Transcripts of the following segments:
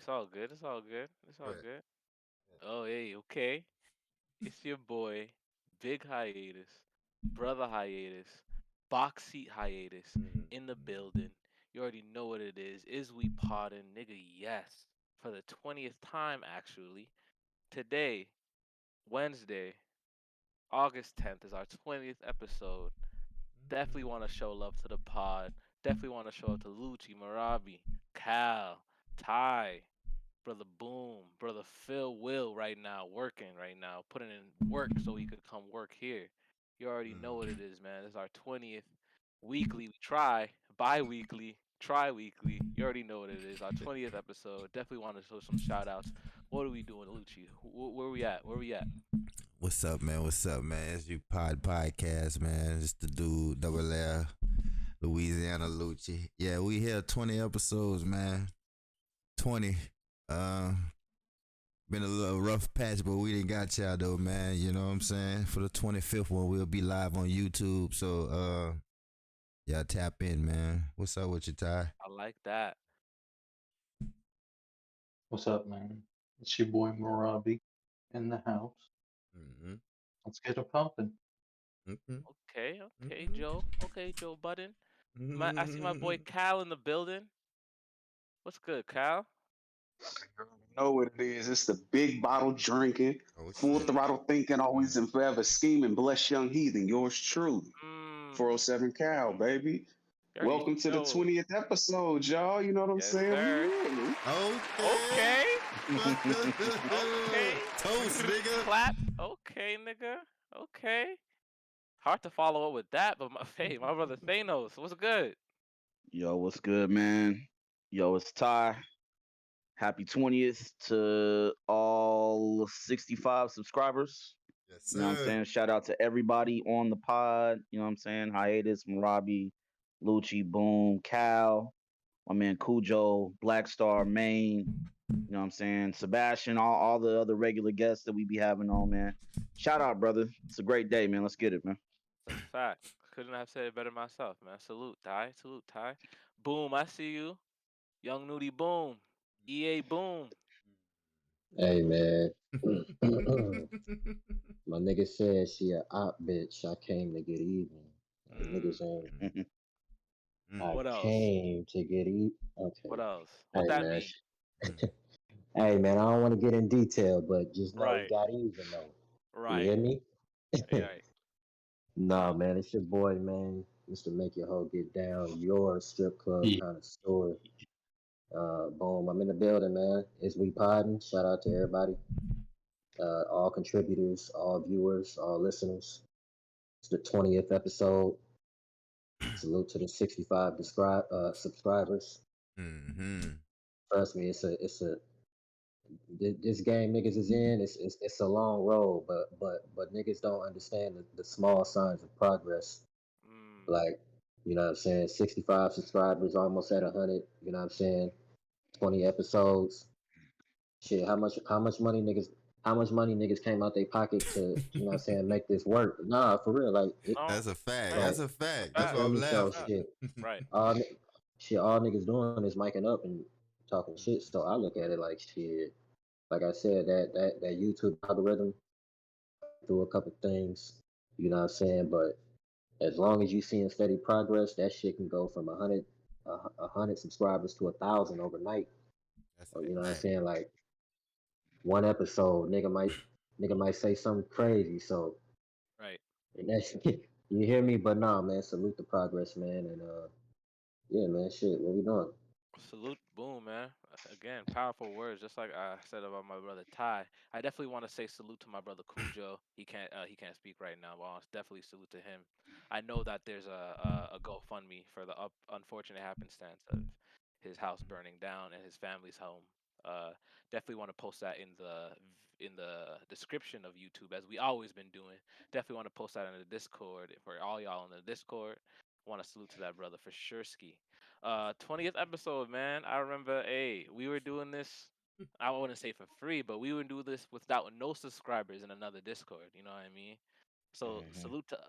It's all good. It's all good. It's all Right. good. Oh, hey, okay. It's your boy, Big Hiatus, Brother Hiatus, Box Seat Hiatus, Mhm. in the building. You already know what it is. Is we poddin', nigga? Yes. For the 20th time, actually. Today, Wednesday, August 10th, is our 20th episode. Definitely want to show love to the pod. Definitely want to show up to Lucci, Marabi, Cal, Ty, Brother Boom, Brother Phil Will right now, working right now, putting in work so he could come work here. You already know what it Mhm. is, man. This is our 20th weekly. We try, bi weekly, tri weekly. You already know what it is. Our 20th episode. Definitely want to show some shout outs. What are we doing, Lucci? Where we at? Where we at? What's up, man? What's up, man? It's you podcast, man. It's the dude, double L, Louisiana Lucci. Yeah, we here 20 episodes, man. 20. Um, Been a little rough patch, but we didn't got y'all though, man. You know what I'm saying? For the 25th one, we'll be live on YouTube. So, y'all tap in, man. What's up with you, Ty? I like that. What's up, man? It's your boy Marabi in the house. Mm-hmm. Let's get it pumping. Mm-hmm. Okay, okay, Mm-hmm. Joe. Okay, Joe Budden. I see my boy Mm-hmm. Cal in the building. What's good, Cal? You already know what it is. It's the big bottle drinking, Oh full shit. throttle thinking, always and forever scheming, blessed young heathen. Yours truly, Mmm. 407 Cal, baby. You already Welcome to the know. 20th episode, y'all. You know what I'm Yes, saying? We sir. here. Okay. Okay. Okay. Toast, nigga. Clap. Okay, nigga. Okay. Hard to follow up with that, but my hey, my brother Thanos, what's good? Yo, what's good, man? Yo, it's Ty. Happy 20th to all 65 subscribers. Yes, You know what I'm sir. saying? Shout out to everybody on the pod. You know what I'm saying? Hiatus, Marabi, Lucci, Boom, Cal, my man Cujo, Black Star, Maine. You know what I'm saying? Sebastian, all the other regular guests that we be having on, man. Shout out, brother. It's a great day, man. Let's get it, man. That's a fact. Couldn't have said it better myself, man. Salute, Ty. Salute, Ty. Boom, I see you. Young Nudie Boom. EA Boom. Hey man, my nigga said she a op bitch. I came to get even. Like, Mm. niggas ain't. I What else? came to get even. Okay. What else? What Hey that man. mean? Hey man. I don't want to get in detail, but just know he Right. got even though. You Right. hear me? Right. Nah, man. It's your boy, man. Mr. Make Your Hoe Get Down. Your strip club Yeah. kind of story. Boom. I'm in the building, man. It's We Poddin. Shout out to everybody. All contributors, all viewers, all listeners. It's the 20th episode. Salute to the 65 subscribers. Mm-hmm. Trust me, this game niggas is in. It's a long road, but niggas don't understand the small signs of progress. Mm. Like, you know what I'm saying? 65 subscribers, almost at 100. You know what I'm saying? 20 episodes. Shit, how much money niggas came out their pocket to, you know what I'm saying, make this work? Nah, for real. No. That's a fact. Hey, Like That's a that's a fact. you That's why fact. feel I'm me? So Fact. laughing. shit, Right. all niggas doing is miking up and talking shit. So I look at it like shit. Like I said, that YouTube algorithm through a couple things, you know what I'm saying. But as long as you seeing steady progress, that shit can go from 100 subscribers to 1,000 overnight. That's Or, a you know what I'm fact. saying? Like one episode, nigga might say something crazy. So Right. and that's you hear me? But nah, man, salute the progress, man, and yeah, man, shit, what we doing? Salute, boom, man. Again, powerful words, just like I said about my brother Ty. I definitely want to say salute to my brother Cujo. He can't speak right now, but I'll definitely salute to him. I know that there's a GoFundMe for the unfortunate happenstance of his house burning down and his family's home. Definitely want to post that in the description of YouTube, as we always been doing. Definitely want to post that in the Discord for all y'all in the Discord. Want to salute to that brother for sure, ski. 20th episode, man. I remember, hey, we were doing this. I wouldn't say for free, but we would do this without no subscribers in another Discord. You know what I mean? So Mhm.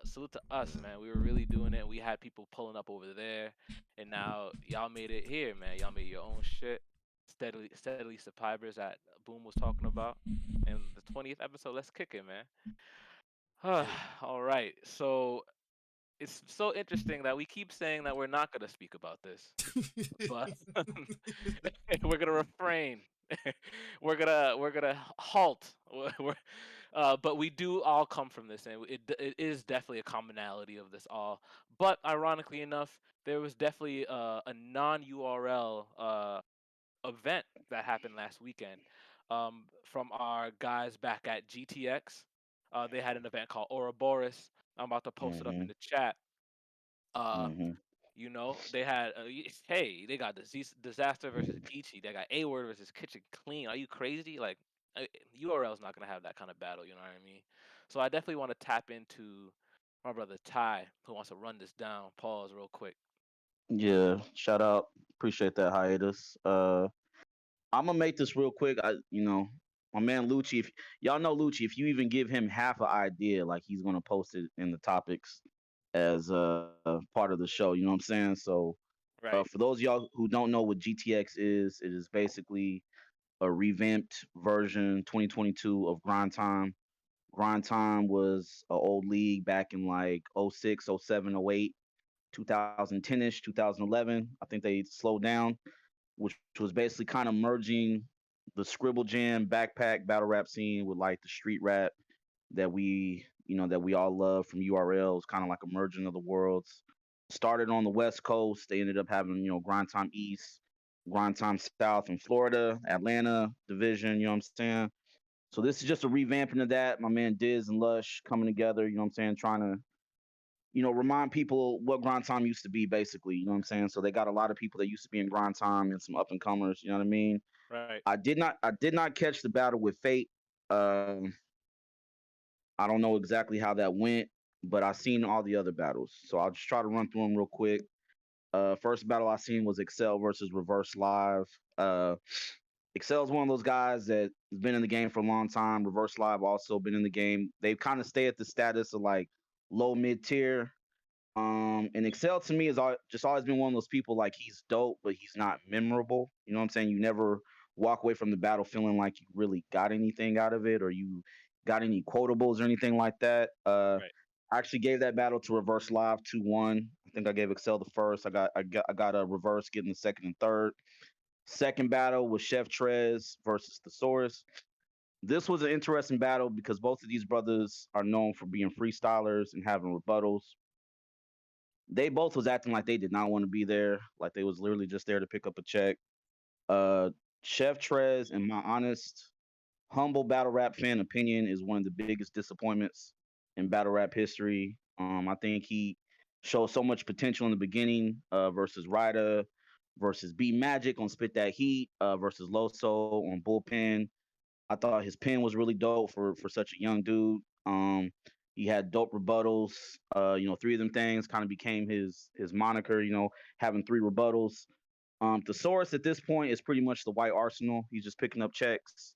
salute to us, man. We were really doing it. We had people pulling up over there, and now y'all made it here, man. Y'all made your own shit. steadily survivors that Boom was talking about. And the 20th episode, let's kick it, man. All right. So it's so interesting that we keep saying that we're not going to speak about this, but we're gonna refrain. we're gonna halt. But we do all come from this, and it is definitely a commonality of this all. But ironically enough, there was definitely a non URL event that happened last weekend. From our guys back at GTX, they had an event called Ouroboros. I'm about to post it up in Mm-hmm. the chat. Uh, Mm-hmm. they had hey, they got disaster versus Geechee. They got A word versus Kitchen Clean. Are you crazy? Like URL is not gonna have that kind of battle. You know what I mean? So I definitely want to tap into my brother Ty, who wants to run this down. Pause real quick. Yeah. Shout out. Appreciate that hiatus. I'm gonna make this real quick. My man Lucci. If y'all know Lucci, if you even give him half an idea, like he's gonna post it in the topics as part of the show. You know what I'm saying? So, for Right, those of y'all who don't know what GTX is, it is basically a revamped version 2022 of Grind Time. Grind Time was an old league back in like '06, '07, '08, 2010ish, 2011. I think they slowed down, which was basically kind of merging the Scribble Jam backpack battle rap scene with like the street rap that we all love from URL. It's kind of like a merging of the worlds. Started on the West Coast. They ended up having, Grind Time East, Grind Time South in Florida, Atlanta division, you know what I'm saying? So this is just a revamping of that. My man Diz and Lush coming together, you know what I'm saying, trying to, remind people what Grind Time used to be, basically, you know what I'm saying? So they got a lot of people that used to be in Grind Time and some up and comers, you know what I mean? right. I did not catch the battle with Fate. Um, I don't know exactly how that went, but I seen all the other battles. So I'll just try to run through them real quick. First battle I seen was Excel versus Reverse Live. Uh, Excel's one of those guys that has been in the game for a long time. Reverse Live also been in the game. They kind of stay at the status of like low mid tier. And Excel to me is just always been one of those people like he's dope, but he's not memorable. You know what I'm saying? You never walk away from the battle feeling like you really got anything out of it or you got any quotables or anything like that. Right. I actually gave that battle to Reverse Live 2-1. I think I gave Excel the first. I got a Reverse getting the second and third. Second battle was Chef Trez versus Thesaurus. This was an interesting battle because both of these brothers are known for being freestylers and having rebuttals. They both was acting like they did not want to be there, like they was literally just there to pick up a check. Uh, Chef Trez, in my honest, humble battle rap fan opinion, is one of the biggest disappointments in battle rap history. I think he showed so much potential in the beginning versus Ryder, versus B Magic on Spit That Heat, versus Loso on Bullpen. I thought his pen was really dope for such a young dude. He had dope rebuttals. Three of them things kind of became his moniker. Having three rebuttals. Thesaurus at this point is pretty much the white arsenal. He's just picking up checks,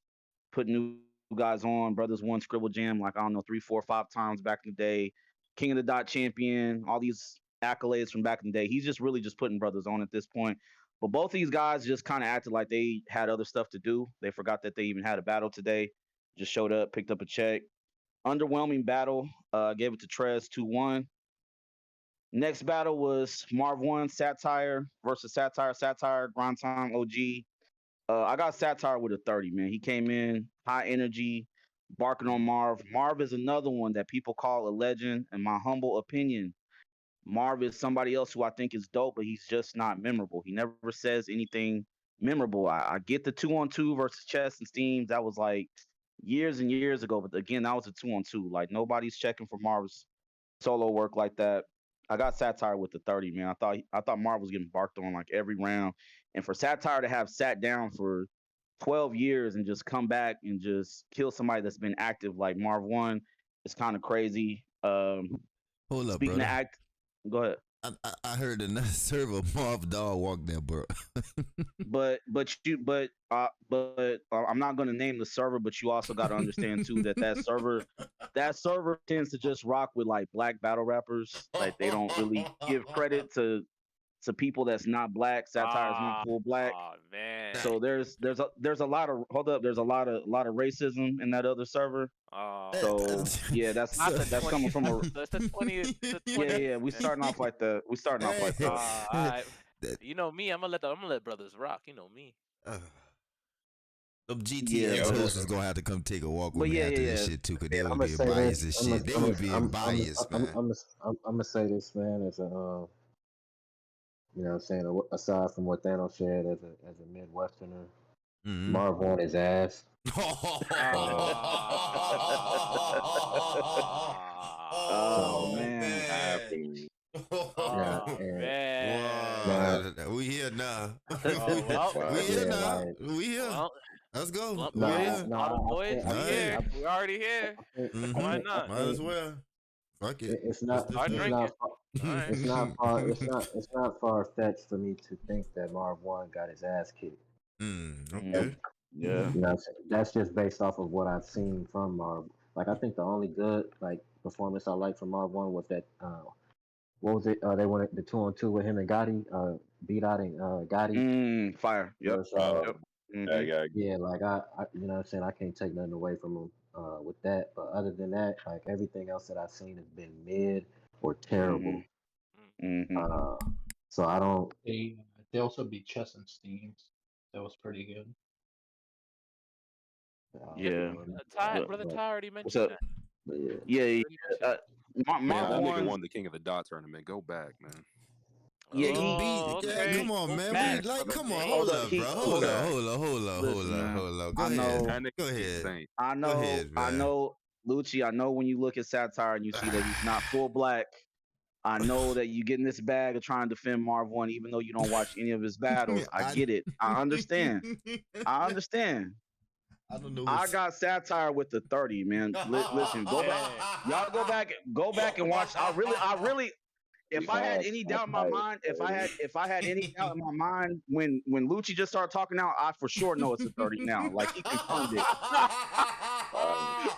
putting new guys on. Brothers won Scribble Jam like I don't know 3, 4, 5 times back in the day. King of the Dot champion, all these accolades from back in the day. He's just really just putting brothers on at this point. But both of these guys just kind of acted like they had other stuff to do. They forgot that they even had a battle today. Just showed up, picked up a check. Underwhelming battle. Gave it to Trez 2-1. Next battle was Marv 1 Satire versus Satire. Satire, Grind Time OG. I got Satire with a 30, man. He came in high energy, barking on Marv. Marv is another one that people call a legend. In my humble opinion, Marv is somebody else who I think is dope, but he's just not memorable. He never says anything memorable. I get the 2-on-2 versus Chess and Steam. That was like years and years ago, but again, that was a 2-on-2. Like nobody's checking for Marv's solo work like that. I got Satire with the 30, man. I thought Marv was getting barked on like every round. And for Satire to have sat down for 12 years and just come back and just kill somebody that's been active like Marv one, it's kind of crazy. Hold up, Speaking of brother. act, go ahead. I heard another server Marv Dog walk there, bro. But I'm not going to name the server, but you also got to understand too that server tends to just rock with like black battle rappers. Like they don't really give credit to people that's not black. Satire is not Ah, full black. oh man. So there's a lot of there's a lot of racism in that other server. Oh, So yeah, not the that's coming 20th. from a It's the 20th. The yeah, 20th. yeah. We starting off like that. We starting off like that. All right. You know me. I'm gonna let brothers rock. You know me. Them Yeah, GTX Yo, but hosts is gonna have to come take a walk with but me yeah, after yeah, this yeah. shit too, cause they I'm was gonna being say biased this. as shit. They was being biased, man. I'm gonna say this, man. As a you know, what I'm saying aside from what Thanos said, as a Midwesterner, Mm-hmm. Marv won his ass. Oh So man. man. happening. yeah, Oh and man. now What? We here now. Oh well. We Wow. here yeah, now. like We here. Well, Let's go. Blunt We boys, here. bottle boys, All we right. here. We already here. Why not? Might as well. Fuck it. it's Let's not just Start do it's it. drinking. not fa- All right. it's not far fetched for me to think that Marv One got his ass kicked. Mm, Okay. yeah. You know, what I'm saying? That's just based off of what I've seen from Marv. Like I think the only good like performance I liked from Marv One was that what was it? They went the 2-on-2 with him and Gotti, beat out and Gotti. Fire. Yep. Was Yep. Yeah, Mm-hmm. yeah. yeah, like you know what I'm saying, I can't take nothing away from him with that. But other than that, like everything else that I've seen has been mid or Mm-hmm. terrible. Mm-hmm. Uh, so I don't. They also beat Chess and Steams. That was pretty good. Yeah. Ty, But, brother But, Ty already what's mentioned up? that. but yeah, Yeah. He Yeah. already mentioned that. Man, Marv that nigga won. won the King of the Dot tournament. Go back, man. Yeah. Nigga He. beat. Oh, Yeah, okay. come on, Go man. We facts, like, brother come on. James. Hold Hold up. up, He. bro. Go Hold Hold up. up. back. Listen, man. Hold up. Go I ahead. know. That nigga Go is ahead. insane. I Go know. ahead, I man. know. Lucci, I know when you look at satire and you see that he's not full black. I know that you get in this bag of trying to defend Marv One, even though you don't watch any of his battles. I get it. I understand. I understand. I don't know I what's. got satire with the 30, man. Listen, go back. Man. Y'all go back and watch. I really. We If I had had any doubt in my satire mind, 30. if I had any doubt in my mind when Lucci just started talking now, I for sure know it's a 30 now. Like he confirmed it. Um,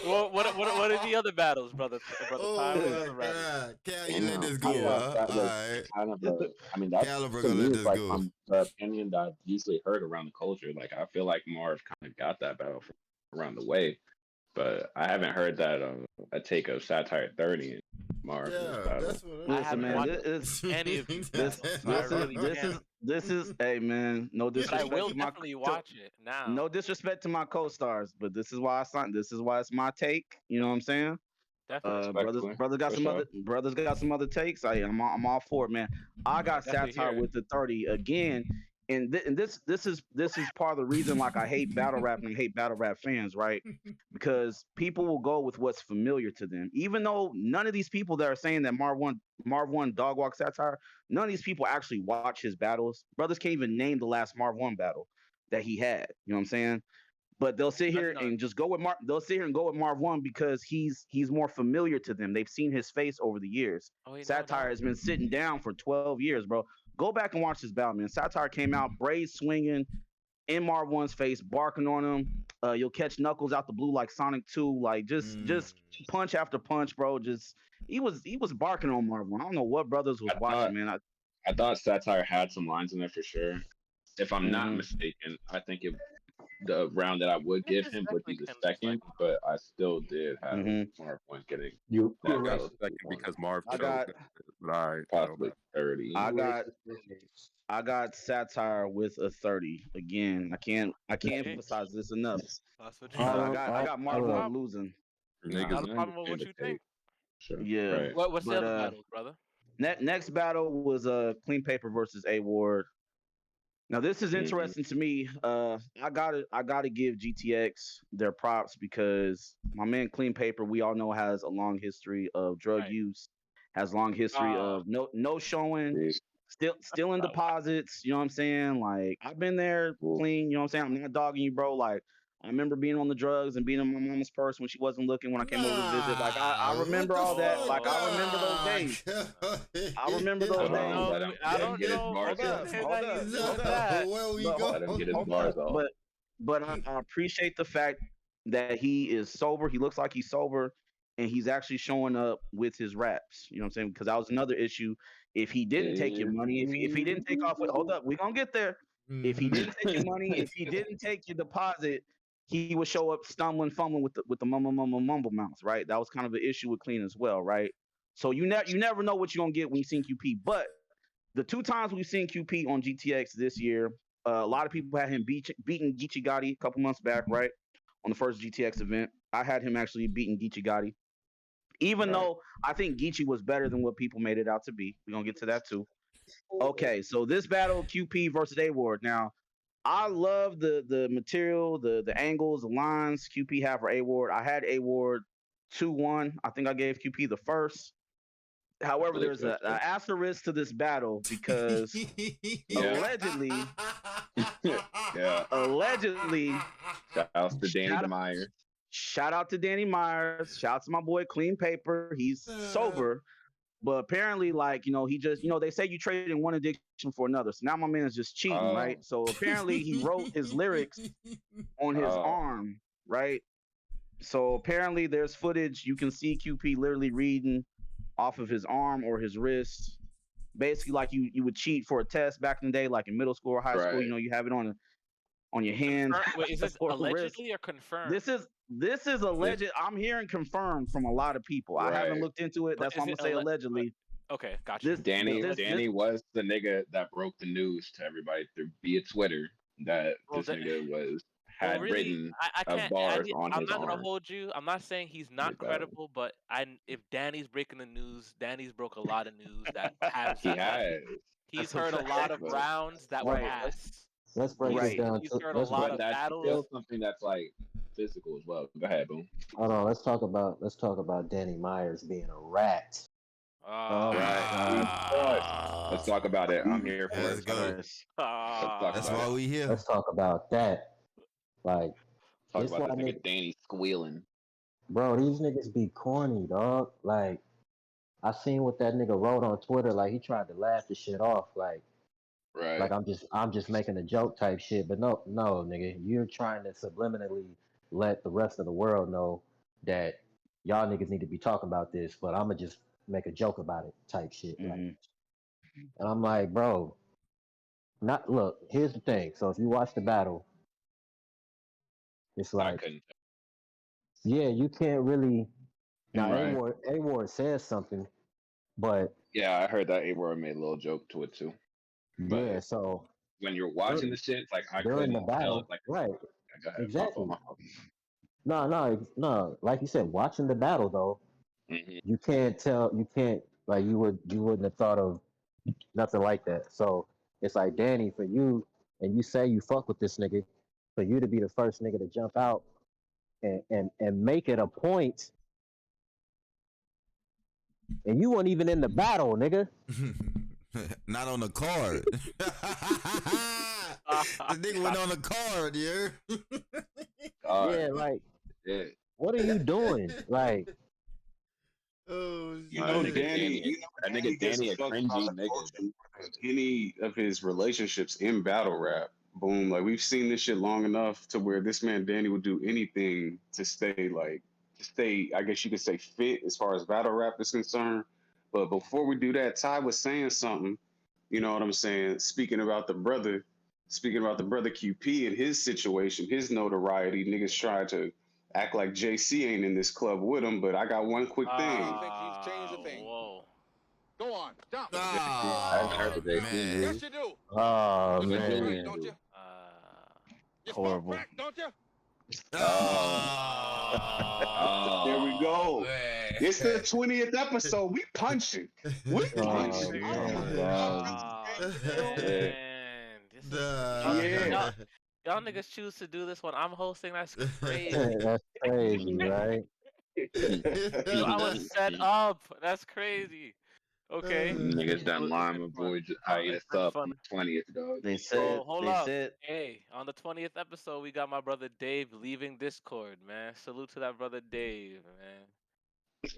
What are the other battles, brother Ty? Oh What are the my other battles? God. Cal, you let Damn, this I go, thought huh? that All was right. kind of a. I mean, that Caliber to gonna me let is this like go. the opinion that I've usually heard around the culture. Like, I feel like Marv kind of got that battle from around the way, but I haven't heard that a take of satire 30 in Marv in this Yeah, battle. that's what I Listen, haven't man, watched this any of these this battles, so I this is really this can't. is this is hey man, no But I disrespect will to my definitely to, watch it now. no disrespect to my co-stars, but this is why I signed. This is why it's my take. You know what I'm saying? Definitely. Respectfully, Got for some sure. other takes. I'm all for it, man. I I got definitely satire hear it. with the 30 again, and this is part of the reason like I hate battle rap and I hate battle rap fans, right? Because people will go with what's familiar to them, even though none of these people that are saying that Marv One dog walk satire, none of these people actually watch his battles. Brothers can't even name the last Marv One battle that he had. You know what I'm saying? But they'll sit That's here none. and just go with Marv. They'll sit here and go with Marv One because he's more familiar to them. They've seen his face over the years. Oh wait, no, Satire no. has been sitting down for 12 years, bro. Go back and watch this battle, man. Satire came out, braids swinging in Marv One's face, barking on him. You'll catch Knuckles out the blue like Sonic 2, like just punch after punch, bro. Just he was barking on Marv One. I don't know what brothers was I thought watching, man. I thought satire had some lines in there for sure. If I'm not Mhm. mistaken, I think the round that I would give Niggas him would be definitely the can like. second, but I still did have Mhm. Marv One getting I You're that got battle racist, second one. because Marv I choked. got But all right, go possibly back. 30. I You're got racist. You're racist. I got satire with a 30. Again, I can't Hey, emphasize this enough. that's what you I got. don't. I I, got I Not a Marv look. One problem. losing. Nah, Niggas. Not a I problem with what understand the you think. take. Sure. Yeah. Right. What's the But other battles, brother? next battle was Clean Paper versus A Ward. Now this is Mhm. interesting to me. I gotta give GTX their props because my man Clean Paper, we all know, has a long history of drug Right. use, has long history Uh, of no showing, Jeez. still in deposits. You know what I'm saying? Like I've been there, Ooh. clean. You know what I'm saying? I'm not dogging you, bro. Like I remember being on the drugs and being in my mama's purse when she wasn't looking when I came over to visit. Like I Nah, what remember the all that. fuck? Like I remember those Ah, days. God. I remember I those Hold don't on, days. know. I let him don't get his know. I bars Hold didn't up, off. hear hold that up, it was hold up. No, that. where we But Let him go? get his hold bars up. off. But I appreciate the fact that he is sober. He looks like he's sober, and he's actually showing up with his raps. You know what I'm saying? Because that was another issue. If he didn't take your money, if he didn't take off with, hold up, we gonna get there. If he didn't take your money, if he didn't take your deposit, he would show up stumbling, fumbling with the mumble mouth, right? That was kind of an issue with Clean as well, right? So you never know what you're gonna get when you seen QP. But the two times we've seen QP on GTX this year, a lot of people had him beating Geechee Gotti a couple months back, right? On the first GTX event, I had him actually beating Geechee Gotti, even Right. though I think Geechee was better than what people made it out to be. We're gonna get to that too. Okay, so this battle QP versus A Ward. Now, I love the material, the angles, the lines QP have for A Ward. I had A Ward 2-1. I think I gave QP the first. I However, believe there's so a too. asterisk to this battle because Yeah. allegedly, Yeah. allegedly, Shout outs to Danny shout, DeMeyer. shout out to Danny Myers, shout out to my boy Clean Paper. He's sober, but apparently, like, he just, they say you trade in one addiction for another. So now my man is just cheating, Oh. right? So apparently he wrote his lyrics on his Oh. arm, right? So apparently there's footage you can see QP literally reading off of his arm or his wrist, basically like you would cheat for a test back in the day, like in middle school or high school. Right. You have it on your hand Wait, is this or wrist. allegedly or confirmed? This is alleged. I'm hearing confirmed from a lot of people. I haven't Right. looked into it. But That's why is I'm it gonna say allegedly. Okay, got you. This Danny this Danny was the nigga that broke the news to everybody through via Twitter that Well, this nigga well, had really, written I of can't. bars on I'm his not gonna arm hold you. I'm not saying he's not mid-battle. credible, but if Danny's breaking the news, Danny's broke a lot of news that has He has. he's That's a heard a lot fact. of But rounds that were Right. ass. Let's break this Right. down. He's heard a Let's lot but of that's battles. still something that's like physical as well. Go ahead, boom. hold on. Let's talk about Danny Myers being a rat. Oh my Right. God. Let's talk about it. I'm here for Let's it. go. Christ. Let's talk That's about why it. we here. Let's talk about that. Like, Talk this about why this nigga, nigga Danny squealing. bro. These niggas be corny, dog. Like, I seen what that nigga wrote on Twitter. Like, he tried to laugh the shit off. Like Right. I'm just making a joke type shit. But no, nigga, you're trying to subliminally let the rest of the world know that y'all niggas need to be talking about this. But I'ma just make a joke about it type shit. Like, Mhm. and I'm like, bro, not look. Here's the thing. So if you watch the battle, it's I like, couldn't. yeah, you can't really. Now Right. A Ward says something, but Yeah, I heard that Abra made a little joke to it too. yeah. But So when you're watching dur- the shit, it's like I during the couldn't tell. battle, It's like, right? go ahead. My fault. Exactly. My fault. No. Like you said, watching the battle though, Hmm. you can't tell. You can't like you wouldn't have thought of nothing like that. So it's like Danny for you, and you say you fuck with this nigga, for you to be the first nigga to jump out and make it a point, and you weren't even in the battle, nigga. Not on the card. The nigga went on the card, yeah. God, Yeah, like yeah. what are you doing? Like, Oh You That know, nigga Danny. Danny, You know, that Danny nigga gives a Danny a fuck about cringy the nigga. culture. Any of his relationships in battle rap, boom. Like we've seen this shit long enough to where this man Danny would do anything to stay. I guess you could say fit as far as battle rap is concerned. But before we do that, Ty was saying something. You know what I'm saying? Speaking about the brother QP and his situation, his notoriety. Niggas try to act like JC ain't in this club with him. But I got one quick thing. Think he's changed a thing. Whoa. Go on, jump. I haven't heard Oh, the JC man. Yes, news. you do. oh You What smoke Jimmy crack, man, don't you? do? You smoke Horrible. crack, don't you? Oh, There we go. man. It's the 20th episode. We punching. We oh punching. man, Oh, man. This is, y'all, Yeah. y'all, y'all niggas choose to do this when I'm hosting. That's crazy. that's crazy, right? Yo, I was set up. That's crazy. Okay. Niggas done It's lime been and fun. boy just Oh, hiatus it's been up fun. 20th, dog. They Well, said hold they up. said Hey, on the 20th episode, we got my brother Dave leaving Discord, man. Salute to that brother Dave, man.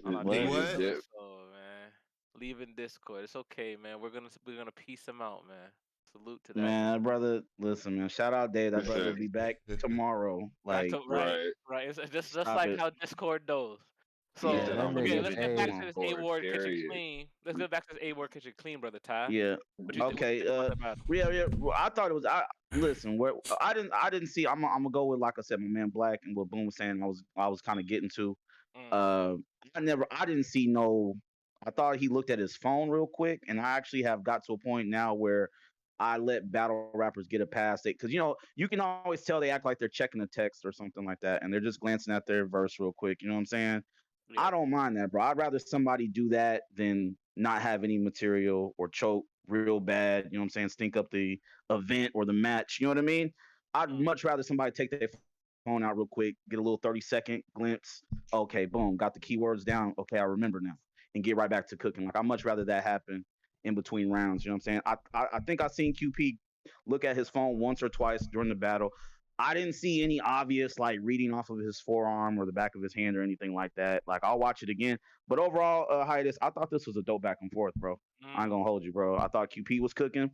On our What? He 20th what? episode, man. Leaving Discord. It's okay, man. We're gonna piece him out, man. Salute to that. man, that brother. Listen, man. Shout out Dave. That brother will be back tomorrow. Back Like, to right. It's just stop like it. how Discord knows. He So said, that "I'm gonna okay, nigga give let's it get to back A. to him this A for Ward kitchen period." clean. Let's get back to this A Ward kitchen clean, brother Ty. Yeah. What you Okay. think about that battle? Yeah. Well, I thought it was. Listen. Where I didn't see. I'm gonna go with, like I said, my man Black, and what Boom was saying. I was kind of getting to. Mm, Uh, I didn't see no. I thought he looked at his phone real quick, and I actually have got to a point now where I let battle rappers get a pass it, because you can always tell they act like they're checking a text or something like that, and they're just glancing at their verse real quick. You know what I'm saying? I yeah. don't mind that, bro. I'd rather somebody do that than not have any material or choke real bad. You know what I'm saying? Stink up the event or the match. You know what I mean? I'd Mm, much rather somebody take their phone out real quick, get a little 30-second glimpse. Okay, boom, got the keywords down. Okay, I remember now, and get right back to cooking. Like, I'd much rather that happen in between rounds. You know what I'm saying? I think I seen QP look at his phone once or twice during the battle. I didn't see any obvious like reading off of his forearm or the back of his hand or anything like that. Like, I'll watch it again. But overall, Hiatus, I thought this was a dope back and forth, bro. I ain't mm, gonna hold you, bro. I thought QP was cooking.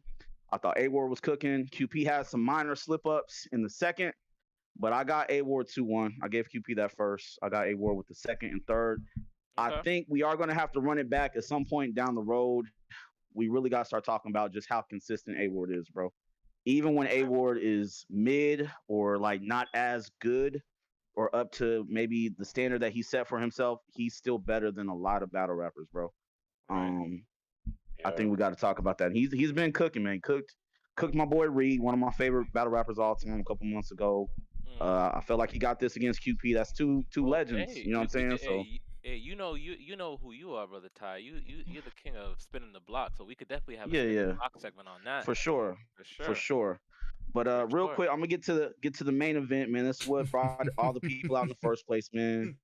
I thought A Ward was cooking. QP had some minor slip ups in the second, but I got A Ward 2-1. I gave QP that first. I got A Ward with the second and third. I okay. think we are going to have to run it back at some point down the road. We really got to start talking about just how consistent A Ward is, bro. Even when A Okay. Ward is mid or like not as good or up to maybe the standard that he set for himself, he's still better than a lot of battle rappers, bro. Right. Um, I Yeah, think we got to talk about that. He's been cooking, man. Cooked my boy Reed, one of my favorite battle rappers all time, a couple months ago. Mm. I felt like he got this against QP. That's two legends. Okay. You know what I'm QP, saying? So hey, you know who you are, brother Ty. You're the king of spinning the block. So we could definitely have a yeah, spin the yeah, block segment on that for sure, for for sure. sure. But For real sure. quick, I'm gonna get to the main event, man. This is what brought all the people out in the first place, man.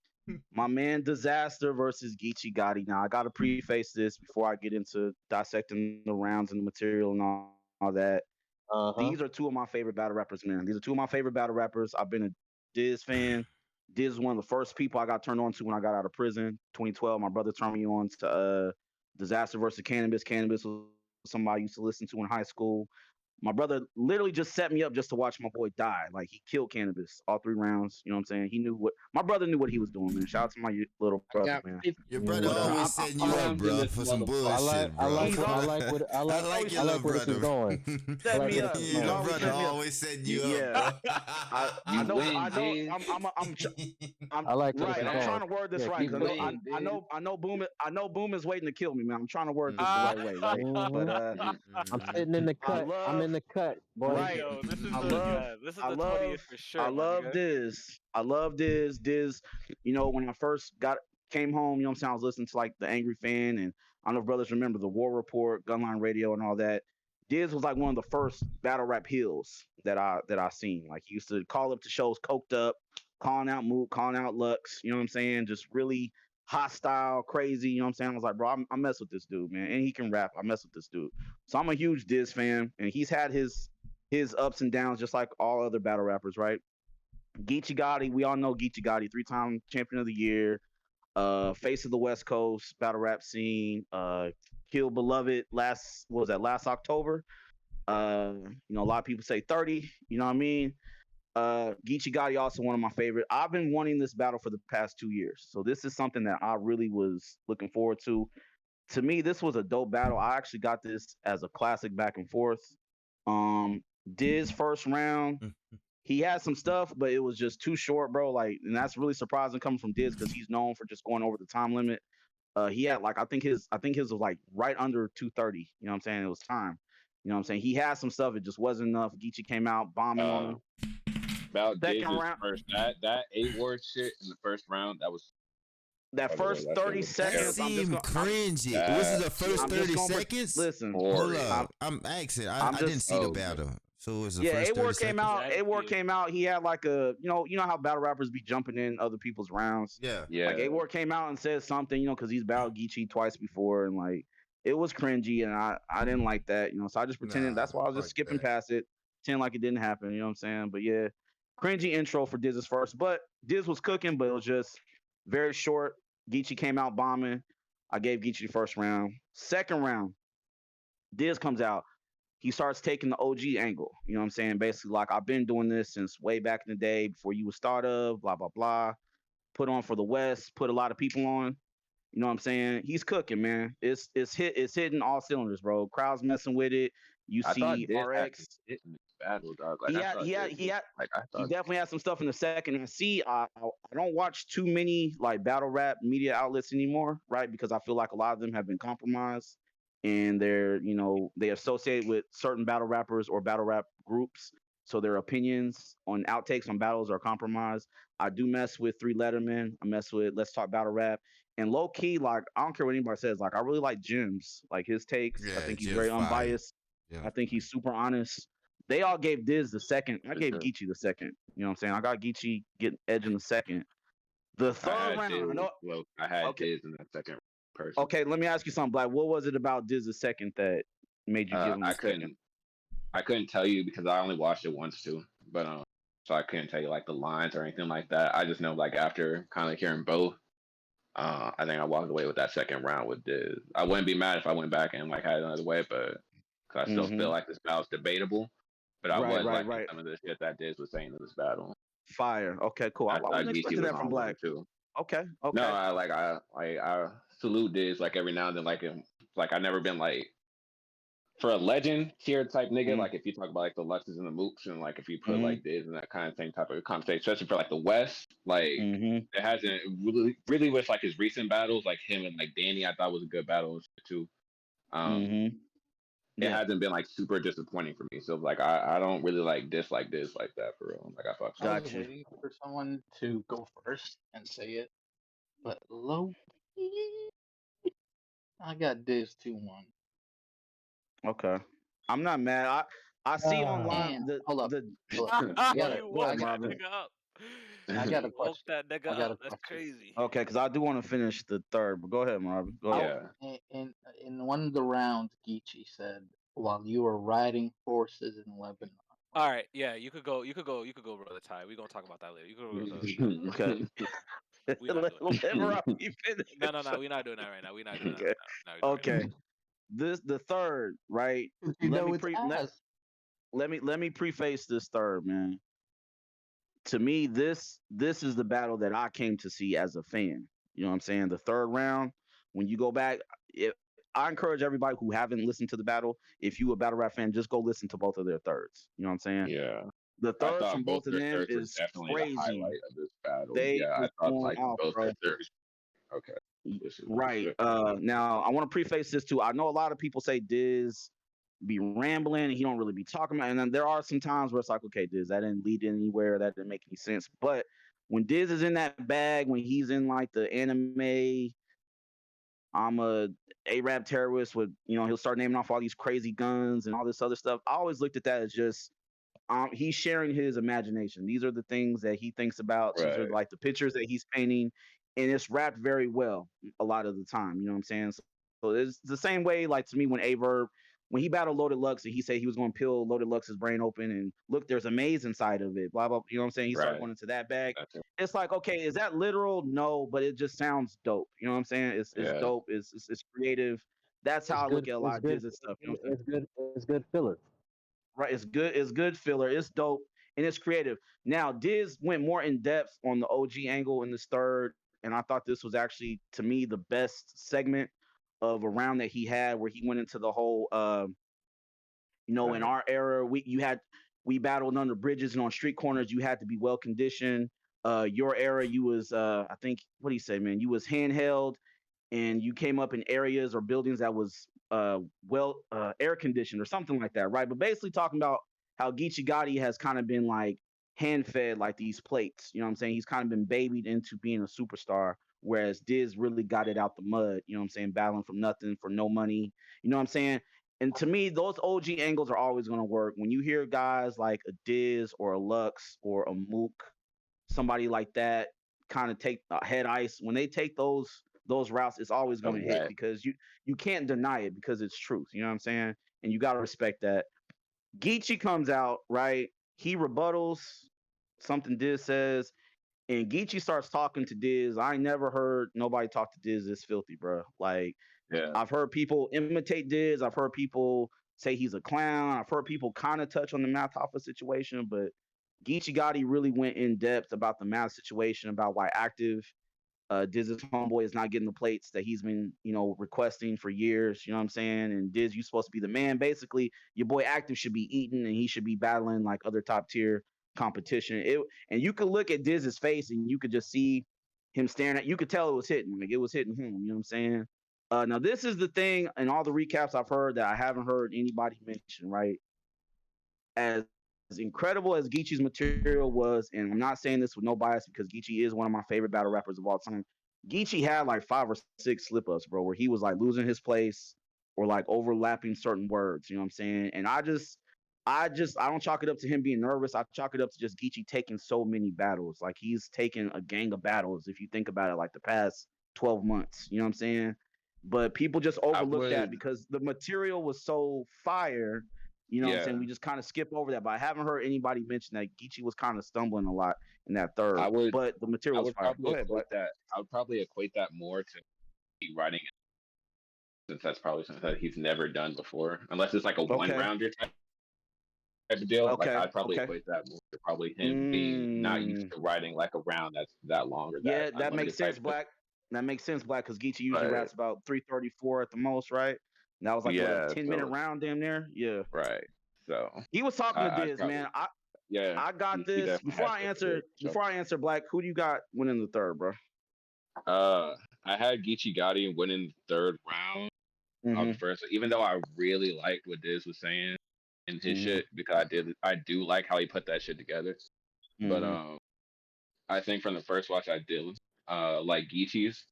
My man Disaster versus Geechee Gotti. Now I gotta preface this before I get into dissecting the rounds and the material and all that. These are two of my favorite battle rappers, man. These are two of my favorite battle rappers. I've been a Diz fan. Diz is one of the first people I got turned on to when I got out of prison. 2012, my brother turned me on to Disaster versus Cannabis. Cannabis was somebody I used to listen to in high school. My brother literally just set me up just to watch my boy die. Like, he killed Cannabis all 3 rounds. You know what I'm saying? My brother knew what he was doing, man. Shout out to my little I brother, got man. faith Your in you, brother But man. always setting you I'm up, watching bro, this for some motherfucker. bullshit, bro. he's all, I like your little where this is brother. going. I set like me where this up. is He's Your going. always brother set me up. always setting you up, Yeah, bro. I You know win, I know Diz. I'm I like where this right. is I'm going. trying to word this Yeah, right keep because winning, Diz. I know Boom is waiting to kill me, man. I'm trying to word this the Mhm, Ah, right way, right? But Mhm. I'm mhm. sitting in the I cut. I'm in love the cut, boy. right. yo, this is I the love yeah, this is I the 20th love for I sure, my love nigga. Diz. I love Diz. Diz, when I first came home, you know what I'm saying? I was listening to like the Angry Fan, and I don't know if brothers remember the War Report, Gunline Radio, and all that. Diz was like one of the first battle rap hills that I seen. Like, he used to call up to shows coked up, calling out Mook, calling out Lux, you know what I'm saying? Just really hostile, crazy, you know what I'm saying? I was like, bro, I mess with this dude, man. And he can rap. I mess with this dude. So I'm a huge Diz fan, and he's had his ups and downs just like all other battle rappers, right? Geechee Gotti, we all know Geechee Gotti, 3-time champion of the year, face of the West Coast battle rap scene, killed Beloved last October. A lot of people say 30, you know what I mean? Geechee Gotti also one of my favorite. I've been wanting this battle for the past 2 years, so this is something that I really was looking forward to. To me, this was a dope battle. I actually got this as a classic back and forth. Um, Diz first round, he had some stuff, but it was just too short, bro. Like, and that's really surprising coming from Diz because he's known for just going over the time limit. He had like I think his was like right under 2:30. You know what I'm saying? It was time. You know what I'm saying? He had some stuff. It just wasn't enough. Geechee came out bombing on uh, him. about Second Diz's round, first that 8 word shit in the first round. that first That shit 30 was That seconds, terrible. seemed cringy. Was it That the shit first I'm was 30 just gonna seconds? listen. Hold horrid. I'm up. I'm asking. I'm I didn't just see the Oh, battle. So it was the yeah. A first 30 Ward came seconds? out. Yeah, I A didn't Ward see it. came out. He had like you know how battle rappers be jumping in other people's rounds. Yeah. Like, yeah. A Ward came out and said something, because he's battled Geechee twice before, and like, it was cringy, and I didn't like that, So I just pretended. Nah, That's why I was just fuck skipping that. past it, pretending like it didn't happen. You know what I'm saying? But yeah, cringy intro for Diz's first, but Diz was cooking, but it was just very short. Geechee came out bombing. I gave Geechee the first round. Second round, Diz comes out. He starts taking the OG angle. You know what I'm saying? Basically, like, I've been doing this since way back in the day before you was thought of. Blah blah blah. put on for the West, put a lot of people on. You know what I'm saying? He's cooking, man. It's hitting all cylinders, bro. Crowds messing with it. You I thought see Diz had some RX. shit in this battle, dog. Like He I had thought he had Diz he was had like I he thought. definitely had some stuff in the second. And see, I don't watch too many like battle rap media outlets anymore, right? Because I feel like a lot of them have been compromised and they associate with certain battle rappers or battle rap groups. So their opinions on outtakes on battles are compromised. I do mess with Three Letterman. I mess with Let's Talk Battle Rap. And low key, like I don't care what anybody says. Like I really like Jim's, like his takes. I Yeah, think he's just very fire. unbiased. Yeah. I think he's super honest. They all gave Diz the second. I For gave sure. Geechee the second. You know what I'm saying? I got Geechee getting edge in the second. The I third had round, I Diz. know. Well, I had Okay, Diz in that second person. okay. Let me ask you something, Black. What was it about Diz's second that made you give him I the second? couldn't tell you because I only watched it once too. But so I couldn't tell you like the lines or anything like that. I just know like after kind of hearing both, I think I walked away with that second round with Diz. I wouldn't be mad if I went back and like had it another way, but cause I still feel Mm-hmm. like this battle's debatable. But I Right, was right, liking right. some of the shit that Diz was saying in this battle. Fire. Okay, cool. I I thought wasn't Geechee expecting was that from on one Black. too. Okay, No, okay. I salute Diz like every now and then like I never been like for a legend tier type nigga, Mm-hmm. like if you talk about like the Luxes and the Mooks and like if you put Mm-hmm. like this and that kind of same type of conversation, especially for like the West, like Mm-hmm. it hasn't really with like his recent battles, like him and like Danny, I thought was a good battle and shit too. Um, Mm-hmm. it Yeah, hasn't been like super disappointing for me. So like I don't really like dislike this like that for real. Like I fucks I with was it. gotcha. waiting for someone to go first and say it, but low key, I got Diz 2-1. Okay. I'm not mad. I see online And the hold up, the hold up. I got a, You go I woke ahead, got, that Marvin. nigga up. I got a You woke question. that nigga I got a up. That's question. crazy. Okay, because I do want to finish the third, but go ahead, Marvin. Go ahead. Oh, Yeah. in one of the rounds, Geechee said, "While you were riding horses in Lebanon." All right, yeah, you could go. You could go. You could go, brother Ty. We gonna talk about that later. You could go, brother. Okay. We not doing that. Let Robbie finish. No, no, no. We're not doing that right now. We're not doing that Okay. right now. No, we're not right Okay. The third, right? You Let know me it's pre let, ass. let me preface this third, man. To me, this is the battle that I came to see as a fan. You know what I'm saying? The third round, when you go back, I encourage everybody who haven't listened to the battle, if you a battle rap fan, just go listen to both of their thirds. You know what I'm saying? Yeah. The I thirds thought from both both of their them thirds were is definitely the crazy. highlight of this battle. They Yeah, I was thought going like off, both bro. their thirds. Okay. This is Right. shit. Now I want to preface this too. I know a lot of people say Diz be rambling and he don't really be talking about. And then there are some times where it's like, okay, Diz, that didn't lead anywhere. That didn't make any sense. But when Diz is in that bag, when he's in like the anime, I'm a Arab terrorist with, he'll start naming off all these crazy guns and all this other stuff. I always looked at that as just he's sharing his imagination. These are the things that he thinks about. These are Right. like the pictures that he's painting, and it's wrapped very well a lot of the time. You know what I'm saying? So it's the same way, like to me, when Averb, when he battled Loaded Lux, and he said he was going to peel Loaded Lux's brain open, and look, there's a maze inside of it. Blah blah. You know what I'm saying? He started Right. going into that bag. That's it. It's like, okay, is that literal? No, but it just sounds dope. You know what I'm saying? It's Yeah. dope. It's creative. That's how It's I look good. at a lot It's of good. Disney stuff. You know what I'm saying? It's good. It's good filler. Right? It's good. It's good filler. It's dope and it's creative. Now, Diz went more in depth on the OG angle in this third, and I thought this was actually to me the best segment of a round that he had, where he went into the whole. In Right. our era, we battled under bridges and on street corners. You had to be well conditioned. Your era, you was I think what do you say, man? You was handheld and you came up in areas or buildings that was air conditioned or something like that, right? But basically talking about how Geechee Gotti has kind of been like hand fed like these plates. You know what I'm saying? He's kind of been babied into being a superstar, whereas Diz really got it out the mud. You know what I'm saying? Battling from nothing for no money. You know what I'm saying? And to me, those OG angles are always going to work. When you hear guys like a Diz or a Lux or a Mook, somebody like that kind of take head ice, when they take those routes, it's always going Oh, to hit right. because you can't deny it because it's truth. You know what I'm saying? And you got to respect that. Geechee comes out, right? He rebuttals something Diz says, and Geechee starts talking to Diz. I ain't never heard nobody talk to Diz this filthy, bro. Like, Yeah. I've heard people imitate Diz. I've heard people say he's a clown. I've heard people kind of touch on the Math Hoffa situation, but Geechee Gotti really went in depth about the math situation, about why Active, Diz's homeboy, is not getting the plates that he's been, requesting for years. You know what I'm saying? And Diz, you supposed to be the man. Basically, your boy Active should be eating and he should be battling like other top tier competition. And you could look at Diz's face and you could just see him staring at. You could tell it was hitting, like it was hitting him. You know what I'm saying? Now this is the thing, and all the recaps I've heard that I haven't heard anybody mention. Right, as incredible as Geechee's material was, and I'm not saying this with no bias because Geechee is one of my favorite battle rappers of all time. Geechee had like 5 or 6 slip ups, bro, where he was like losing his place or like overlapping certain words. You know what I'm saying? And I don't chalk it up to him being nervous. I chalk it up to just Geechee taking so many battles. Like he's taken a gang of battles if you think about it, like the past 12 months. You know what I'm saying? But people just I overlook that would, because the material was so fire. You know what I'm yeah, saying? We just kind of skip over that. But I haven't heard anybody mention that Geechee was kind of stumbling a lot in that I third. would, But the I material was would fire. probably Go ahead, equate Black. that. I would probably equate that more to keep writing it, since that's probably something that he's never done before, unless it's like a one Okay. rounder type of deal. Like Okay. I'd probably Okay. equate that more to probably him being not used to writing like a round that's that long or that Yeah, that makes unlimited sense, type shit. Black. That makes sense, Black, because Geechee usually But raps about 334 at the most, right? And that was like what, a yeah, 10-minute so round damn near? Yeah. right. So He was talking to I'd Diz, probably man. I yeah, I got he this. definitely has stuff to do. So Before I answer, Black, who do you got winning the third, bro? I had Geechee Gotti winning the third round of the Mm-hmm. first, even though I really liked what Diz was saying in his Mm-hmm. shit because I do like how he put that shit together. But Mm-hmm. I think from the first watch I did like Geechee's.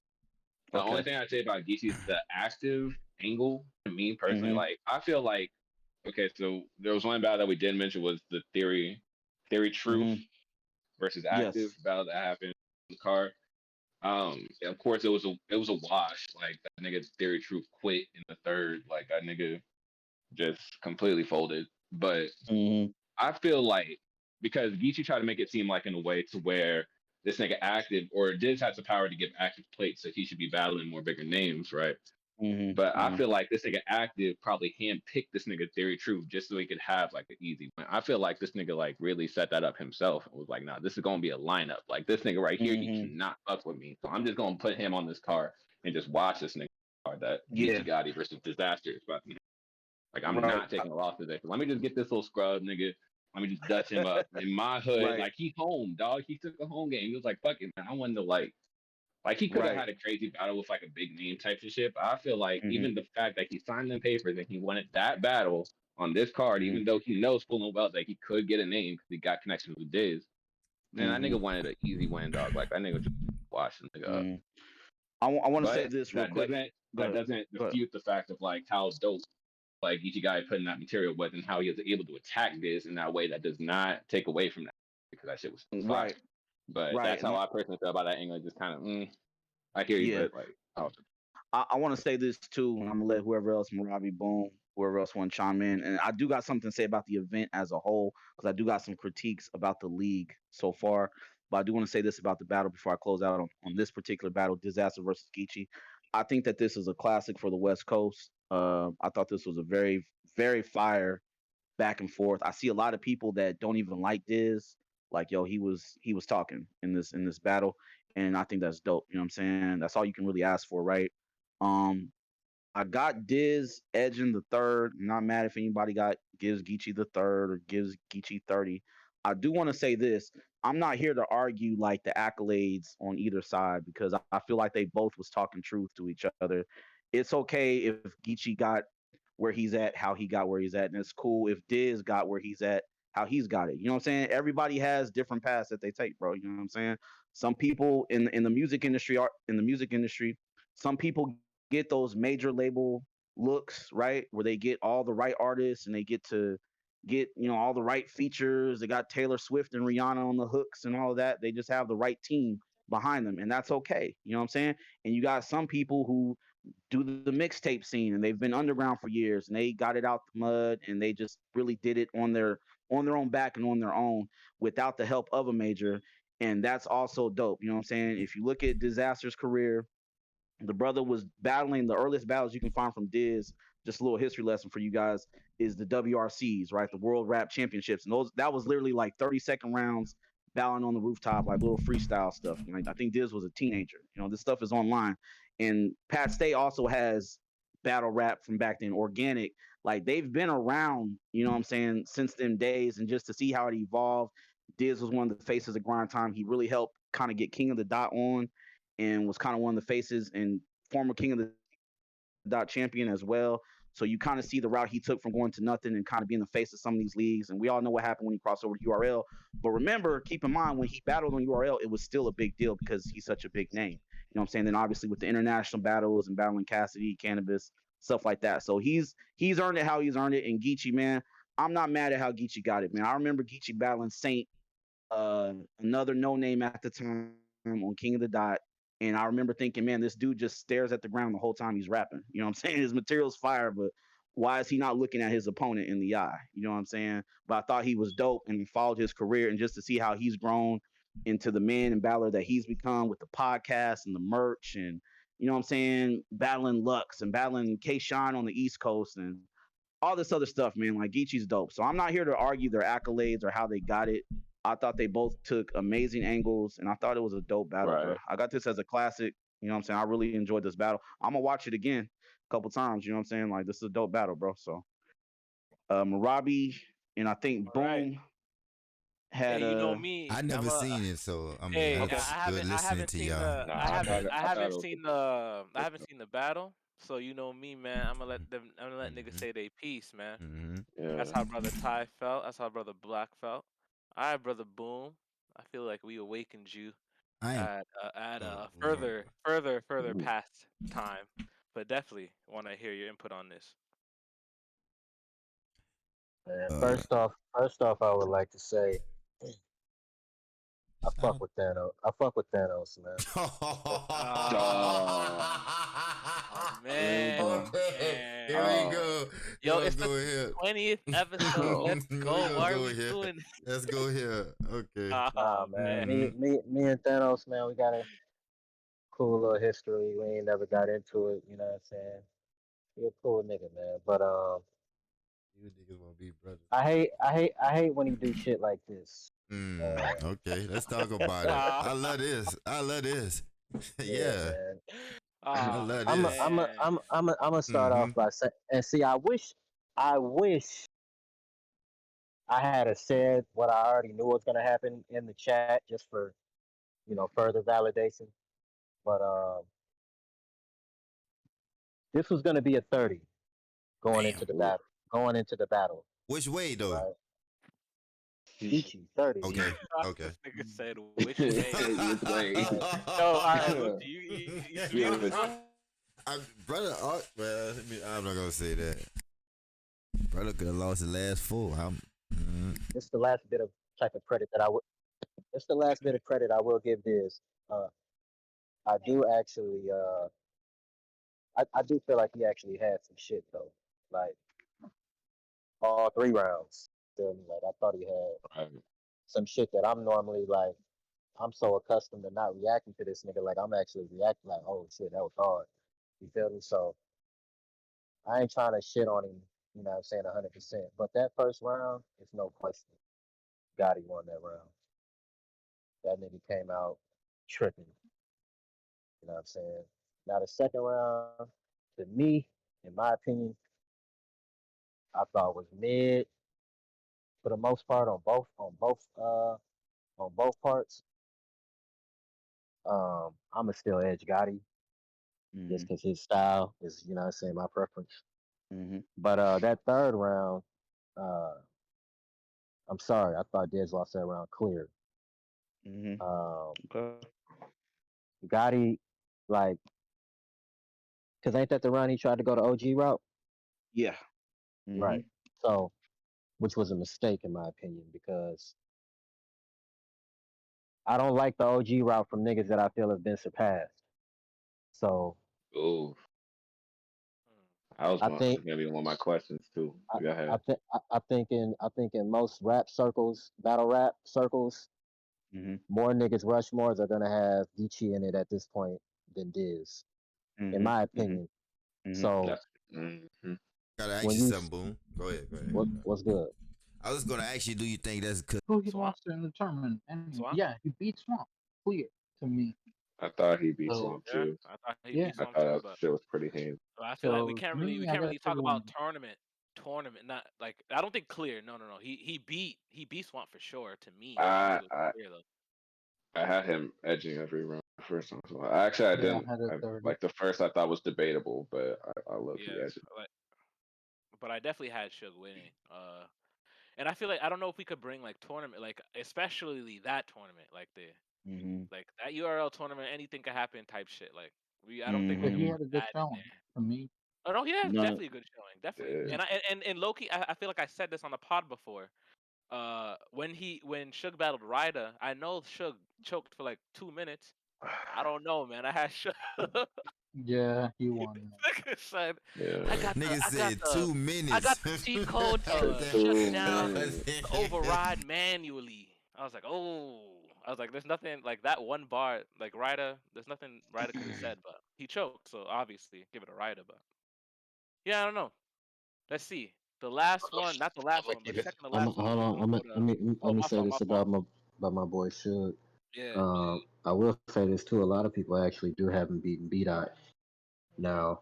The only Okay. thing I'd say about Geechee's the active angle to me personally, Mm-hmm. like I feel like okay, so there was one battle that we did mention was the theory truth Mm-hmm. versus active Yes. battle that happened in the card. Of course it was a wash. Like that nigga Theory Truth quit in the third. Like that nigga just completely folded. But Mm-hmm. I feel like because Geechee tried to make it seem like in a way to where this nigga active or Diz has the power to give active plates, so he should be battling more bigger names, right? But I Mm-hmm. feel like this nigga active probably handpicked this nigga Theory Truth just so he could have like an easy win. I feel like this nigga like really set that up himself and was like, nah, this is gonna be a lineup. Like this nigga right here, he Mm-hmm. cannot fuck with me. So I'm just gonna put him on this card and just watch this nigga card that Yeah. Geechee Gotti versus Disaster is about to be. Like I'm Right. not taking a loss today. So let me just get this little scrub nigga. Let me just dust him up. In my hood, Right. like he home, dog. He took a home game. He was like, fuck it, man. I wanted to like he could have Right. had a crazy battle with like a big name type of shit. But I feel like Mm-hmm. even the fact that he signed them papers and he wanted that battle on this card, Mm-hmm. even though he knows full and well that he could get a name because he got connections with Diz. Man, that Mm-hmm. nigga wanted an easy win, dog. Like that nigga just washed the nigga up. Mm-hmm. I want to say But this real that quick. doesn't Go that ahead. doesn't Go ahead. refute the fact of like how dope like each guy putting that material was and how he was able to attack Diz in that way that does not take away from that because that shit was still fire. Right. But Right. that's how I personally feel about that angle. Just kind of, I hear you, Yeah. but like, oh, I want to say this too, and I'm gonna let whoever else, Marabi, Boom, whoever else want to chime in. And I do got something to say about the event as a whole, because I do got some critiques about the league so far. But I do want to say this about the battle before I close out on this particular battle, Disaster versus Geechee. I think that this is a classic for the West Coast. I thought this was a very, very fire back and forth. I see a lot of people that don't even like Diz. Like, yo, he was talking in this battle, and I think that's dope. You know what I'm saying? That's all you can really ask for, right? Um, I got Diz edging the third. I'm not mad if anybody gives Geechee the third or gives Geechee 30. I do want to say this. I'm not here to argue like the accolades on either side because I feel like they both was talking truth to each other. It's okay if Geechee got where he's at, how he got where he's at, and it's cool if Diz got where he's at, how he's got it. You know what I'm saying? Everybody has different paths that they take, bro. You know what I'm saying? Some people in the music industry are in the music industry. Some people get those major label looks, right? Where they get all the right artists and they get to get, all the right features. They got Taylor Swift and Rihanna on the hooks and all of that. They just have the right team behind them, and that's okay. You know what I'm saying? And you got some people who do the mixtape scene and they've been underground for years and they got it out the mud and they just really did it on their own back and on their own without the help of a major. And that's also dope. You know what I'm saying? If you look at Disaster's career, the brother was battling the earliest battles you can find from Diz. Just a little history lesson for you guys is the WRCs, right? The World Rap Championships, and that was literally like 30-second rounds, battling on the rooftop, like little freestyle stuff. I think Diz was a teenager. This stuff is online, and Pat Stay also has battle rap from back then, organic. Like they've been around, you know what I'm saying, since them days, and just to see how it evolved. Diz was one of the faces of Grind Time. He really helped kind of get King of the Dot on, and was kind of one of the faces and former King of the Dot champion as well. So you kind of see the route he took from going to nothing and kind of being the face of some of these leagues. And we all know what happened when he crossed over to URL. But remember, keep in mind, when he battled on URL, it was still a big deal because he's such a big name. You know what I'm saying? Then obviously with the international battles and battling Cassidy, Cannabis, stuff like that. So he's earned it how he's earned it. And Geechee, man, I'm not mad at how Geechee got it, man. I remember Geechee battling Saint, another no name at the time, on King of the Dot. And I remember thinking, man, this dude just stares at the ground the whole time he's rapping. You know what I'm saying? His material's fire, but why is he not looking at his opponent in the eye? You know what I'm saying? But I thought he was dope and followed his career, and just to see how he's grown into the man and battler that he's become with the podcast and the merch, and you know what I'm saying, battling Lux and battling K Shine on the East Coast and all this other stuff, man. Like Geechee's dope. So I'm not here to argue their accolades or how they got it. I thought they both took amazing angles, and I thought it was a dope battle, bro. I got this as a classic. You know what I'm saying? I really enjoyed this battle. I'm gonna watch it again a couple times. You know what I'm saying? Like this is a dope battle, bro. So, Marabi and I think Boom had Hey, you know me. I never seen it, so I mean, Hey, I just good I listening haven't to seen y'all. the, I haven't seen the battle. So you know me, man. I'm gonna let niggas say they piece, man. That's how brother Ty felt. That's how brother Black felt. All right, brother Boom. I feel like we awakened you I ain't. at Oh, further past time, but definitely want to hear your input on this. Man, first off, I would like to say I fuck with Thanos. I fuck with Thanos, man. Man, Okay, here we man. go. Yo, Let's it's the go here. 20th episode. Let's We go. gonna Why are go we here. doing? Let's go here. Okay. Nah, Oh man. man. Me and Thanos, man, we got a cool little history. We ain't never got into it, you know what I'm saying? He a cool nigga, man. But You niggas wanna be brothers. I hate when he do shit like this. Okay, let's talk about it. I love this. I love this. Yeah, Yeah. man. I Oh love I'm this. man. I'm gonna start off by saying, and see, I wish I had a said what I already knew was gonna happen in the chat just for further validation. But this was gonna be a 30 going Damn. into the battle. Going into the battle, Which way though? right? Ichi 30. Okay. Okay. This nigga said which way? Which way? Yo, all right, Luke, you speak, bro? Brother, well, I'm not gonna say that. Brother could have lost the last four. This is the last bit of type of credit that I would. It's the last bit of credit I will give this. I do actually. I do feel like he actually had some shit though. Like all 3 rounds. Feel me? Like I thought he had some shit that I'm normally like. I'm so accustomed to not reacting to this nigga. Like I'm actually reacting like, oh shit, that was hard. You feel me? So I ain't trying to shit on him. You know what I'm saying 100%. But that first round, it's no question. Gotti won that round. That nigga came out tripping. You know what I'm saying? Now the second round, to me, in my opinion, I thought was mid for the most part on both parts. I'ma still edge Gotti just because his style is, you know what I'm saying, my preference. But that third round, uh, I'm sorry, I thought Dez lost that round clear. Okay. Gotti, like, cause ain't that the round he tried to go the OG route? Yeah. Right. So, which was a mistake in my opinion because I don't like the OG route from niggas that I feel have been surpassed. So, Ooh, I was I gonna think maybe one of my questions too. Go ahead. I think in most rap circles, battle rap circles, more niggas Rushmores are gonna have Geechee in it at this point than Diz, in my opinion. So gotta ask when you you something, Boom. Go ahead. what's good? I was gonna ask you, do you think that's Who he Swamp? lost in the tournament? Anyway, Swamp? yeah, he beat Swamp. Clear to me. I thought he beat So Swamp Yeah, too. I thought he yeah. beat I Swamp thought too, that but shit was pretty handy. I feel like So to we me, I can't gotta really say talk about one. tournament. Not like I don't think clear. No. He beat Swamp for sure. To me, I don't I think it was I clear though. I had him edging every round. First one. So actually, I Yeah, didn't. I had a I, 30. like the first, I thought was debatable, but I low key Yeah, edged it. like, but I definitely had Suge winning. And I feel like I don't know if we could bring like tournament, like especially that tournament, Mhm. like that URL tournament, anything could happen type shit. Like I don't think we But could he Mhm. put had a good that in showing there. to me. Oh no, he has No. definitely a good showing, definitely. Yeah. And and Loki, I feel like I said this on the pod before. When Suge battled Ryder, I know Suge choked for like 2 minutes. I don't know, man. I had Suge. Yeah, he won. Nigga said, Yeah. Nigga said I 2 minutes. got the cheat code to shut it 2 down, minutes. to override manually. I was like, oh. I was like, there's nothing like that one bar, like Ryder. There's nothing Ryder could have said, but he choked, so obviously give it a Ryder. But yeah, I don't know. Let's see. The last one, not the I'm last gonna one, but keep it. second to I'm last one. hold We're on. gonna go to. Let Oh, me my say fault, my this fault. about my boy Suge. Yeah. I will say this too. A lot of people actually do have him beaten B Dot. Now,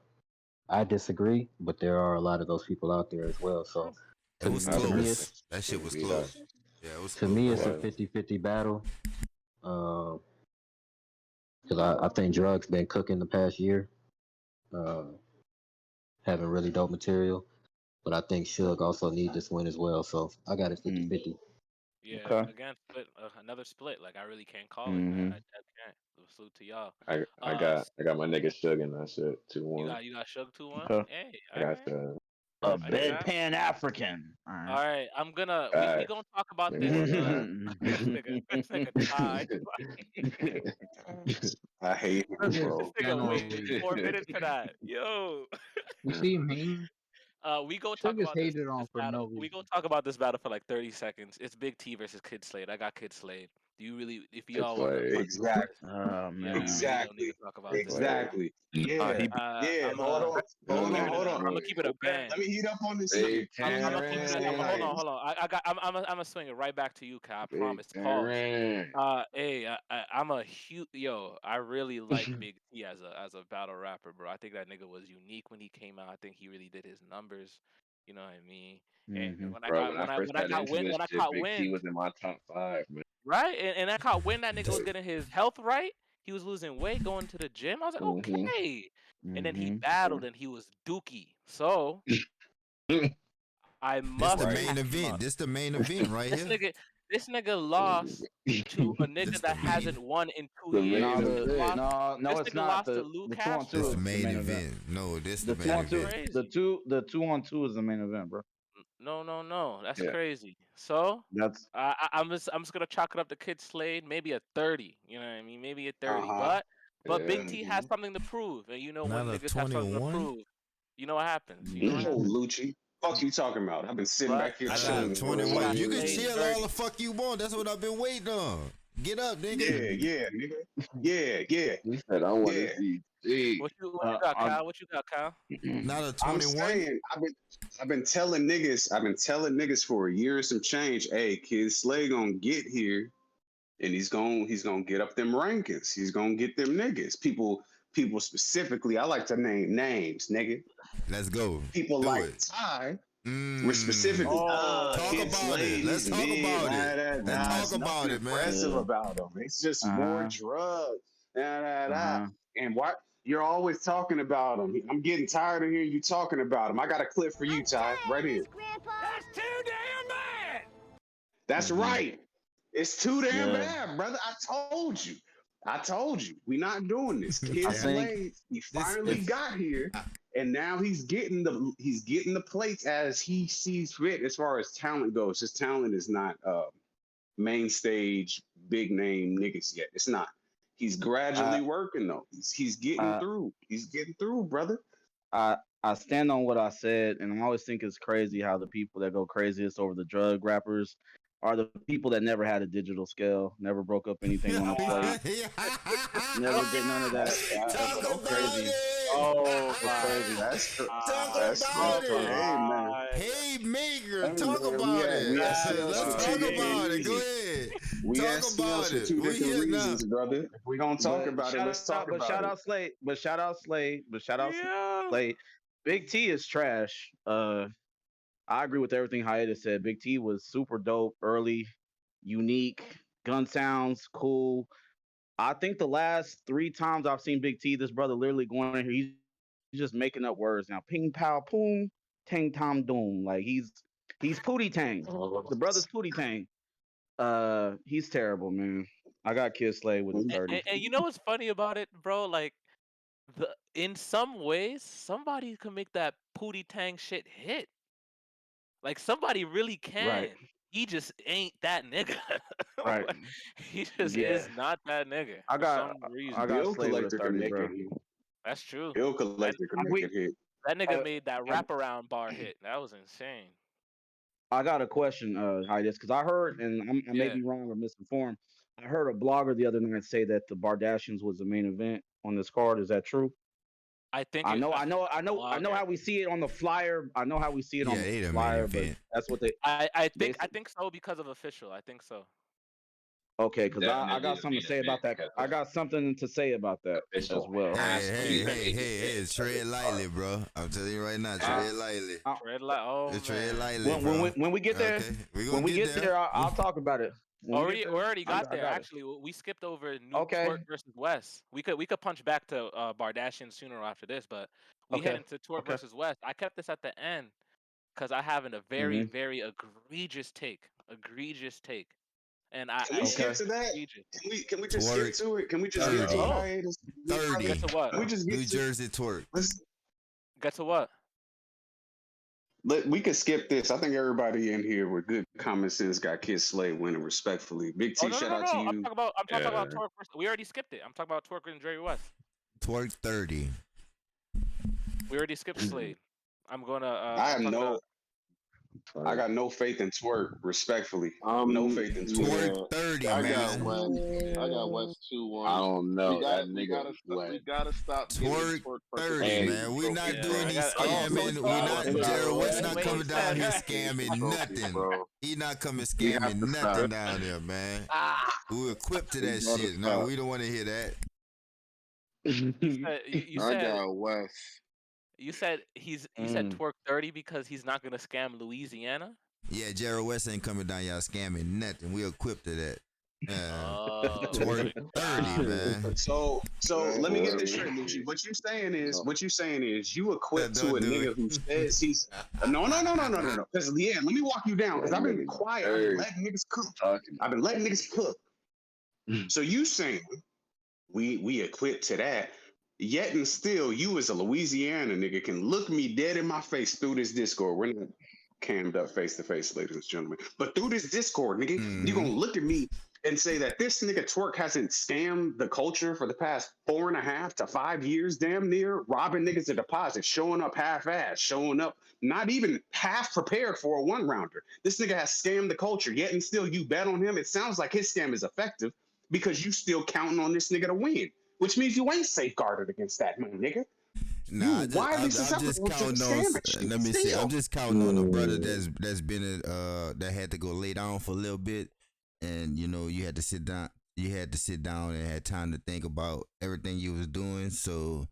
I disagree, but there are a lot of those people out there as well. So It was I to me, personally close. it's That shit was beat up. close. Yeah, it was to close. me It it's a was. 50-50 battle. Because I think Drugs been cooking the past year, um, having really dope material. But I think Suge also need this win as well. So I got it 50-50. Yeah, Okay. again, split another split. Like I really can't call it, man. I Mhm. can't. Salute to y'all. I got my nigga Suge in that shit 2-1. You got Suge 2-1. Okay. Hey, I all got right, A I hear the that. bedpan African. All All right. right, I'm gonna we facts. gonna talk about Nigga this. wasn't lying. This nigga Ty. I hate him, Suge is This bro. nigga waited generally, 4 minutes for that. Yo. you see him hating. We go talk Suge is about hated on this for no battle. We reason. go talk about this battle for like 30 seconds. It's Big T versus Kid Slade. I got Kid Slade. Do you really, if It's y'all want to like talk about Exactly. this, Oh we man. really don't need to Exactly. talk about it's this, like man. Exactly. Yeah. He Yeah. I'm Hold a on. I'm Hold gonna on. keep it. Hold mm, on. I'm gonna keep it a Okay. band. Let me heat up on this nigga. Big This I'm nigga gonna keep it. posted Hold like, on, hold on. I'm gonna swing it right back to you, Kai. I Big promise. Pause. Terran. Hey, I'm a huge yo. I really like Big T as a battle rapper, bro. I think that nigga was unique when he came out. I think he really did his numbers. You know what I mean? And Mhm. Bro, when I first got into this when I shit, caught Big T wind, was in my top 5, man. right? And I caught wind that nigga was getting his health right. He was losing weight, going to the gym. I was like, Mm-hmm. okay. And then he Mhm. battled and he was dookie. So I This the must Right. main catch him event. up. This the main event right This here. nigga, this nigga lost to a nigga This the that main. hasn't won in 2 The years. main No, This nigga event. lost. no, This it's nigga not. lost to The Lou the 2-on-2 This Castro. the is the main main event. event. No, this the The two main on That's two, event. crazy. the 2-on-2 is the main event, bro. No. That's Yeah. crazy. So That's I'm just gonna chalk it up to Kid Slade, maybe a 30. You know what I mean? Maybe a uh 30. huh. But Yeah. Big T has Mm-hmm. something to prove, and you know Not when a niggas have something to 21. prove, you know what happens. You know what Oh, Mhm. happens. Lucci. Fuck you talking about? I've been sitting But back here I I got got a chilling for I 21. got You 2 can Slade years. chill all 30. the fuck you want. That's what I've been waiting on. Get up, nigga. Yeah, yeah, nigga. Yeah, yeah, He said, I want to yeah. see G. What you got, I Kyle? What you got, Kyle? Not a I'm 21. saying I've been telling niggas for a year and some change, hey, Kid Slay gonna get here and he's gonna get up them rankings. He's gonna get them niggas. People specifically, I like to name names, nigga. Let's go. People Do like it. Ty, we're Mmm. specifically, Talk Kid about Oh. it. Slade, Let's he's talk mid, about it. Let's talk it's about nothing it, man. impressive Yeah. about him. It's just more Uh-huh. drugs. Da, da, da. Uh-huh. And what you're always talking about him. I'm getting tired of hearing you talking about him. I got a clip for you, Ty, right here. That's too damn bad! That's Mhm. right. It's too damn Yeah. bad, brother. I told you. I told you. We not doing this. I Kid Yeah. think Slade, he This finally is got here, and now he's getting the plates as he sees fit as far as talent goes. His talent is not main stage big name niggas yet. It's not. He's I gradually working though. He's getting I through. He's getting through, brother. I I stand on what I said, and I always think it's crazy how the people that go craziest over the drug rappers are the people that never had a digital scale, never broke up anything on a plate, never did none of that. That's That's Talk it's about okay. crazy. Oh That's my crazy. Talk God. That's about Oh it. hey man. my. Hey, Maker, Hey talk man, about we it. at Let's CL for talk two different about it. Go reasons. ahead. We Talk at CLs about for it. two We different here now. reasons, brother. If we gonna talk But about it, let's talk about shout it. out Slade. But shout out Slade. But shout out Yeah. Slade. Big T is trash. I agree with everything Hiatus said. Big T was super dope, early, unique, gun sounds, cool. I think the last 3 times I've seen Big T, this brother literally going in here, he's just making up words now. Ping pow poom, tang tom doom. Like he's Pootie Tang. The brother's Pootie Tang. He's terrible, man. I got Kid Slade with a And, 30. and you know what's funny about it, bro? Like in some ways, somebody can make that Pootie Tang shit hit. Like somebody really Right, can. He just ain't that nigga. right. Like, he just Yeah. is not that nigga I for got some reason. I got Bill Slade with a Collector can 30, make bro. it hit. That's true. Bill That Collector can make We it hit. that nigga uh, made that I, wraparound bar hit. That was insane. I got a question, Hiatus, because I heard, and I may Yeah. be wrong or misinformed. I heard a blogger the other night say that the Bardashians was the main event on this card. Is that true? I think I it know, a I know, I know, I know blogger. how we see it on the flyer. I know how we see it on Yeah, the they the main flyer, but event. that's what they I they think I think so because of official. I think so. okay. Because I Definitely got the something to main say event about that. because I got something to say about that as official well. has Hey, to hey, be the hey, hey, biggest hit hey, of tread this lightly, card. bro. I'm telling you right now, I, tread lightly. I, Tread like, oh Tread man. lightly, bro. when we get there, Okay, we when gonna we get get there. there, I'll talk about it. When we get We there, already got I there. got it. Actually, we skipped over New Okay, Twerk versus West. We could punch back to Bardashian sooner or after this, but we head okay, into Twerk okay. versus West. I kept this at the end because I have a very Hmm. very egregious take, and Can we Okay. skip it's to that? egregious. Can we just skip Twerk to it? Can we just get 30. to it, Oh, hiatus? Good brother. get 30. to what? Can we just get New to Jersey twerk. let's Get to what? we could skip this. I think everybody in here with good common sense got Kid Slade winning respectfully. Big Oh T, no no shout no out to no! you. I'm talking about Yeah. Twerk versus. We already skipped it. I'm talking about Twerk and Jerry West. Twerk 30. We already skipped Slade. I'm gonna. I I'm have talking no about. I got no faith in twerk, respectfully. No faith in twerk. Twerk Yeah, 30, I got man. West. I got Yeah. West two I one. don't We know. got That we nigga gotta we went gotta stop giving Twerk twerk 30, participation man. We trophies, not Yeah, doing bro. I these got. Hey, So scamming. it's We so not, hey, Jared bro, West we not wait. gotta You coming stop down said here giving people scamming trophies, nothing. bro. He not coming We have scamming to nothing stop. down there, man. ah. We equipped to We that gotta shit. No, stop. we don't want to hear that. You I said got West. you said Mm. Twerk 30 because he's not gonna scam Louisiana. Yeah, Jared West ain't coming down y'all scamming nothing. We equipped to that. Oh, Twerk good 30, God. man. So Man, let me get this hey, straight, Lucci. no. What you saying is you equipped to Don't a do nigga who says he's no. Because yeah, let me walk you down. Because I've That been nigga quiet. I've been dirty letting niggas cook. talking I've been letting niggas cook. So you saying we equipped to that? Yet and still, you as a Louisiana nigga can look me dead in my face through this Discord. We're not cammed up face to face, ladies and gentlemen. But through this Discord, nigga, you Mm-hmm. gonna look at me and say that this nigga Twerk hasn't scammed the culture for the past 4.5 to 5 years, damn near, robbing niggas a deposit, showing up half-assed, showing up not even half prepared for a one-rounder. This nigga has scammed the culture, yet and still you bet on him. It sounds like his scam is effective because you still counting on this nigga to win, which means you ain't safeguarded against that, my nigga. You Nah, widely I'm just susceptible to the counting on. scamming shit Let me see. I'm still. just counting on a brother that's been that had to go lay down for a little bit, and you had to sit down. You had to sit down and had time to think about everything you was doing. So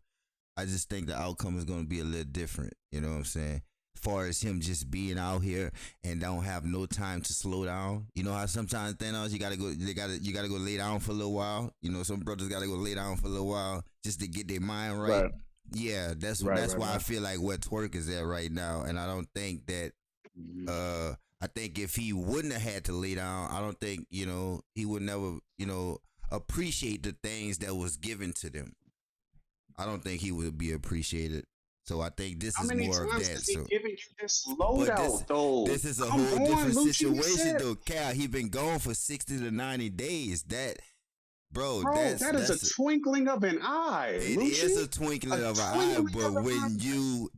I just think the outcome is going to be a little different. You know what I'm saying? As far as him just being out here and don't have no time to slow down. You know how sometimes Thanos, you gotta go. You gotta go lay down for a little while. Some brothers gotta go lay down for a little while just to get their mind right. Right, Yeah, that's right, that's right, why I right. feel like where Twerk is at right now, and I don't think that. Mhm. I think if he wouldn't have had to lay down, I don't think he would never appreciate the things that was given to them. I don't think he would be appreciated. So I think this How is many more of times that. has he So, given you this but this loadout, though? this is a Come whole on, different Lucci. You situation, said, though. Cal, he been gone for 60 to 90 days. Bro, bro, that is a that's twinkling of an eye, it is Lucci. a twinkling A of an eye, twinkling but of an when eye. you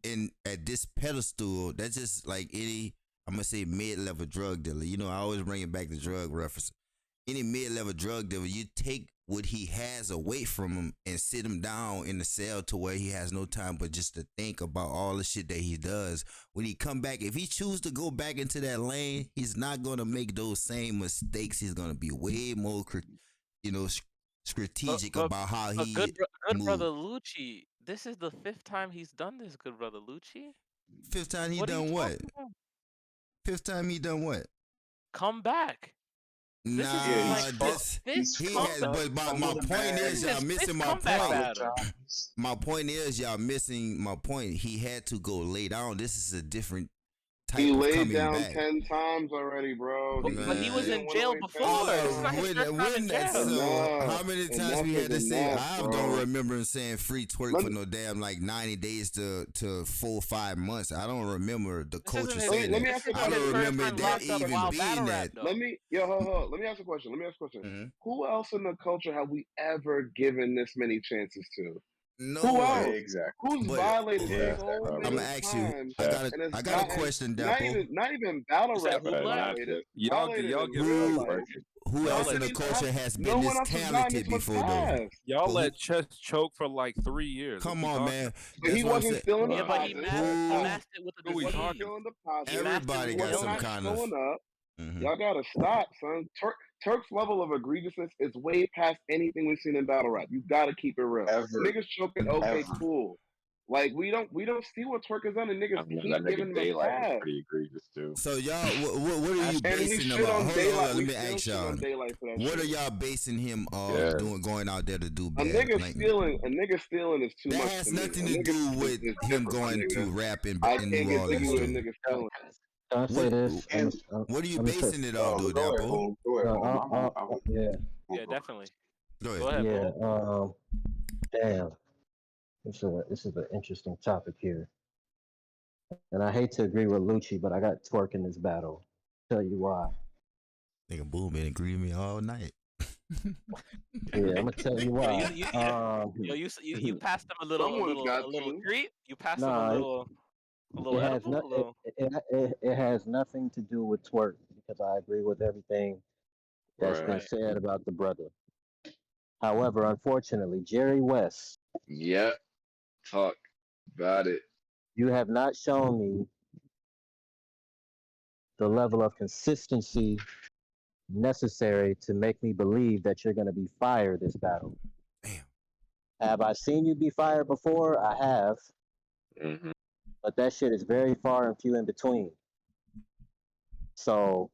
at this pedestal, that's just like any, I'm gonna say mid-level drug dealer. I always bring it back to drug reference. Any mid-level drug dealer, you take what he has away from him and sit him down in the cell to where he has no time but just to think about all the shit that he does. When he come back, if he choose to go back into that lane, he's not gonna make those same mistakes. He's gonna be way more, strategic about how he good brother move. Lucci, this is the 5th time he's done this, good brother Lucci. Fifth time he What are you done what? talking about? Fifth time he done what? Come back. This is Nah, like this his he come has. back. But my point is, y'all missing my comeback point. battle. My point is, y'all missing my point. He had to go lay down. This is a different type He of laid coming down back. 10 times already, bro. But he was Man. in jail before. This is not his first time in That's jail. so. How many times Enough we had is to say? enough, I bro. don't remember him saying free twerk Let for me- no damn like 90 days to 4 or 5 months. I don't remember the This culture isn't his, saying let that. me ask you a I question. don't Let me remember ask you a that question. even wild being battle rap, that. though. Let me ask a question. Mhm. Who else in the culture have we ever given this many chances to? No Who one. else? Exactly. Who's But violated Yeah, so I'm many gonna ask you. times I got and has a gotten question, not Dapple. even battle You said rap who has left? violated Y'all in give real Who life. who Y'all else let in the Nobody's culture got, has no been this one else has gotten talented this much before though? pass. y'all But who, let Chess choke for like 3 years. What come we on, talking man. about? But he That's what I'm wasn't saying. still in Yeah, but he deposits. Who masked it with Who the we Wasn't talking disease. still in He deposits. masked it everybody with He got was some not illness. kind of. showing up. Mhm. Y'all gotta stop, son. Turk's level of egregiousness is way past anything we've seen in battle rap. You gotta keep it real. Ever, Niggas choking, okay, ever. cool. Like we don't see what Twerk has done, and niggas I remember that keep giving nigga him a Daylight was pass. pretty egregious too. So y'all, what are you And we basing him shit on? on Hold Daylight. on. Let We me still ask shit y'all. on Daylight for that What are shit. y'all basing him Yeah. going out there to do A bad? nigga Like stealing is too that much has to me. nothing A to nigga do with is him different, my going nigga. to rap in I New can't get jiggy Orleans with a though. nigga Can stealing. I say this? And What are you Let me say, basing it on, though, go ahead, Dapple? boom. Go ahead, boom. yeah, Yeah, definitely. Go Go ahead. ahead, yeah. boom. Damn, this is an interesting topic here, and I hate to agree with Lucci, but I got Twerk in this battle. Tell you why. Nigga, Boom been agreeing with me all night. Yeah, I'm gonna tell you Yo, why. you passed him Someone's got a little to. treat. You passed him Nah, a little it has edible, not. a little. It has nothing to do with Twerk because I agree with everything that's Right. been Right. said about the brother. However, unfortunately, Jerry West, Yep. Talk about it. you have not shown me the level of consistency necessary to make me believe that you're going to be fired this battle. Damn. Have I seen you be fired before? I have, Mm-hmm. but that shit is very far and few in between. So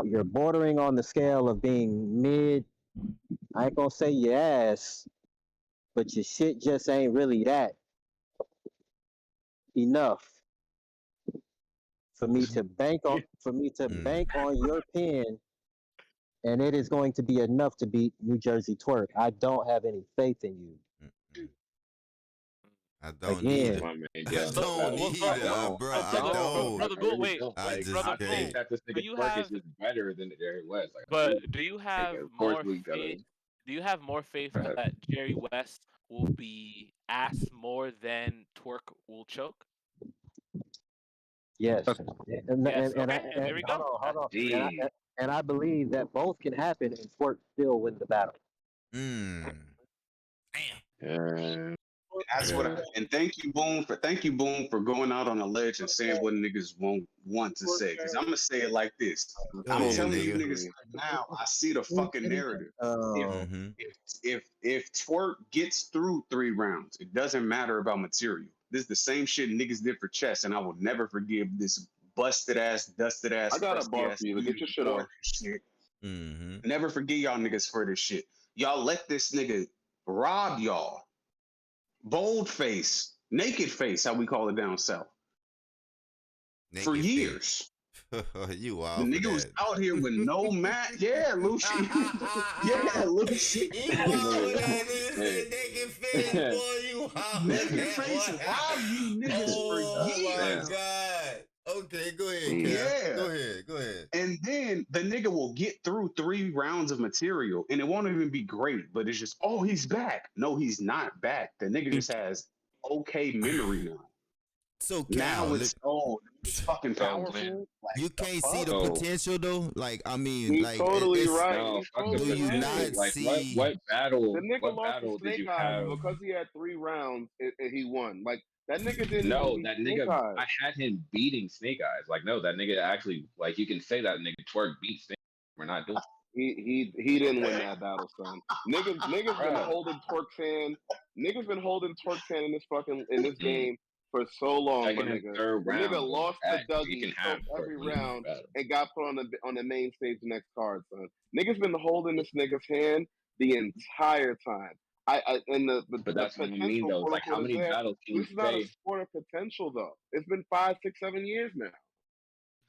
you're bordering on the scale of being mid. I ain't gonna say your ass, but your shit just ain't really that enough for me to bank on your pen, and it is going to be enough to beat New Jersey Twerk. I don't have any faith in you. Mm-mm. I don't Again, either. My man, I yo, don't I either, don't. bro. I I don't. don't. brother, I boom. really Wait, don't. I wait, Like, just brother, I boom. think can't. that this Do nigga you Twerk is have, just better than Jerry West. Like, I but do. do you Like, have of course more we gotta. faith? Do you have more faith that Jerry West will be asked more than Twerk will choke? yes, Yes. Okay. And and there we hold go. on, hold on, D. and I believe that both can happen, and Twerk still win the battle. Mm. Yeah. That's what. And thank you, Boom, for going out on a ledge and saying what niggas won't want to say. Because I'm gonna say it like this. Go I'm ahead, telling you nigga. niggas now. I see the fucking narrative. If Mm-hmm. if Twerk gets through 3 rounds, it doesn't matter about material. This is the same shit niggas did for chess, and I will never forgive this busted ass, dusted ass, I got a crusty bar ass for you, but get niggas your shit for off. this shit. Mm-hmm. Never forgive y'all niggas for this shit. Y'all let this nigga rob y'all. Bold face, naked face, how we call it down south, for Naked face. years. You The wild for nigga was that. out here with no mat. Yeah, Lucy. Yeah, Lucy. You wild with that nigga Hey. said naked face, boy. You wild with Naked that face one. robbed you niggas for Oh my years. god. Okay, go ahead, Mm. Cal. Yeah. Go ahead. Go ahead. And then the nigga will get through 3 rounds of material and it won't even be great, but it's just, oh, he's back. No, he's not back. The nigga just has okay memory now. So Now Cal, it's it's fucking So when powerful. Like you the can't see fuck? the so potential though. Like I mean, He's like totally it's. right. no, He's fuck the Do totally you right. not potential. Like see? The nigga what lost to battle did Snake you Eyes have? because he had 3 rounds and he won. Like that nigga didn't even No, beat that Snake nigga. Eyes. I had him beating Snake Eyes. Like, no, that nigga actually. Like, you can say that nigga Twerk beat Snake. We're not doing, He didn't win that battle, son. Niggas been bro. holding Twerk's hand. Niggas been holding Twerk's hand in this game for so long, my Second and nigga. third The nigga round goes lost to back. You Dougie, can have choked Twerk every win this round, battle. and got put on the main stage next card, son. Niggas been holding this nigga's hand the entire time. And But the that's what I mean, potential, though. It's quote like, how unquote, is many there. battles can This you is not a say? sport of potential, though. It's been 5, 6, 7 years now.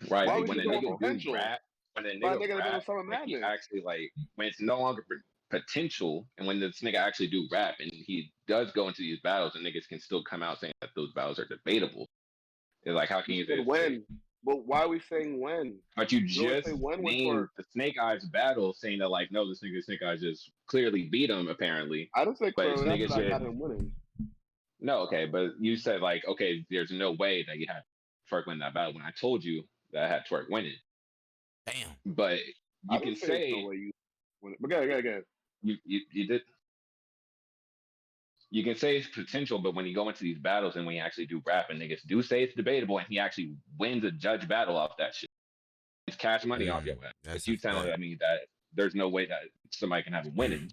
Right, Why but we when keep a doing nigga do potential? rap, when a My nigga nigga done been rap, on Summer when he Madness. actually like, when it's no longer potential, and when this nigga actually do rap, and he does go into these battles, and niggas can still come out saying that those battles are debatable. It's like, how can You you said just say? when, but why are we saying when? But you You always just say when with named Twerk. the Snake Eyes battle, saying that like, no, this nigga Snake Eyes just clearly beat him apparently, I didn't say but it's clearly. I said niggas I just got him winning. no, okay, but you said like, okay, there's no way that you had Twerk win that battle when I told you that I had Twerk winning. Damn. But I you can didn't say there's no say way you win it. But go. you did you can say it's potential, but when you go into these battles and when you actually do rap and niggas do say it's debatable and he actually wins a judge battle off that shit, it's cash money off your ass. That's But a you telling fact. me that there's no way that somebody can have a winning.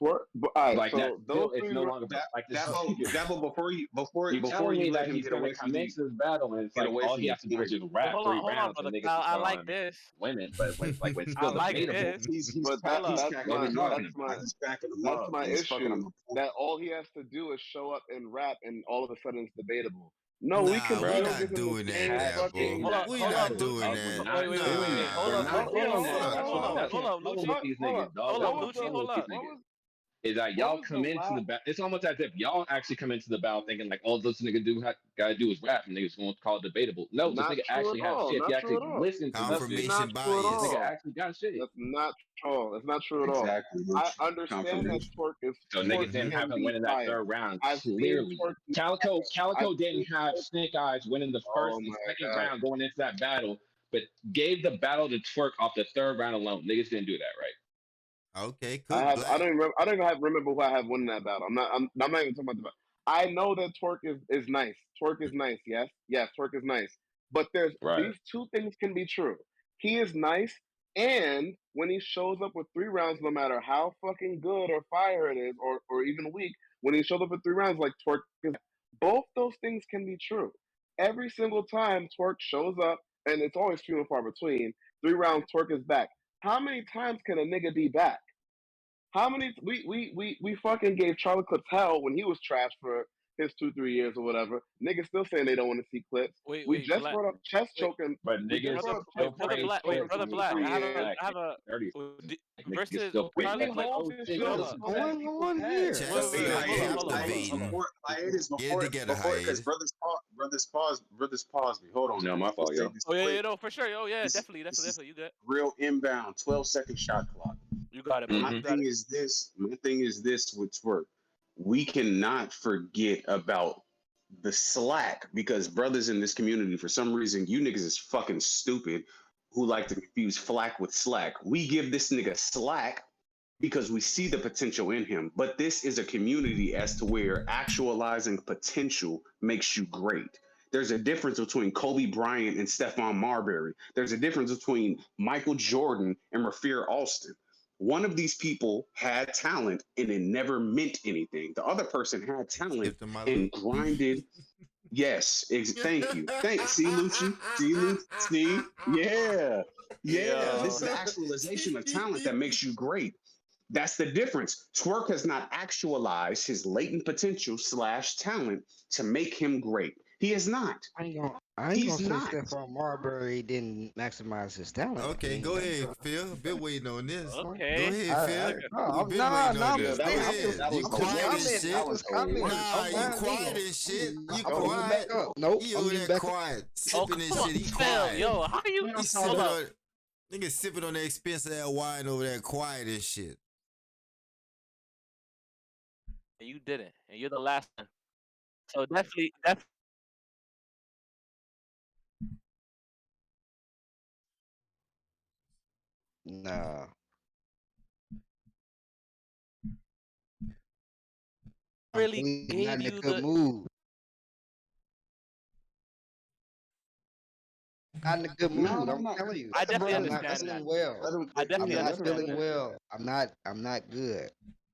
Twerk. But all right, Like that so still those it's three. no longer like this. Dabo, You're before telling you me let that him he's get gonna away from come these, into this battle and it's get like away all from he these has to do is points. just But rap three hold on, rounds and brother niggas Kyle. is I still like on this. women. But when I still like debatable, this. He's Hold up. what are we talking about? he's backing him That's up. my He's fucking issue. him up. That all he has to do is show up and rap, and all of a sudden it's debatable. No, we can Nah, we bro, still give not him the doing we that same had there, in bro. fucking. that We Hold up, not battle. doing Lucci. We're that. not Wait, wait, wait, doing wait. it. Nah. Hold We're up, not hold doing up, that. hold up, That's hold what up, I hold kept up, telling Lucci. with these niggas, dog. Hold That's up, what I Lucci. kept Hold telling these up. niggas. Is that What y'all was the come into the last? battle? It's almost as if y'all actually come into the battle thinking like, all this nigga gotta do is rap, and niggas gonna call it debatable. No, this Not nigga true at actually has all. shit. If Not you true actually at all. listen to this That's shit, not Confirmation true at this bias. nigga all. actually got shit. That's not true. That's not true at all. Exactly, I Lucci. understand that Confirmation. So Twerk niggas didn't have can him be winning that fire. third round I've seen clearly. Twerk be Calico fire. I've Calico seen didn't have Twerk. Snake Eyes winning the first Oh and my second god. round going into that battle, but gave the battle to Twerk off the third round alone. Niggas didn't do that, right? Okay, cook I black. don't even remember. I don't even remember who I have winning that battle. I'm not even talking about the battle. I know that Twerk is nice. Twerk is nice. Yes, Twerk is nice. But there's Right. these two things can be true. He is nice, and when he shows up with 3 rounds, no matter how fucking good or fire it is, or even weak, when he shows up with 3 rounds, like Twerk is. Both those things can be true. Every single time Twerk shows up, and it's always few and far between. 3 rounds, Twerk is back. How many times can a nigga be back? How many we fucking gave Charlie Clips hell when he was trash for his 2 3 years or whatever. Niggas still saying they don't want to see clips. Wait, We wait, just Black. brought up chest Wait, choking. But We just niggas brought brother. up chest still Wait, brother choking playing Black. Wait, for clips brother and two Black. three I have years. a, back I have a 30. Niggas versus still playing We Charlie clips like, hold oh this shit, shit. yo, Hold this What's up. is going that. on here? Wait, Chess wait, wait. Hold up, hold up, hold up, activating. hold up. Get it together, Because hiatus. brothers pause me. Hold on, No, let my me fault, just say yo. this Oh yeah, quick. yeah, no, for sure. Oh yeah, This definitely, this definitely, is definitely. You good? real inbound. 12-second shot clock. You got it, bro. My You Mm-hmm. got thing it. is this. My thing is this with twerk. We cannot forget about the slack because brothers in this community, for some reason, you niggas is fucking stupid who like to confuse flack with slack. We give this nigga slack because we see the potential in him. But this is a community as to where actualizing potential makes you great. There's a difference between Kobe Bryant and Stephon Marbury. There's a difference between Michael Jordan and Rafir Alston. One of these people had talent and it never meant anything. The other person had talent Skip to my and loot. grinded. Yes, thank you. See, Lucci. See, Lucci. See, yeah, yeah. This Yo, is actualization of talent that makes you great. That's the difference. Twerk has not actualized his latent potential slash talent to make him great. He is not. I ain't gonna He's say not. Stephon Marbury didn't maximize his talent. I Okay, mean, go that's ahead, Phil. Been waiting on this. Go okay. ahead, Phil. no, We've been nah, waiting nah. on I'm Yeah, this. just Go saying. ahead. You I'm just quiet as commenting. I'm shit. just commenting. Nah, Don't you mind me. quiet as shit. You I'm muting quiet. back up. Nope, He I'm over muting there back up. quiet, Oh sipping come this on, shit. He Phil. quiet. Yo, how you? He Hold sipping up. on. Nigga sipping on that expensive ass wine over there, quiet as shit. You didn't, and you're the last one. So definitely, definitely. Nah. I'm Really really not gave in a you good the. mood. Not in a good No, mood. no, I'm no. telling you. I Let the definitely brother I'm not let understand him that. feeling well. let him I I'm definitely yeah, not let him understand feeling that. finish. well. I'm not good.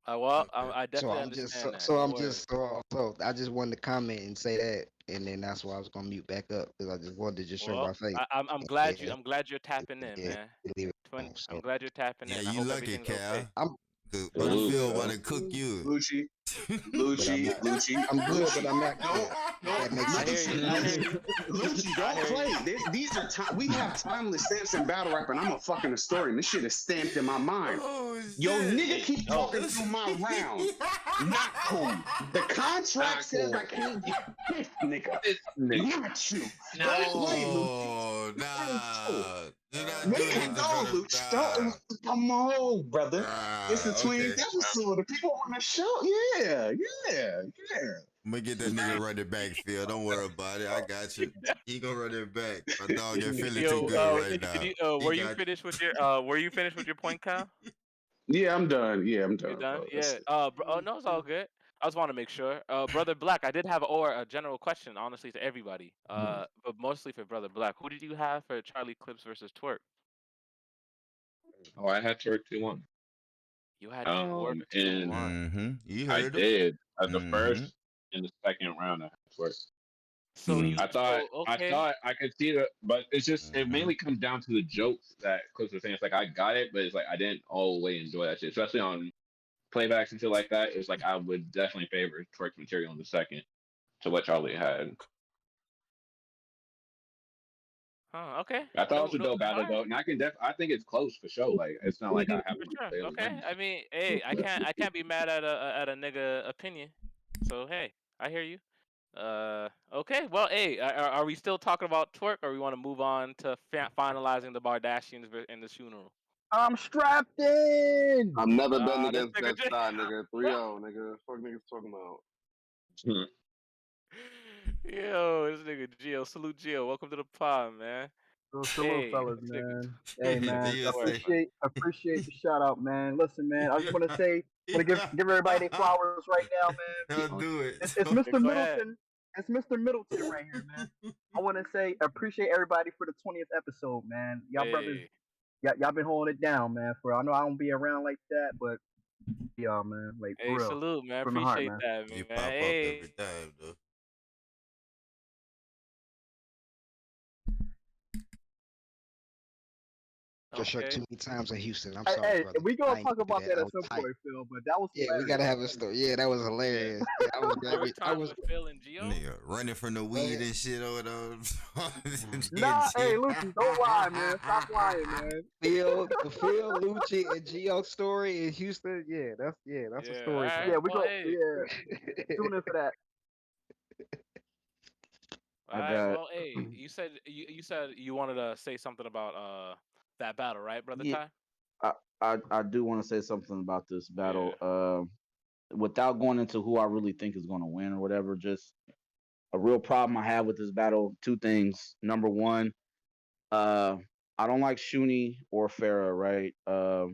I So definitely I'm just understand that. so No I'm worries. just so I just wanted to comment and say that, and then that's why I was gonna mute back up because I just wanted to just show Well, my face. I'm And glad then, I'm glad you're tapping in, yeah, man. leave it Twin, alone. I'm So glad you're tapping Yeah, in. I you hope lucky, everything's okay. Cal. I'm Cause but I'm Salute, Butterfield good. want bro. to cook you. Lucci, But I'm Lucci, not. Lucci, I'm good, but Lucci. I'm not Don't, good. If don't, that makes I not, hear sense. you. I hear you. Lucci, I don't hear you. play. These are time. We have timeless stamps in battle rap, and I'm a fucking historian. This shit is stamped in my mind. Oh Yo, shit! nigga, Hey, keep oh, talking through my round. Not cool. The contract Not says I cool. can't get this nigga. This nigga. Not you. Not Don't play, you. Lucci. Oh Not you. nah, do not There do you this to go, brother. Lucci. Nah, Don't, come on, brother. It's the nah. 20th Okay, episode. The people want to show. Yeah, yeah, yeah. I'm gonna get that nigga running back, Phil. Don't worry about it. I got you. He gonna run it back. My dog ain't feeling too yo, good right now. He were you got. finished with your point, Kyle? Yeah, I'm done. Yeah, I'm You done, done? bro. That's Yeah. it. Oh no, it's all good. I just want to make sure. Brother Black, I did have a general question, honestly, to everybody. But mostly for Brother Black. Who did you have for Charlie Clips versus Twerk? Oh, I had Turk 2-1. You had Twerk 2-1. Mm-hmm. You I heard him. did. At the Mm-hmm. first and the second round, I had Twerk. So you, I okay. thought I could see the, but it's just it Mm-hmm. mainly comes down to the jokes that Clips was saying. It's like I got it, but it's like I didn't all the way enjoy that shit, especially on playbacks and shit like that. It's like I would definitely favor Twerk's material in the second to what Charlie had. Huh, okay. I thought it No, was a no. dope All battle right. though, and I think it's close for sure. Like it's not like I have For one sure. clearly Okay. wins. I mean, hey, I can't be mad at a nigga opinion. So hey, I hear you. Okay. Well, hey, are we still talking about twerk, or we want to move on to finalizing the Bardashians in the funeral? I'm strapped in. I'm never betting This against nigga that J. side, nigga. 3-0, nigga. Fuck niggas talking about. Hmm. Yo, this nigga Gio. Salute Gio. Welcome to the pod, man. So salute, Hey, fellas, this nigga man. Hey, man. Gio twerk, said. man. Appreciate the shout out, man. Listen, man. I just want to say, want to give everybody their flowers right now, man. Don't do it. It's Yeah, Mr. go ahead. Middleton. It's Mr. Middleton right here, man. I want to say appreciate everybody for the 20th episode, man. Y'all brothers, Hey, y'all been holding it down, man. For I know I don't be around like that, but y'all, man, like hey, for real, salute, man. from the heart, Appreciate man. that, You man. pop up Hey, every time, though. Your shirt okay. too many times in Houston. I'm Hey, sorry, hey, brother. we gonna I ain't talk do about that. that I at was some tight. point, Phil. But that was Yeah, we hilarious. gotta have a story. Yeah, that was Yeah. hilarious. Yeah, I was Twerk very. I time was. with Phil and Gio. Nigga running from the Go weed ahead. and shit over those. Nah, hey, Lucci, don't lie, man. Stop lying, man. Phil, Lucci, and Geo story in Houston. That's a Yeah. All story for right. Yeah, we Well, go. hey. Yeah, tune in for that. All I right. got Well, hey. You said you wanted to say something about that battle, right, brother yeah. Ty? I do want to say something about this Yeah. battle. Without going into who I really think is going to win or whatever, just a real problem I have with this battle. Two things. Number one, uh, I don't like Shuni or Farah. Right. Oh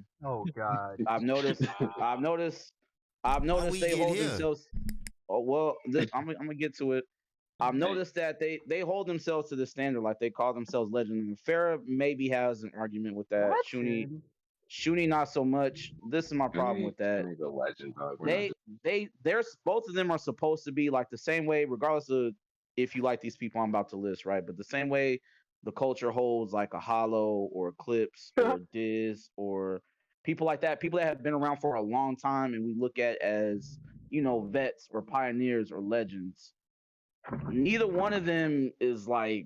God. I've noticed. I've Wow. noticed. I've How noticed we they get hold here? themselves. Oh well, I'm gonna get to it. I've Hey, noticed that they hold themselves to the standard, like they call themselves legend. Farah maybe has an argument with that. Legend. Shuni not so much. This is my problem with that. Shuni's a legend, dog. We're not. There's both of them are supposed to be like the same way, regardless of if you like these people I'm about to list, right? But the same way the culture holds like a Hollow or Eclipse or Diz or people like that, people that have been around for a long time and we look at as, vets or pioneers or legends. Neither one of them is like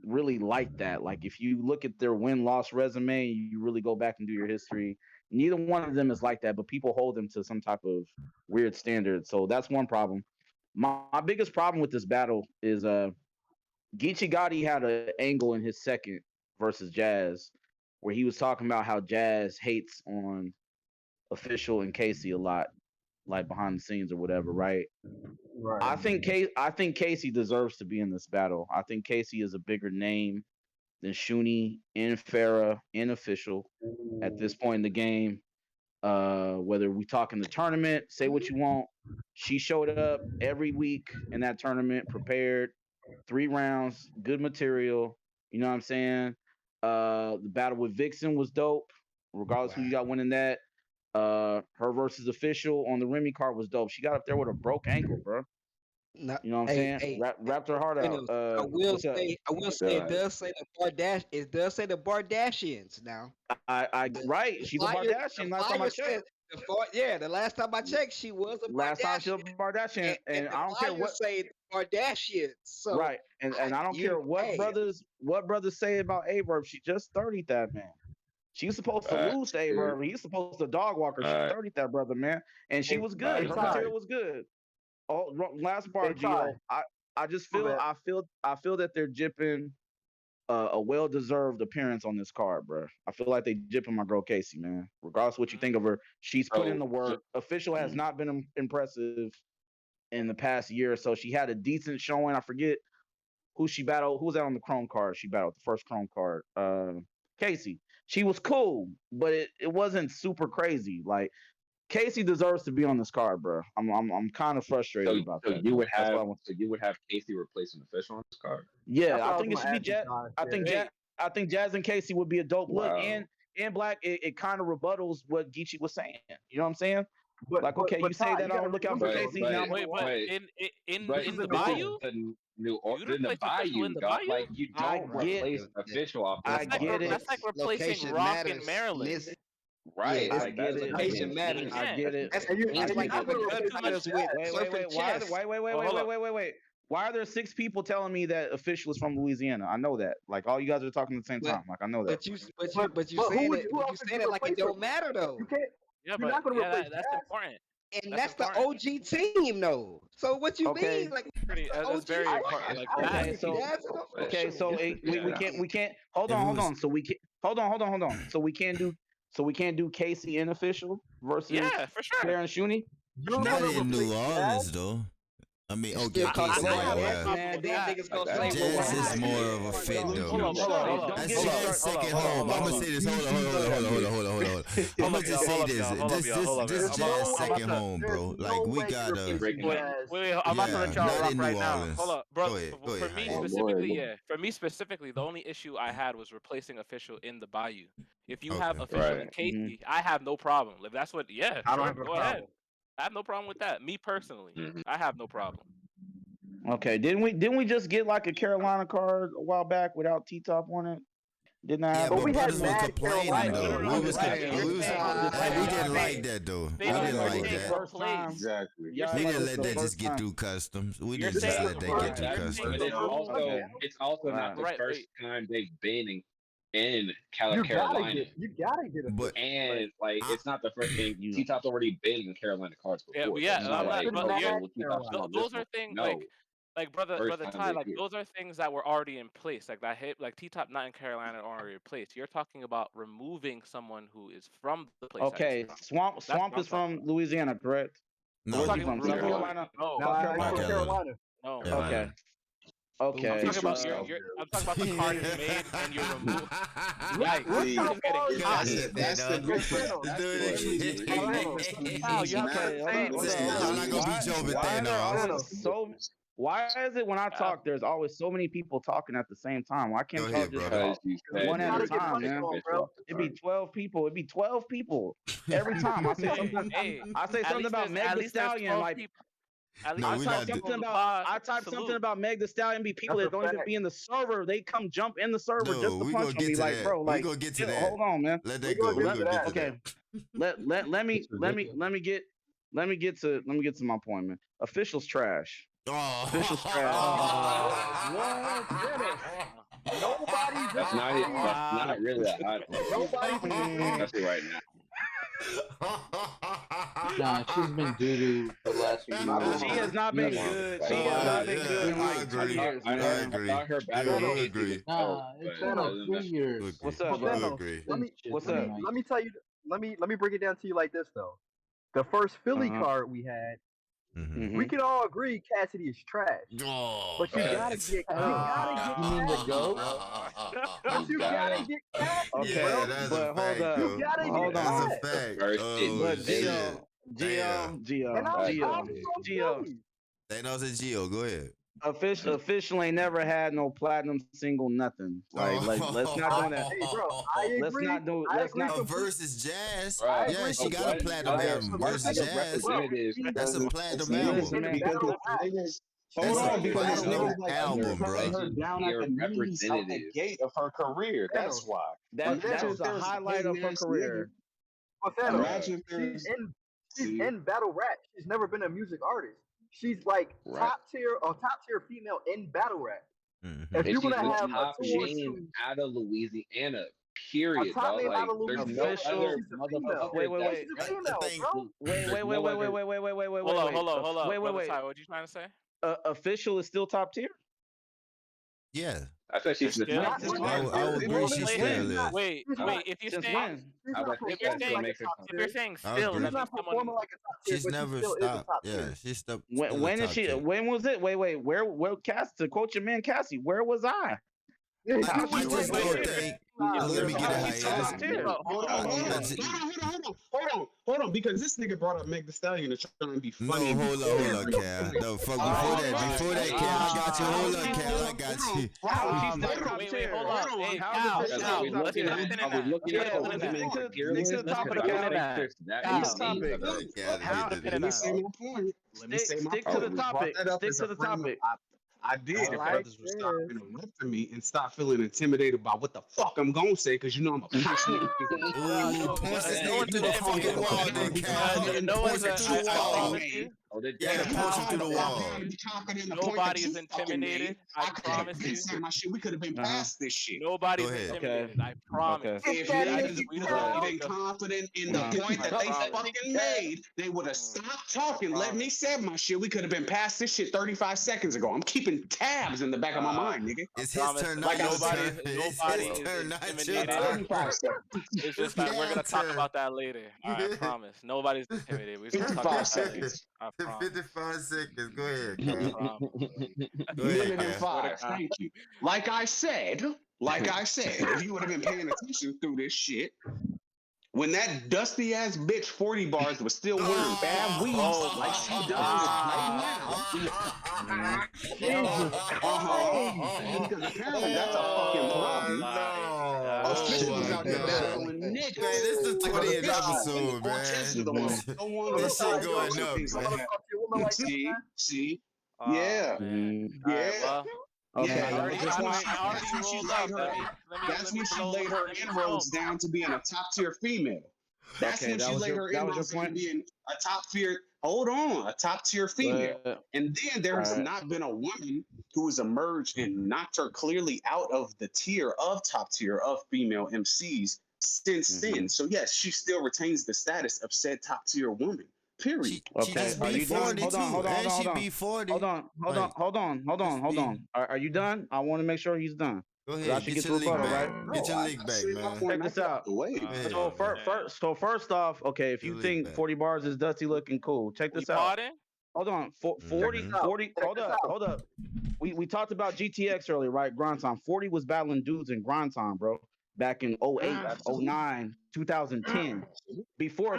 really like that. Like if you look at their win-loss resume, you really go back and do your history. Neither one of them is like that, but people hold them to some type of weird standard. So that's one problem. My biggest problem with this battle is Geechee Gotti had an angle in his second versus Jazz, where he was talking about how Jazz hates on Official and Casey a lot, like behind the scenes or whatever, right? Right. I think Casey deserves to be in this battle. I think Casey is a bigger name. then Shuni and Farah and Official at this point in the game. Whether we talk in the tournament, say what you want. She showed up every week in that tournament, prepared, 3 rounds, good material. You know what I'm saying? The battle with Vixen was dope, regardless who you got winning that. Her versus Official on the Remy card was dope. She got up there with a broke ankle, bro. No, You know what I'm hey, saying? hey, Wrapped her heart out. Reynolds, What's up? I will say it God. does say the it does say the Bardashians now. Right. The She's a flyer, Bardashian. the Last time I flyer checked. said the last time I checked, she was a Last time she was Bardashian, a Bardashian, and and the I don't care flyers what. say the Bardashians. So Right, and I don't care hey, what brothers say about Averb. She just 30 that man. She was supposed to lose to Dude. Averb. He's supposed to dog walk her. She 30 that brother, man, and she was good. Her material was good. Oh, last bar, Gio. I just feel I feel that they're jipping a well deserved appearance on this card, bro. I feel like they jipping my girl Casey, man. Regardless of what you think of her, she's put in the work. Official has not been impressive in the past year or so. She had a decent showing. I forget who she battled. Who was that on the Chrome card? She battled the first Chrome card. Casey. She was cool, but it wasn't super crazy. Like Casey deserves to be on this card, bro. I'm kind of frustrated about that. You would have Casey replacing Official on this card. Yeah, I think it should be Jazz. I think Jazz and Casey would be a dope look, and Black. It kind of rebuttals what Geechee was saying. You know what I'm saying? Like, okay, you say that I'm looking out for Casey. Now I'm wait, but in the this Bayou, is the new you in the replace Official in Bayou, the dog. Bayou? Like you don't replace Official off this I get it. That's like replacing location Rock matters. in Maryland. Listen, right. yeah, Like that's location matters. I get it. That's And you like not gonna having replace battles Jazz. with Wait. surfing chess. Wait. Why are there 6 people telling me that Official is from Louisiana? I know that. Like all you guys are talking at the same time. Like I know that. But you saying it like it don't matter though. You can't. Yeah, You're not but gonna replace that's Jazz. important. And that's the OG team though. So what you mean? Like That's very important. Like that. So we can't hold on. So we can hold on. So we can't do Casey and Official versus for sure. Claire and Shuni. Not in New Orleans though. I mean, okay, Casey. Jazz is more of a fit though. That's Jazz second home. I'm gonna say this. Hold on. I'm gonna just say this Jazz second home, bro. Like we gotta. Wait, I'm about to let y'all rock right now. Hold up, bro. Go ahead, For me specifically, the only issue I had was replacing Official in the Bayou. If you have Official and Casey, I have no problem. If that's what, I don't have a go ahead. I have no problem with that. Me personally, I have no problem. Okay, didn't we just get like a Carolina card a while back without T Top on it? Didn't I have? But we had mad complaining though. We didn't like that though. We didn't like that. Exactly. We didn't let that just get through customs. We didn't just let that get through customs. It's also not the first time they've been in Carolina. You gotta get it. But and like it's not the first thing. T Top's already been in Carolina cards before. Those are things like brother Ty, like those are things that were already in place. Like that hit, like T Top not in Carolina already in place. You're talking about removing someone who is from the place. Okay, Swamp is from Louisiana, correct? No, where's he from? South Carolina. North Carolina. No. Okay. I'm talking about the card you made and you removed. Like, That's the Why is it when I talk, there's always so many people talking at the same time? Why can't y'all just talk one at a time, man? It'd be 12 people. It'd be 12 people every time. I say something about Meg Thee Stallion, like. I type something about Meg Thee Stallion. Be people that don't even be in the server. They come jump in the server just to punch on me. Like, bro, like, we gonna get to that. Hold on, man. Let that go. Okay. Let me get to my point, man. Official's trash. Official's trash. Nobody's that's not really a hot take. Especially right now. Nah, she's been doo-doo the last few years. She has not been good. She has not been good in like 2 years. I agree. I agree. Nah, it's been a few years. What's up, bro? What's up? Let me tell you. Let me break it down to you like this though. The first Philly card we had, We can all agree Cassidy is trash. Oh, But you gotta get You mean the goat? But you gotta get Cassidy, Okay, bro. Yeah, that's but a hold fact, up. You though. gotta Hold get That's a on. that. fact. First shit Oh, But was shit. Vegas. Damn. And I'm Gio. so silly. Thanos and Gio, go ahead. Official ain't never had no platinum single nothing. Like let's not do that. Hey, bro, I Let's agree. not do. I Let's agree not. A versus Jazz. Right. Yeah, she got a What platinum other album. Versus other Jazz. representatives? That's a Because platinum Listen, album. man. Because the thing is, hold That's a on, because this platinum nigga's like album, putting bro. her down at the knees out the Representatives. gate of her career. That's why. That Imagine was if the there's a highlight of hating her ass career. But nigga. Thanos, Imagine if she's there's she's in battle rap. She's never been a music artist. She's like Right. top tier female in battle rap. Mhm. If And you're she's gonna the have a top 2-on-2, name out of Louisiana. a Period, top dog. name Like out of there's Louisiana, no Official- other she's a female. motherfucker. Wait, that- She's a I female, think bro. Wait, there's no other- Hold up. Wait. Ty, what you trying to say? Official is still top tier. Yeah. I said she's the Still? top. Since I when? would agree she Since still when? is. Wait. If you Since say when? She's I not would think if you're performing that saying like a makes her top top. if you're saying I still, agree. that She's means not someone. performing like a top tier, She's but she never still is a stopped. top Yeah, tier. she's still When a is top she? tier. When was it? Wait. Where? Cass, to quote your man Cassie, where was I? Yeah, How she she was just like, don't wait, think. nah, Let me get a How is she top hiatus. tier? Hold on, because this nigga brought up Meg Thee Stallion to try and be No, funny. hold up, Cal. No, fuck before that, Cal. I got you. Hold up, Cal. I got you. How is she still top Wait, tier? hold up. Hey, How Cal, is Because Official I was top looking tier? at Yeah, the let's women stick tier to list the topic. because I don't Cal. think there's that Stick many to the topic. others. How- Let me say my point. Let me say my Stick point. to the We brought topic. that up Stick as to a the frame of- topic. I did. I If like brothers would stop this. interrupting me and stop feeling intimidated by what the fuck I'm gonna say, because you know I'm a passionate. Ooh, punch this nigga through the fucking wall, then, Cal. no Punch one's him through the wall. promise you. Yeah, punch him through the wall. Nobody is intimidated. I promise you. Saying my shit, we could have been past this shit. Nobody's Go ahead. intimidated. I promise. If niggas been confident in the point that they fucking made, they would have stopped talking. Let me say my shit. We could have been past this shit 35 seconds ago. I'm keeping tabs in the back of my mind, nigga. It's his turn, not your turn. Nobody It's his turn, not your intimidated. turn. It's just that we're gonna talk Turn. about that later. I promise. Nobody's intimidated. We're gonna talk 55 about that later. seconds. I promise. 55 seconds. Go ahead, I Cal. promise. Go Minute ahead, and Cal. 5. Thank you. Like I said, if you would have been paying attention through this shit, when that dusty ass bitch 40 bars was still wearing bad weeds like she does right now. Because apparently that's a fucking problem. Officials out there battling niggas. Man, this is the 20th episode, man. This shit going up, man. See? Oh, Yeah. man. Yeah. Alright, well, Okay, I already that's when rolled she up. laid her inroads down to being a top tier female. That's Okay, when that she was laid your- her that was your inroads down to point? being a top tier. Hold on, a top tier female. And then there has Alright. not been a woman who has emerged and knocked her clearly out of the tier of top tier of female MCs since then. So yes, she still retains the status of said top tier woman. Period. She Okay, just are beat you done? 40 Hold too. on, hold on, And hold she on. beat 40. Hold on. Are you done? I want to make sure he's done. Go I ahead. should Get get your to lick rebuttal, back. right? Get your lick back, man. Check this out. ahead, So first off, okay, if you Your think lick back. 40 bars is dusty looking, cool. Check We this out. Poddin? Hold on. 40, Mhm. 40, hold up. We talked about GTX earlier, right? Grind time. 40 was battling dudes in grind time, bro. Back in 08, 09, 2010. Before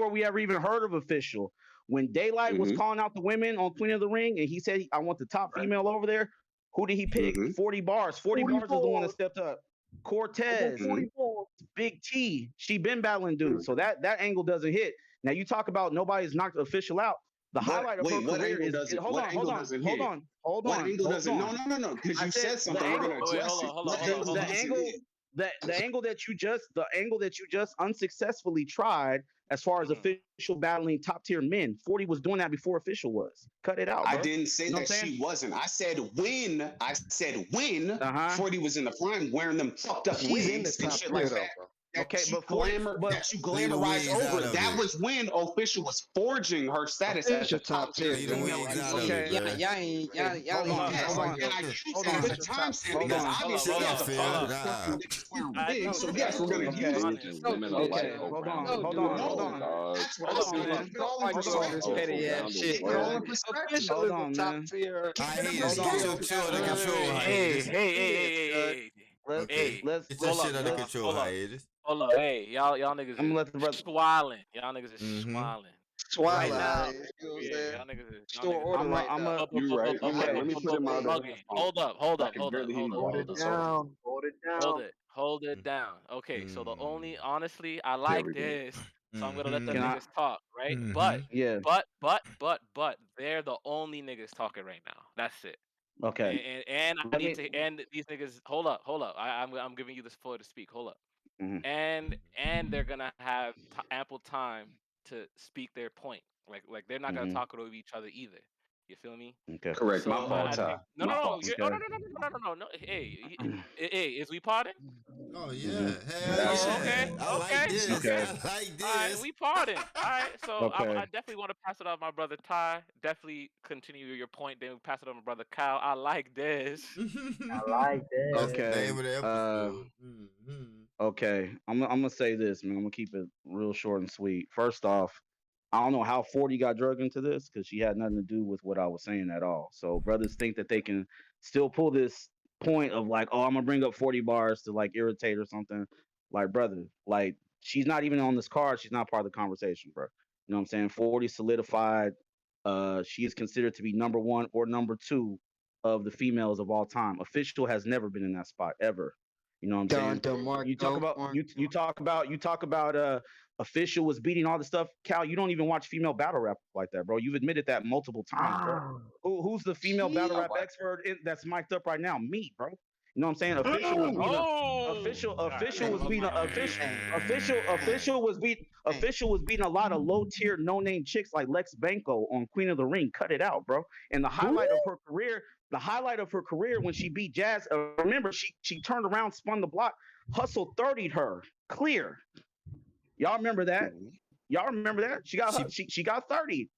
we ever even heard of Official. When Daylight was calling out the women on Queen of the Ring and he said, I want the top female over there, who did he pick? 40 bars. 40 bars is the one that stepped up. Cortez, Big T, she been battling dudes. So that angle doesn't hit. Now you talk about nobody's knocked Official out. The highlight of her career is hold on. No. Because you said something. We're gonna address it. The angle that you just unsuccessfully tried as far as Official battling top tier men. 40 was doing that before Official was. Cut it out, bro. I didn't say that she wasn't. I said when 40 was in the prime wearing them fucked up wigs and shit like that. Okay, that you but 40, that you leave the glamorize wigs out over. of That it. was when Official was forging her status as Official a top top tier tier, Leave the though. female wigs Like, out of MC. it, y'all, bro. y'all hold don't on, even Yes, hold on. and argue I use Hold that as on. a official top timestamp Hold tier. because on. obviously Chill, as a Phil. father, Nah. niggas wearing I wigs. know, So Phil. yes, we're gonna Let's be Okay. use honest. Asian No, women are like Okay. bullshit. Hold co-rounded on. Don't Hold do on. it. Hold no. on. dog. That's what Hold I on, said. Do it. man. Just put all in Don't argue Hold all on. this perspective. petty ass Co-rounded shit. Put it all in what? perspective. Hold Official is a on, top man. tier. Hiatus, Hold get on. your female shit under MC. control, Hey, Hiatus. hey, hey, It is, hey, cuz. hey, Let's Okay. hey, let's Get your hold shit up, under y'all. control, Hold up. Hiatus. Hold up. Hey, y'all niggas I'm gonna is let the brother. swallowing. Y'all niggas is Mm-hmm. swallowing. Right Swallow, now, you know what I'm yeah, saying? y'all Store niggas order I'm a right I'm now. a You right. You right. okay. Let me put him out of the bugging. Hold Hold on. it Hold up. down. Hold it down. Hold it down. Okay, so the only honestly, I There like we go. this, so I'm gonna let them Can Mm-hmm. I? niggas talk, right? Mm-hmm. Yeah. But they're the only niggas talking right now. That's it. Okay. And I Let need me. to and these niggas hold up. I'm giving you this floor to speak. Hold up. Mhm. And they're gonna have ample time to speak their point. Like they're not gonna Mhm. talk over each other either. You feel me? Okay. Correct. My So fault, I Ty. think no My no no fault. you're oh Okay. no. Hey hey is we parting? Oh yeah. Mhm. Hell Oh, yeah. okay, I like okay, this. okay. Okay. I like All right, this. we pardon. All right, so I Okay. definitely want to pass it off my brother Ty. Definitely continue your point. Then we pass it on my brother Kyle. I like this. I like That's the that. Okay. name of the episode. Mm-hmm. Okay. I'm gonna say this, man. I'm gonna keep it real short and sweet. First off, I don't know how 40 got drugged into this because she had nothing to do with what I was saying at all. So brothers think that they can still pull this point of like, oh, I'm gonna bring up 40 bars to like irritate or something. Like, brother, like she's not even on this card. She's not part of the conversation, bro. You know what I'm saying? 40 solidified. She is considered to be number one or number two of the females of all time. Official has never been in that spot ever. You know what I'm Don saying? You talk DeMarco. about you talk about Official was beating all the stuff. Cal, you don't even watch female battle rap like that, bro. You've admitted that multiple times, bro. Ah, Who's the female battle I rap watch. expert that's mic'd up right now? Me, bro. You know what I'm saying? Official was beating Oh, all right, official hold was up. beating official was beating a lot of low tier no name chicks like Lex Banco on Queen of the Ring. Cut it out, bro. And the highlight of her career when she beat Jazz. Remember, she turned around, spun the block, hustle 30'd her clear. Y'all remember that? Y'all remember that? She She got 30.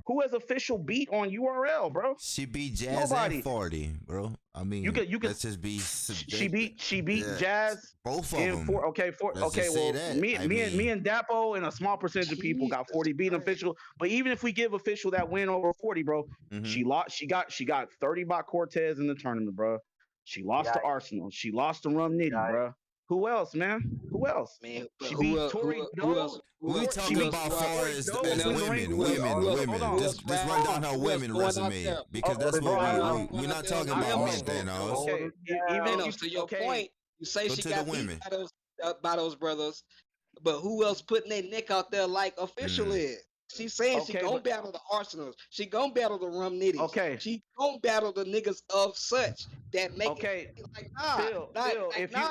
Who has official beat on URL, bro? she beat Jazz and Nobody. 40, bro. I You mean, could let's just be subjective. she beat Yeah, Jazz both of in them. four Let's okay, just say well that. I me mean, and Dapo and a small percentage of people got Jesus 40 beating Christ. official. But even if we give official that win over 40, bro, mm-hmm. she got 30 by Cortez in the tournament, bro. She lost to yikes, Arsenal. She lost to Rum Nitty, yikes. bro. Who else, man? Who else? Man, but She beat who Tori who else Doe. We She talking beat about far Tori as Doe been on as Queen of else? the Ring. women, Who else? Hold women. Who on. else Just run rap? Hold down on. her Who else women going out resume there? because Hold that's it what Bro, Who we else down. we're going out not there talking like about men, Hold, official? Thanos. hold Okay. it Even if down. you Thanos, to your okay, point, you say Go she to the got beat women. by those brothers, but who else putting their neck out there like official Mm. is? She's saying she okay, gonna but battle the Arsenals. She gonna battle the Rum Nitties. okay, She gonna battle the niggas of such that make it okay. like Phil, if you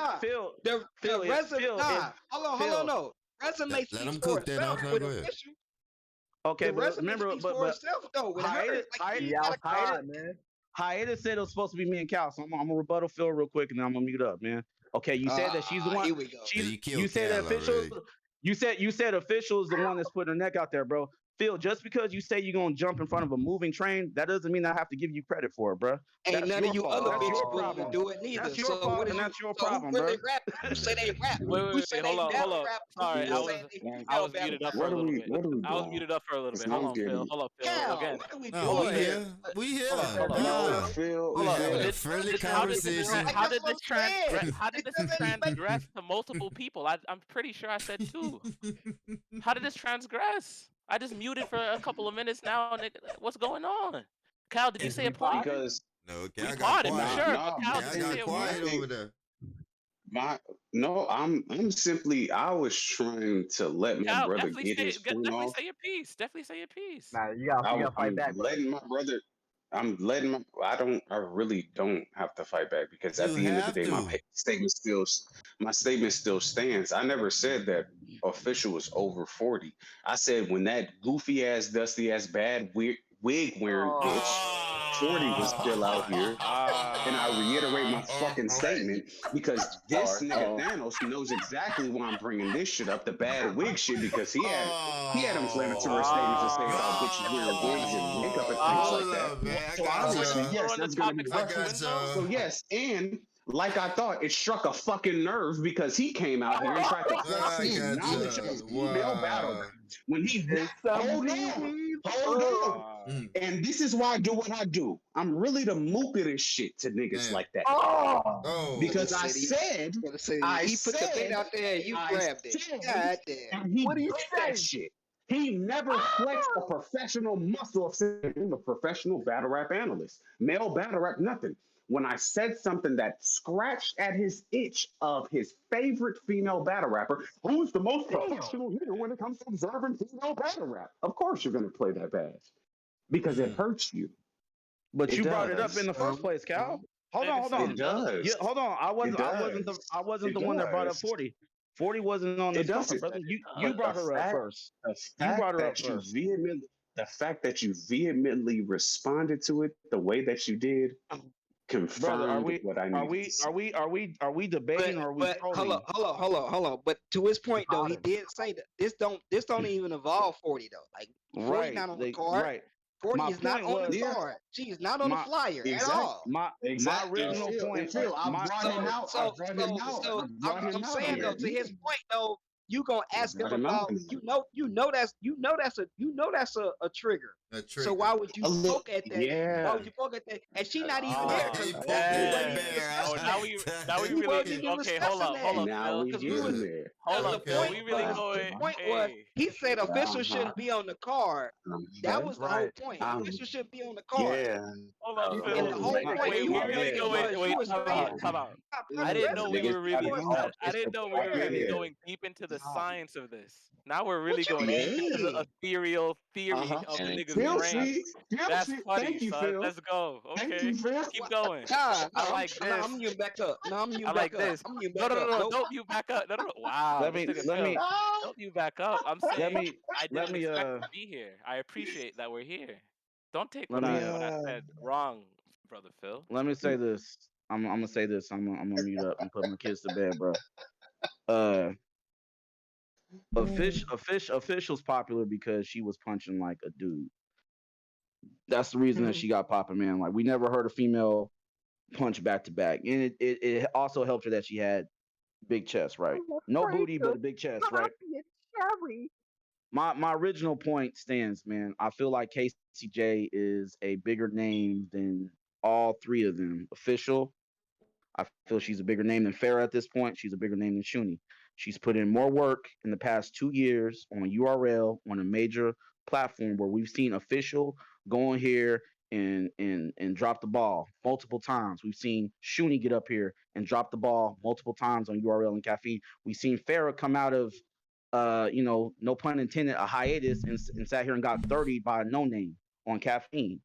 The Phil, resume if hold on Phil, no resume Let speaks them for cook, itself Thanos. No, with go ahead. official. okay, The but resume remember, speaks for itself though with her. Like you Hiatus, She ain't gotta Hiatus, outside, man. Hiatus said it was supposed to be me and Cal, so I'm gonna rebuttal Phil real quick, and then I'm gonna mute up, man. Okay, you said that she's the one. here we go. Hey, you You killed said that Cal official. already. You said official is the one that's putting her neck out there, bro. Phil, just because you say you're gonna jump in front of a moving train, that doesn't mean I have to give you credit for it, bro. Ain't That's none of your you fault. other That's your bitches willing to problem. Oh. do it neither. That's your So what fault, is and you? that's your So who problem, really bro. rap? Who say they rap? Who say Wait, they hold up, hold battle up. rap? Sorry, Who say they I female was battle muted up rap? for a What are little we? bit. What are we I was doing? muted up for a little It's bit. not getting. Hold up, Phil. Cal, Again, what are we No, hold up, we doing Phil. here? here. We here. Hold up. No, Nah, Phil. we Hold up. having Phil. a friendly How did conversation. Like that's what I'm saying. how did It this doesn't make transgress to multiple people? I'm pretty sure I said two. How did this transgress? I just muted for a couple of minutes now, nigga. What's going on? Cal, did you Is say a we point? popping? Because No, We Cal got potted for quiet. sure, but Cal, my did Cal you thing, say got a my point? quiet thing, over there. my no, I'm simply I was trying to let my Cal, brother get his point definitely off. say your piece. Definitely say your piece. Nah, you gotta fight I'm back, brother. letting my brother. I'm letting my. I really don't have to fight back because at You the end of the have day, to. my statement still stands. I never said that official was over 40. I said when that goofy ass, dusty ass, bad wig wearing bitch 40 was still out here. And I reiterate my fucking statement because this nigga Thanos knows exactly why I'm bringing this shit up, the bad wig shit, because he had inflammatory statements to say about bitches wearing wigs and makeup and things like Hold that. up, man. I So got obviously, y'all. yes, that's gonna be I referenced. got y'all. So yes, and like I thought, it struck a fucking nerve because he came out here and tried to I question got knowledge of a y'all. female battle Wow. rap when he It's some hold on. And this is why I do what I do. I'm really the mook of this shit to niggas Man. like that. Oh. Because I said, he put the bait out there and you grabbed it. God damn. and he What do you did say? that shit. He never flexed a professional muscle of saying I'm a professional battle rap analyst, male battle rap, nothing. When I said something that scratched at his itch of his favorite female battle rapper, who's the most professional nigga when it comes to observing female battle rap, of course you're gonna play that bad because it hurts you. But It you brought it up does. in the first place, Cal. Hold on. It does. Yeah, hold on. I It wasn't does. the It one that brought up does. 40. 40 wasn't on It this card, doesn't. brother. You But brought her up first. the You brought fact her up that you first. the fact that you vehemently responded to it the way that you did Brother, confirmed what I needed to say. are we debating or are we But trolling? hold on. But to his point though, he Poddin. did say that this don't even involve 40 though. Like 40 not on the card. Right. 40 My is not point on the was Yeah, card. She is not on the my flyer at exact, all. my exact. And original point. Phil, I My brought him out. I brought him out. I brought I'm him out on saying though, that. to Yeah, his point though, you gonna I ask him brought him out about on that. that's a trigger. A So trigger. why would you A little, poke at that? Why yeah. would you poke at that? And she not even there Oh, because He we poking wasn't that even bear. oh, discussing now that. we We really wasn't even okay. discussing Hold that up, Now Phil. we because we was getting there. Hold because up, the Phil. Okay. point We really was the going. point was Hey, he said officials Uh-huh. shouldn't be on the card. That Uh-huh. was the whole Right. point. Um, Officials shouldn't be on the card. yeah. hold up, You And Phil. the can't whole make I, that point, Wait, and we call, really man. going. you Wait, was time saying, out, time out. I brother, didn't know we listen, were really. you was I didn't know we were really yeah. going deep into the science of this. Now we're really what you going deep into the mean? ethereal theory Uh-huh. of the nigga's Phil, brain. see? Phil, That's see? funny, Thank you, son. Phil. Let's go. Thank Okay, you, Phil. keep going. Nah, I no, like this. I'm muting back up. No, I'm muting I back like up. this. I'm muting No, back no, no, up. no. Nope. Don't mute back up. No, no, no. Wow, let this me nigga let Phil. me Don't mute back up. I'm let saying me I let didn't me expect to be here. I appreciate that we're here. Don't take let what me I said wrong, brother Phil. let me say this. I'm gonna say this. I'm gonna mute up and put my kids to bed, bro. Uh, official's popular because she was punching like a dude. That's the reason that she got popping, man. Like we never heard a female punch back to back, and it also helped her that she had big chest, right? No booty, but a big chest, right? My original point stands, man. I feel like KCJ is a bigger name than all three of them. Official, I feel she's a bigger name than Farrah at this point. She's a bigger name than Shuni. She's put in more work in the past 2 years on URL on a major platform where we've seen Official go in here and drop the ball multiple times. We've seen Shuni get up here and drop the ball multiple times on URL and Caffeine. We've seen Farrah come out of no pun intended, a hiatus and sat here and got 30 by no name on Caffeine.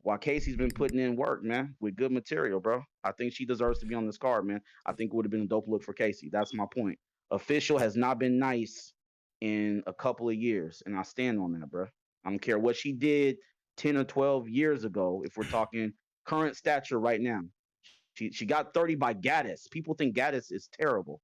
While Casey's been putting in work, man, with good material, bro. I think she deserves to be on this card, man. I think it would have been a dope look for Casey. That's my point. Official has not been nice in a couple of years, and I stand on that, bro. I don't care what she did 10 or 12 years ago. If we're talking current stature right now, she got 30 by Gaddis. People think Gaddis is terrible.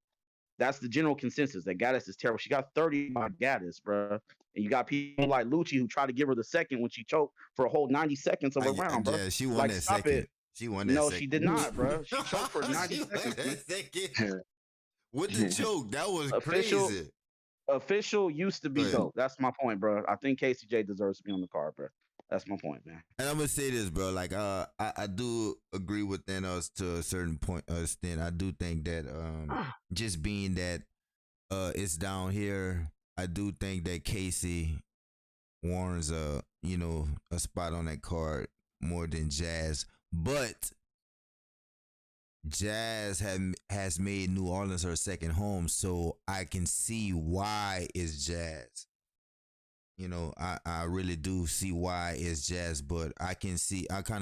That's the general consensus that Gaddis is terrible. She got 30 by Gaddis, bro. And you got people like Lucci who try to give her the second when she choked for a whole 90 seconds of a round, bro. Yeah, she won Like, that stop second. it. She won that No, second. she did not, bro. She choked for 90 She won seconds, man. that second. With the choke, that was Official, crazy. official used to be dope. That's my point, bro. I think KCJ deserves to be on the card, bro. That's my point, man. And I'm gonna say this, bro. Like, I do agree with Thanos to a certain point, extent. I do think that, just being that, it's down here. I do think that Casey warrants a spot on that card more than Jazz, but Jazz has made New Orleans her second home, so I can see why it's Jazz. I really do see why it's Jazz, but I kind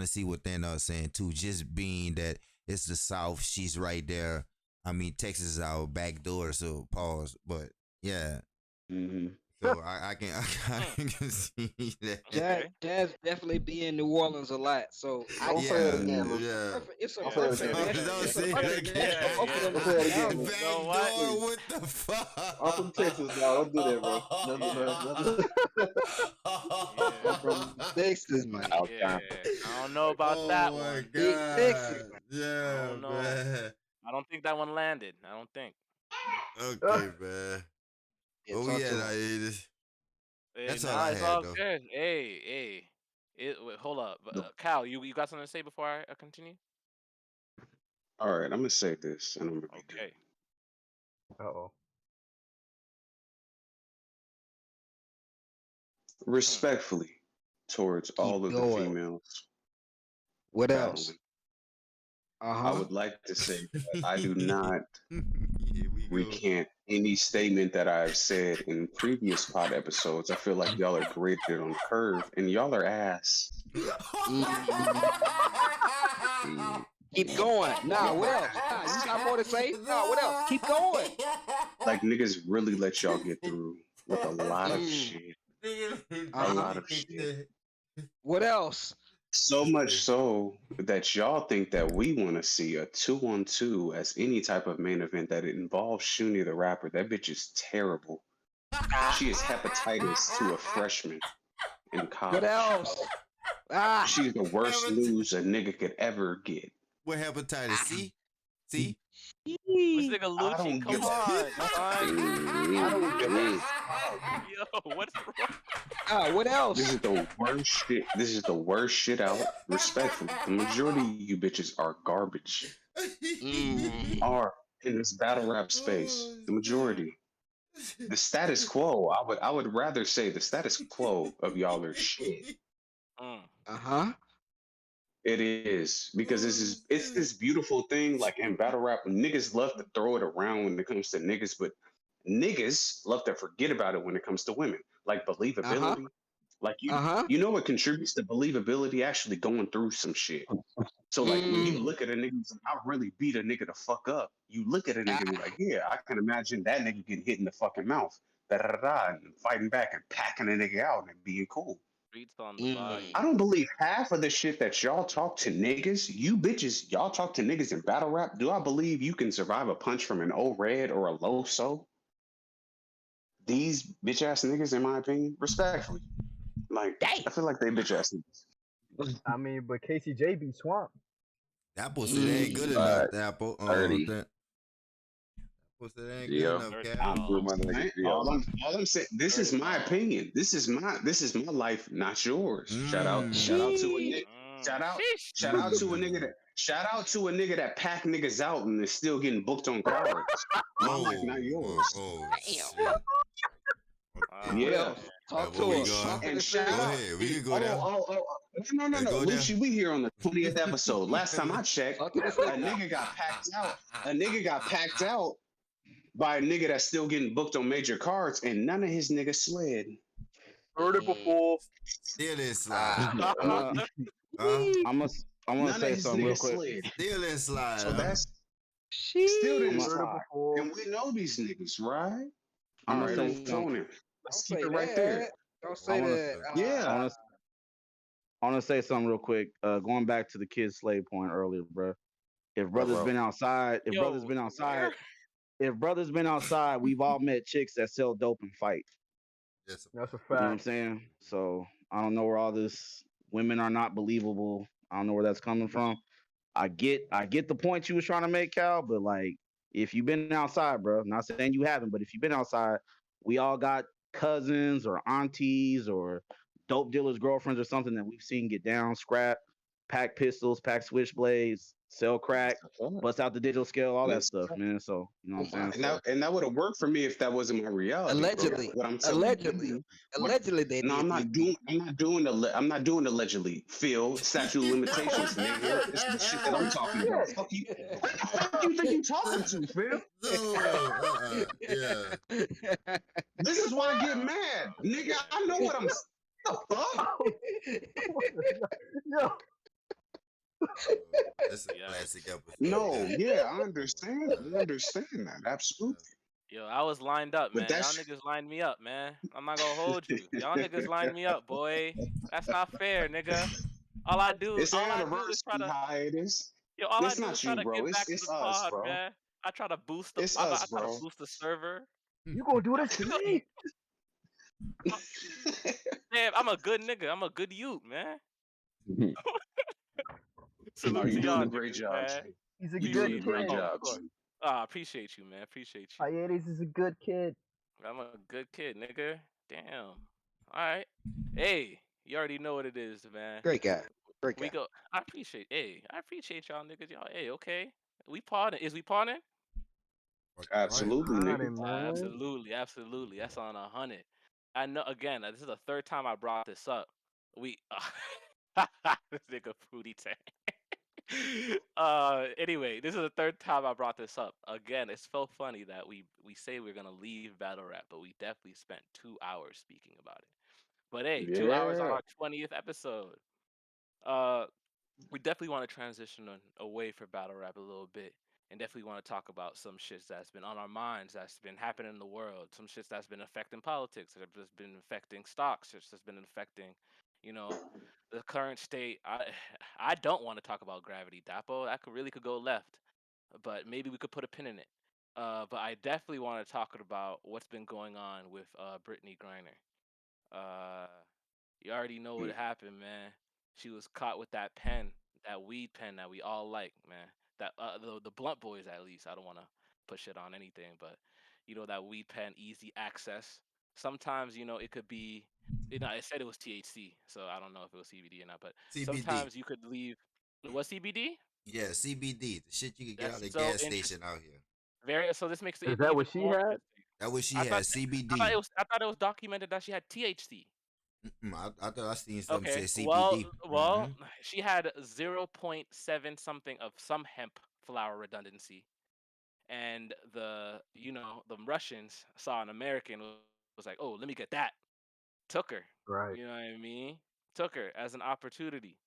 of see what Thanos saying too. Just being that it's the South, she's right there. I mean, Texas is our back door, so pause. But yeah, Mm-hmm. So I can I can see that. Jazz definitely be in New Orleans a lot, so I Don't can say it Yeah, see again, Lucy. yeah. it's a Don't say it perfect again. match. Don't It's a say it perfect match for again. both of them Don't to say it be again, dominant. Lucy. Backdoor, Please. what the I'm from fuck? Texas, dog. Don't do that, bro. No, no, no, no. I'm from Texas, man. Yeah, I don't know about that Oh my one. Big Texas, god. man. I Yeah, don't know. man. I don't think that one landed. I don't think. Okay, man. Yeah, Where we talk at? to him. Hey, That's all nah, I it's had all though. good. Hey. Wait, hold up. Cal, you got something to say before I continue? All right, I'm gonna say this, and I'm gonna be done. Okay. Uh-oh. Respectfully towards all Keep of the going. females What else? battling, I Uh-huh. would like to say that I do not Here we go. recant any statement that I've said in previous pod episodes. I feel like y'all are graded on the curve, and y'all are ass. Keep going. Nah, what else? Nah, you got more to say? Nah, what else? Keep going. Like niggas really let y'all get through with a lot of shit. A lot of shit. What else? So much so that y'all think that we want to see a 2-on-2 as any type of main event that it involves Shuni the rapper. That bitch is terrible. She is hepatitis to a freshman in college. What else? She's the worst news a nigga could ever get. What hepatitis? C? C? This nigga I Lucci, don't come give on, son. I don't give a Yo, what's wrong? What else? This is the worst shit. This is the worst shit out. Respectfully, the majority of you bitches are garbage. Are in this battle rap space. The majority. The status quo. I would rather say the status quo of y'all are shit. Uh-huh. It is because it's this beautiful thing. Like in battle rap, niggas love to throw it around when it comes to niggas, but niggas love to forget about it when it comes to women. Like believability. Like you know what contributes to believability? Actually going through some shit. So like when you look at a nigga and say, I really beat a nigga the fuck up, you look at a nigga and be like, yeah, I can imagine that nigga getting hit in the fucking mouth. Da da da da, and fighting back and packing a nigga out and being cool. Streets on the volume. I don't believe half of the shit that y'all talk to niggas, you bitches, y'all talk to niggas in battle rap. Do I believe you can survive a punch from an old red or a low so? These bitch ass niggas, in my opinion, respectfully, like I feel like they bitch ass niggas. I mean, but KCJ be Swamp. That pussy ain't good enough, Apple. 30. That pussy ain't good Gio. enough, Cap. I'm through my nigga Gio. All I'm saying, this is my opinion. This is my life, not yours. Shout out to a nigga. Shout out to a nigga that pack niggas out and is still getting booked on cards. My life, not yours. Yeah. Talk to us. And shout out. Go ahead. We can go down. No. Go Lucci, we here on the 20th episode. Last time I checked, a nigga got packed out. A nigga got packed out by a nigga that's still getting booked on major cards, and none of his niggas slid. Heard it before. Still in slide. I want to say something real quick. Still in slide. So that's still didn't slide. And we know these niggas, right? I'm All gonna right, say Tony. Let's keep it right that. there. Don't say that. Yeah. I want to say something real quick. Going back to the kid slave point earlier, bro. If brothers been outside, if brothers been outside, we've all met chicks that sell dope and fight. Yes, that's a fact. You know what I'm saying? So I don't know where all this women are not believable. I don't know where that's coming from. I get the point you was trying to make, Cal, but like if you've been outside, bro, not saying you haven't, but if you've been outside, we all got cousins or aunties or dope dealers' girlfriends or something that we've seen get down, scrap, pack pistols, pack switchblades, sell crack, bust out the digital scale, all that stuff, man. So you know what I'm saying? And that would have worked for me if that wasn't my reality. Allegedly. What I'm telling you, Allegedly they no, did. I'm not doing allegedly. Phil, statute of limitations, nigga. This is the shit that I'm talking about. Fuck you. What the fuck you think you talking to, Phil? Yeah. This is why I get mad, nigga. I know what I'm. The fuck? Yo. That's a classic episode. No, yeah, I understand. I understand that absolutely. Yo, I was lined up, But man. Y'all that's niggas lined me up, man. I'm not gonna hold you. Y'all niggas lined me up, boy. That's not fair, nigga. it's All I do is try anniversary to, hiatus. yo, all I It's do is not try you, to bro. give back to It's the us, pod, bro. man. It's I us, try to bro. boost the server. You gonna do this to me? Damn, I'm a good nigga. I'm a good youth, man. No, Salute you're to doing y'all a great niggas, job, man. G. He's a You're Peace doing to good a the great oh, kid. of job, course. G. Ah, appreciate you, man. Appreciate you. Hiatus is a good kid. I'm a good kid, nigga. Damn. All right. Hey, you already know what it is, man. Great guy. Great We guy. go. I appreciate y'all niggas. Y'all. Hey, okay. We parting. Is we parting? Right. Absolutely, nigga. Honor, man. Absolutely, absolutely. That's on 100. I know. Again, this is the third time I brought this up. We. This nigga fruity tank. Anyway, this is the third time I brought this up. Again, it's so funny that we say we're gonna leave battle rap, but we definitely spent 2 hours speaking about it. But hey, 2 hours on Yeah. our 20th episode. Uh, we definitely want to transition away for battle rap a little bit, and definitely want to talk about some shits that's been on our minds, that's been happening in the world, some shits that's been affecting politics, that have just been affecting stocks, shits that's been affecting, you know, the current state. I don't want to talk about Gravity Dapo. That could go left, but maybe we could put a pin in it. But I definitely want to talk about what's been going on with Brittany Griner. Uh, you already know what happened, man. She was caught with that pen, that weed pen that we all like, man. That the blunt boys at least. I don't want to put shit on anything, but you know that weed pen, easy access. Sometimes it could be. It said it was THC, so I don't know if it was CBD or not. But CBD. sometimes you could leave. What CBD? Yeah, CBD. The shit you can get out That's of the so gas station interesting. out here. Very. So this makes Is it that even what she more had? interesting. That what she I had. thought. CBD. I thought it was documented that she had THC. I thought I seen something Okay. say Well, CBD. well, she had 0.7 something of some hemp flower redundancy, and the Russians saw an American was like, oh, let me get that. Took her. Right. You know what I mean? Took her as an opportunity,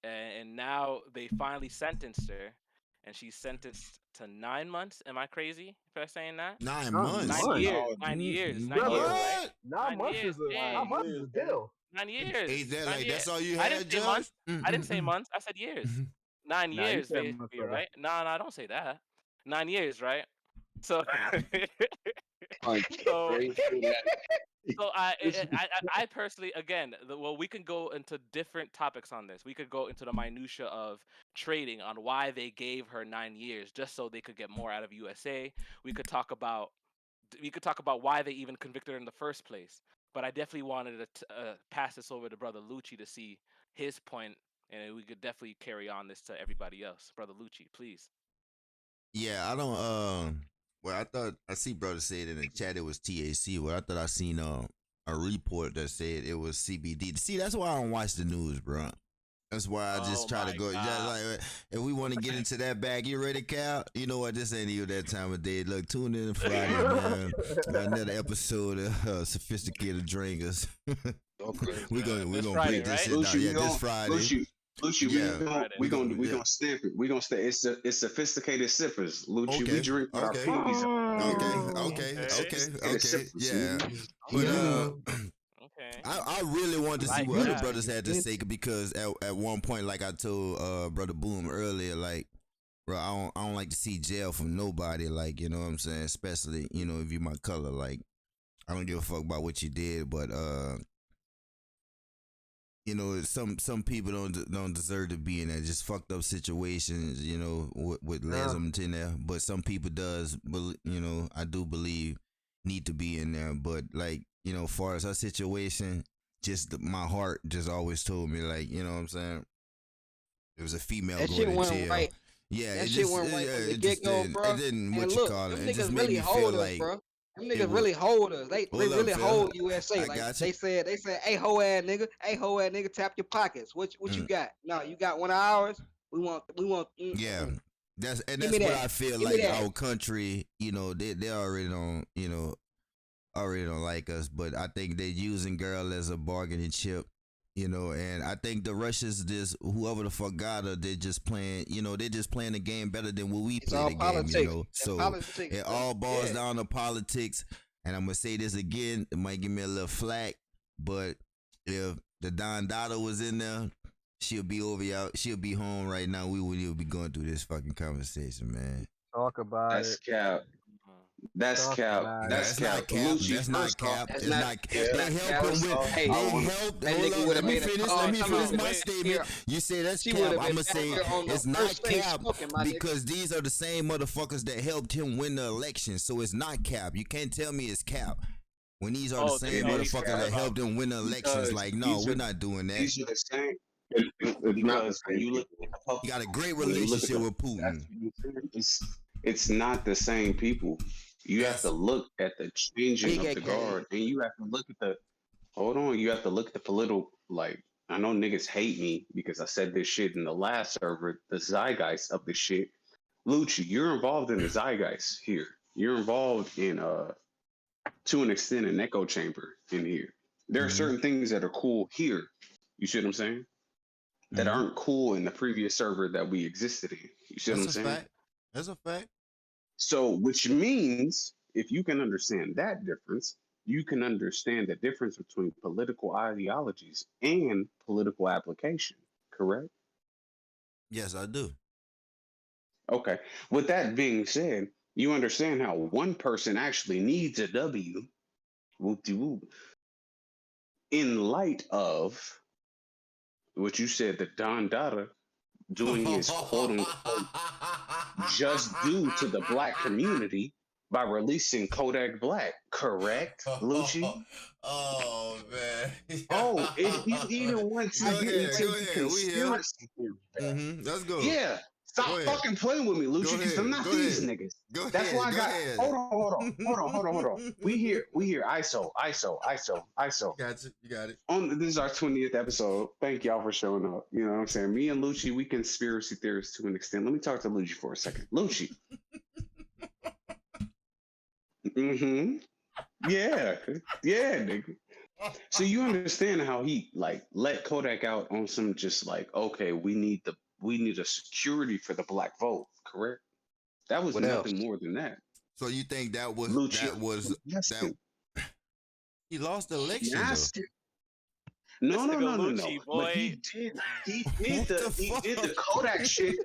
and now they finally sentenced her, and she's sentenced to 9 months. Am I crazy for saying that? 9 months. 9 months, 9 years, brother. right? What? 9 months is a Hey, 9 months is a deal. 9 years. Ain't that 9 like years. that's all you I didn't had, say Judge? months. I didn't say months. I said years. 9 years, Nah, you said months, basically, brother. right? No, don't say that. 9 years, right? So, so, so I personally, again, well, we can go into different topics on this. We could go into the minutia of trading on why they gave her 9 years just so they could get more out of USA. We could talk about why they even convicted her in the first place. But I definitely wanted to pass this over to Brother Lucci to see his point, and we could definitely carry on this to everybody else. Brother Lucci, please. Yeah, I don't. Well, I thought I see brother said in the chat it was THC. Well, I thought I seen a report that said it was CBD. See, that's why I don't watch the news, bro. That's why I just Oh try to my go. Yeah, God. like if we want to get into that bag, you ready, Cal? You know what? This ain't even that time of day. Look, tune in Friday, man. Another episode of Sophisticated Drinkers. Okay. we This gonna Friday, break this right? shit down. Lucy, Yeah, this Friday. Lucy, Yeah, Friday. we we gonna gonna we yeah. gonna stamp it. We gonna say it's sophisticated sippers, Lucci. We Okay, drink with our okay, pinkies out okay, here. okay, Okay. okay, Sophisticated okay. sippers, Yeah, nigga. but Okay. Mm. Okay. I really wanted I to see like what other that. brothers had to say because at one point, like I told brother Boom earlier, like bro, I don't like to see jail from nobody, like you know what I'm saying, especially if you my color, like I don't give a fuck about what you did, but some people don't deserve to be in that just fucked up situations, with Yeah. lesm in there. But some people does, I do believe need to be in there. But like, far as her situation, just my heart just always told me like, you know what I'm saying? It was a female That going shit to went jail. right. Yeah, That it shit just went right from the it get just go, didn't it bro. didn't And what you look, call it. them It just niggas made really me feel hold us, like bro. Them it niggas was. really hold us. They Hold up, really Phil. hold USA. I Like got you. they said, hey ho ass nigga, tap your pockets. What you Mm. got? No, you got one of ours. We want. Yeah, Give me that's what that. I feel Give me like that. our country. They already don't like us, but I think they're using girl as a bargaining chip. You know, and I think the Russians, just whoever the fuck got her, they're just playing. You know, they're just playing the game better than what we It's play all the game. You politics. know, That's so politics, it brother. all boils Yeah. down to politics. And I'm gonna say this again. It might give me a little flack, but if the Don Dada was in there, she'll be over out. She'll be home right now. We wouldn't even be going through this fucking conversation, man. Talk about That's it. cap. That's Talk cap. about No, it. That's that's cap. not cap. Lucci, That's not first off, cap. That's It's not. not. That's They not helped cap. him with. Hey, I They wanna, helped. that Hold nigga on. would Let have me been. finish. Oh, Let me come finish on. my Wait statement. here. You say that's She would cap. have I'm been gonna back say here on the it's not first thing cap smoking, my nigga. because these are the same motherfuckers that helped him win the election. So it's not cap. You can't tell me it's cap when these are the Oh, same it is motherfuckers cap that helped him win the elections. because Like, no, these we're are not doing that. these are the same. It's not the Because when same you look at people. the public, He got a great when you look at relationship the with that's Putin. what you said. It's not the same people. You have to Yes. look at the changing of the KKK. guard, and you have to look at the hold on. You have to look at the political. Like I know niggas hate me because I said this shit in the last server. The zeitgeist of the shit. Lucci, you're involved in the zeitgeist here. You're involved in to an extent an echo chamber in here. There are Mm-hmm. certain things that are cool here. You see what I'm saying? That Mm-hmm. aren't cool in the previous server that we existed in. You see what That's I'm a saying? fact. That's a fact. So, which means if you can understand that difference, you can understand the difference between political ideologies and political application, correct? Yes, I do. Okay. With that being said, you understand how one person actually needs a W, whoop-de-whoop, in light of what you said that Don Dada doing his quote unquote just due to the black community by releasing Kodak Black, correct, Lucci? Oh man. Oh, if you even want to Go get ahead. into Go the ahead. We here. conspiracy theory, Let's go. yeah, stop Go ahead. fucking playing with me, Go Lucci, because I'm ahead. not Go these ahead. niggas. Go That's why ahead. I Go got. ahead. Hold on. We here, ISO. Got you. You got it. This is our 20th episode. Thank y'all for showing up. You know what I'm saying? Me and Lucci, we conspiracy theorists to an extent. Let me talk to Lucci for a second. Lucci. Mm-hmm. Yeah, nigga. So you understand how he like let Kodak out on some just like, okay, we need a security for the black vote, correct? That was What else? nothing more than that. So you think Lucci, that he lost the election though? nasty. No. Lucci, But boy. he did What the did the fuck? Kodak shit.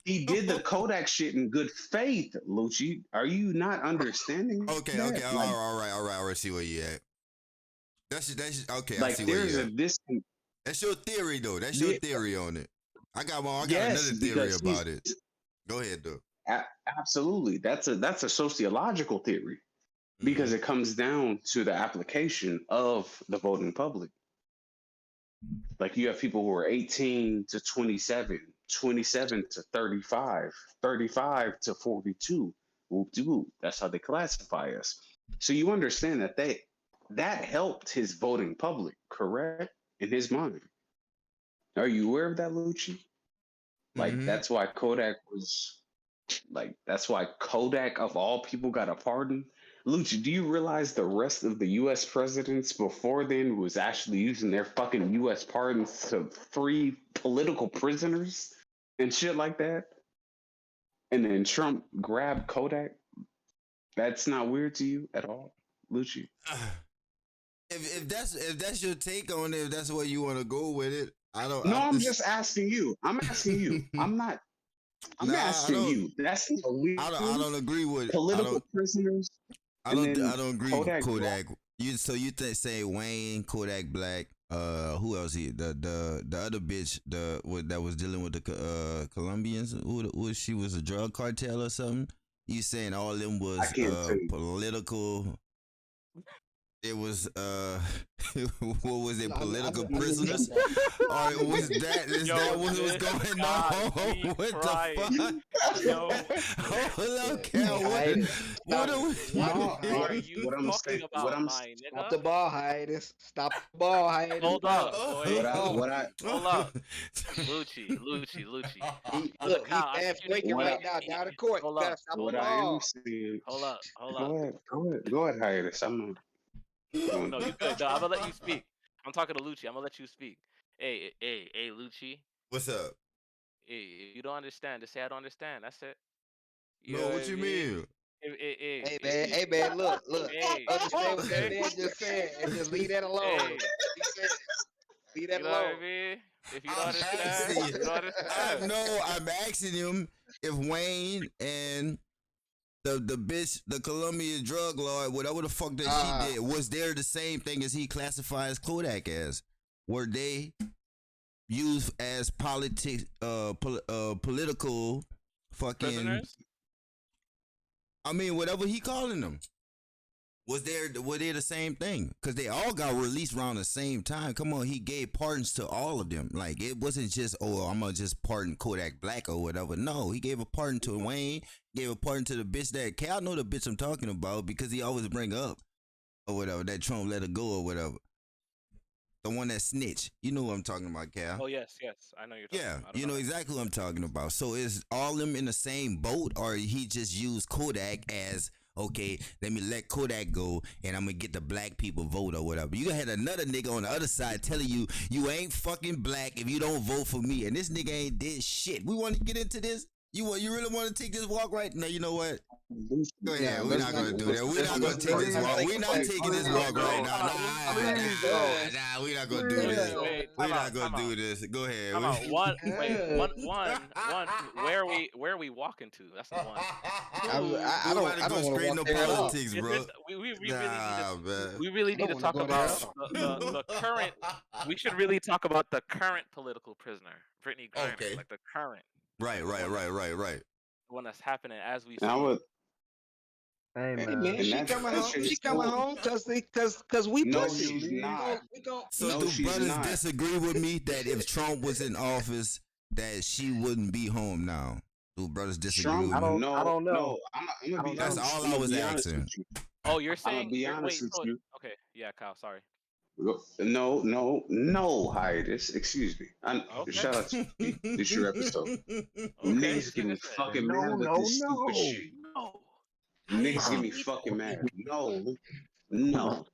He did the Kodak shit in good faith, Lucci. Are you not understanding? Okay. that? Like, All right. See where you at. That's okay. I like see where there's you a at. this. That's your theory though. That's your Yeah, theory on it. I got yes, another theory because about it. Go ahead though. absolutely that's a sociological theory because it comes down to the application of the voting public. Like you have people who are 18 to 27, 27 to 35, 35 to 42. Whoop de whoop. That's how they classify us. So you understand that helped his voting public, correct? In his mind. Are you aware of that, Lucci? Like that's why Kodak of all people got a pardon. Lucci, do you realize the rest of the US presidents before then was actually using their fucking US pardons to free political prisoners and shit like that? And then Trump grabbed Kodak? That's not weird to you at all, Lucci? If that's your take on it, if that's where you want to go with it, I'm just asking you. I'm asking you. I'm asking you. That's not weird. I don't agree with political prisoners. I don't agree Kodak with Kodak. You say Wayne, Kodak Black, who else the other bitch that was dealing with the Colombians, who she was a drug cartel or something? You saying all of them was political? It was what was it? Political prisoners? Or was that that what was going on? What the fuck? Yo, hold on, Cal. What are you talking about, my nigga? Stop the ball hiatus. Stop the ball hiatus. Hold up, boy. Hold up. Lucci. Look, he's flaking right now down the court. You gotta stop the ball. Hold up. Go ahead, Hiatus. I'm not. No, you good. No, I'm gonna let you speak. I'm talking to Lucci. I'm gonna let you speak. Hey, Lucci. What's up? Hey, if you don't understand, just say I don't understand. That's it. You know No, what what I you mean? mean? Hey man, look. Understand what this Okay. man just said, and just leave that alone. Hey, Leave that you know what alone. I mean? If you don't I'm understand, asking. you don't understand. I'm asking him if Wayne and the bitch, the Colombian drug lord, whatever the fuck that she did, was there the same thing as he classifies Kodak as? Were they used as political fucking? Prisoners? I mean, whatever he calling them. Were they the same thing? Because they all got released around the same time. Come on, he gave pardons to all of them. Like, it wasn't just, oh, I'm gonna just pardon Kodak Black or whatever. No, he gave a pardon to Wayne, gave a pardon to the bitch that Cal know the bitch I'm talking about because he always bring up or whatever, that Trump let her go or whatever. The one that snitched. You know what I'm talking about, Cal. Oh yes. I know you're talking Yeah, about. you know exactly what I'm talking about. So is all them in the same boat, or he just used Kodak as, okay, let me let Kodak go and I'm gonna get the black people vote or whatever. You had another nigga on the other side telling you you ain't fucking black if you don't vote for me, and this nigga ain't did shit. We want to get into this. You really want to take this walk right now? You know what? Go ahead. We're not gonna do that. We're not gonna take this walk. We're not taking this walk right now. Nah, we're not gonna do this. We're not gonna do this. Go ahead. Come on. One. Where are we walking to? That's the one. I We don't want to go want to straight walk into there at all. politics, bro. We really need to talk about the current. We should really talk about the current political prisoner, Brittany Griner, Okay. like the current. Right. The one that's happening as we And I speak. would. Hey Hey man. man, And she that coming home. question She is coming cool. home cause we No, pussy. she's not. So No, do she's brothers not. disagree with me that if Trump was in office, that she wouldn't be home now? Do brothers disagree Trump, with me? I don't know. no. I'm gonna be That's honest. all I'm I gonna was be honest asking. with you. Oh, you're I'm gonna saying be honest wait. with So you. okay, yeah, Kyle. Sorry. No, hiatus. Excuse me. Okay. Shout out to you. This your episode. Okay. Niggas get me fucking No, mad with no, this stupid no. shit. No. Niggas get You me need to fucking mad. speak. No.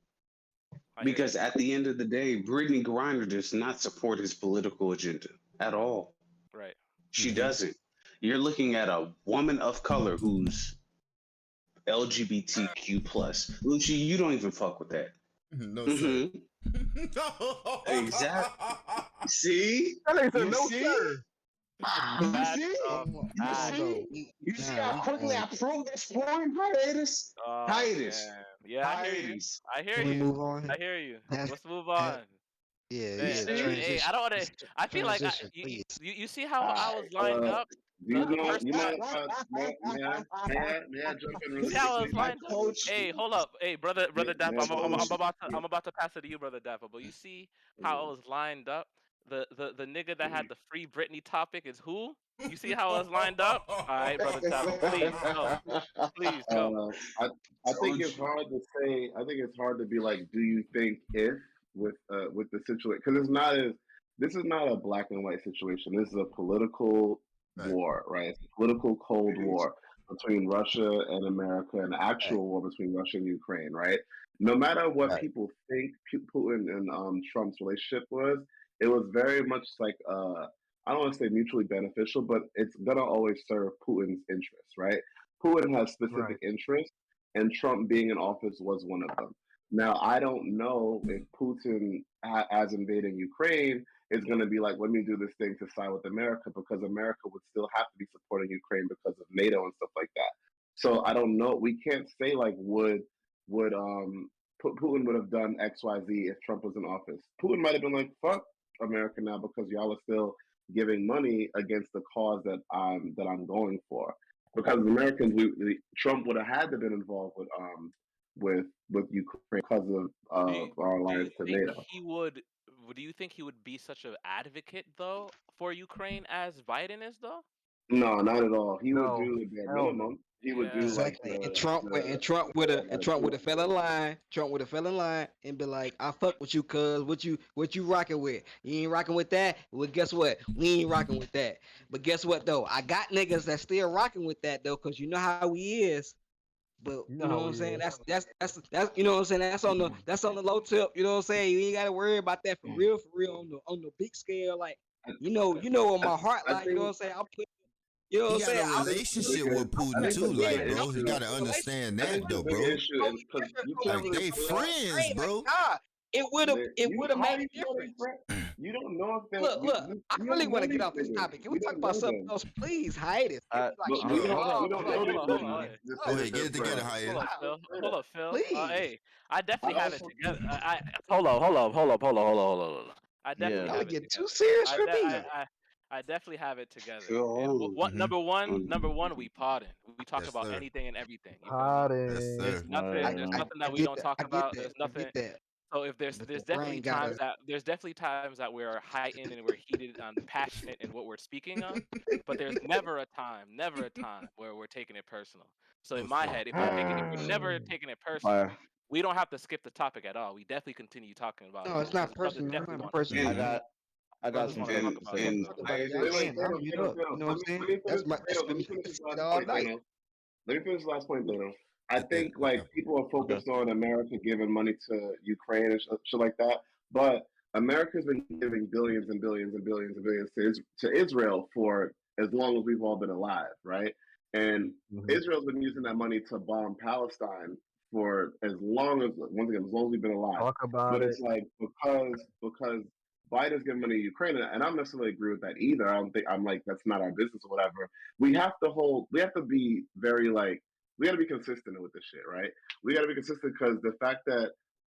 I hear Because you. at the end of the day, Brittany Griner does not support his political agenda at all. Right. She doesn't. You're looking at a woman of color who's LGBTQ plus. Lucci, you don't even fuck with that. No, sir. Mm-hmm. Exactly. See? That nigga said You no, see? sir. You That's see? You bad. see? You see how quickly I proved this point, hiatus? Oh Hiatus. man. Yeah, I hear you. Hiatus. I hear Can we you. move on? I hear you. Has- Let's move has- on. Yeah, You yeah. see? Hey, I don't want to. I feel like Transition, you, please. you see how I Alright, was lined up. you The know, person you that mind if may I jump in you really see how I was quickly? My lined up. coach, Hey, hold up. Hey, brother Dapper. May I jump in? I'm about to pass it to you, brother Dapper. But you see how I was lined up. The nigga that had the free Britney topic is who? You see how I was lined up? All right, brother Dapper. Please go. Please go. I think coach, it's hard to say. I think it's hard to be like, do you think if with the situation? Because it's not as this is not a black and white situation. This is a political Right. war, right? It's a political cold war between Russia and America, an actual war between Russia and Ukraine, right? No matter what people think Putin and Trump's relationship was, it was very much like I don't want to say mutually beneficial, but it's gonna always serve Putin's interests, right? Putin has specific interests, and Trump being in office was one of them. Now, I don't know if Putin, as invading Ukraine, is going to be like, let me do this thing to side with America, because America would still have to be supporting Ukraine because of NATO and stuff like that. So I don't know. We can't say like would Putin would have done X Y Z if Trump was in office. Putin might have been like, fuck America now because y'all are still giving money against the cause that I'm going for. Because Americans, Trump would have had to been involved with Ukraine because Do you, of our do you alliance to think NATO. he would? Do you think he would be such an advocate though for Ukraine as Biden is though? No, not at all. He would No. do the bare Hell no. minimum. He would do Yeah. like Exactly. And Trump would have fell in line. Trump would have fell in line and be like, I fuck with you, cuz what you rocking with? You ain't rocking with that? Well, guess what? We ain't rocking with that. But guess what though? I got niggas that still rocking with that though, cause you know how he is. But You know you know how what I'm we saying? is. That's you know what I'm saying? That's on the low tip. You know what I'm saying? You ain't gotta worry about that for real on the big scale. Like, on my heart, I like, you know what think I'm saying? You know what He I'm got saying? a I think the relationship bigger with Putin I think the too, bigger like, And I'm bro. You issue gotta the relationship understand I that think is though, the bigger bro. issue is totally because different you from can't when Like really they when we put was friends, Ukraine. Like, bro. nah, it you would have how made do a you know they difference. friend? You don't know if they Look, I you really don't want know to get these off this niggas. topic. Can we We talk don't about know something them. else, please? Hiatus. Give me like But straight we up. don't know Hold these on, hold on, niggas hold on. to Go say that ahead, get they're it together, friends. Hold Hiatus. up, Phil. Hold up, Phil. Please. Hey, I I definitely have it also together. Hold up. I definitely Yeah. Y'all have it get too together. serious I for de- me. I definitely have it together. And Phil, what Mm-hmm. number one, we podding. We talk Yes, about sir. anything and everything. You feel me? Yes, There's Potting. sir. nothing. There's Word. nothing that I we get don't that. talk I get about. that. There's I get nothing. that. So if there's But the there's definitely brain gotta. times that we're heightened and we're heated and passionate in what we're speaking on, but there's never a time where we're taking it personal. So in No, my sir. head, if we're never taking it personal, Fire. we don't have to skip the topic at all. We definitely continue talking about No, it it's because not brothers personal. It's definitely not want to personal. I and Mm-hmm. got I got brothers some want to things talk and to about say it. on and the Talk subject. about it. wait, Y'all wait, can. I'll mute up. You know what I'm saying? Let me That's finish that this last all point, night. Thanos. Let me finish the last point, Thanos. I think Okay. like people are Okay. focused on America giving money to Ukraine and shit like that, but America's been giving billions and billions and billions and billions to Israel for as long as we've all been alive, right? And Mhm. Israel's been using that money to bomb Palestine for as long as once again as long as we've been alive. Talk about But it. it's like because Biden's giving money to Ukraine, and I don't necessarily agree with that either. I don't think I'm like that's not our business or whatever. We have to be very like we got to be consistent with this shit, right? We got to be consistent because the fact that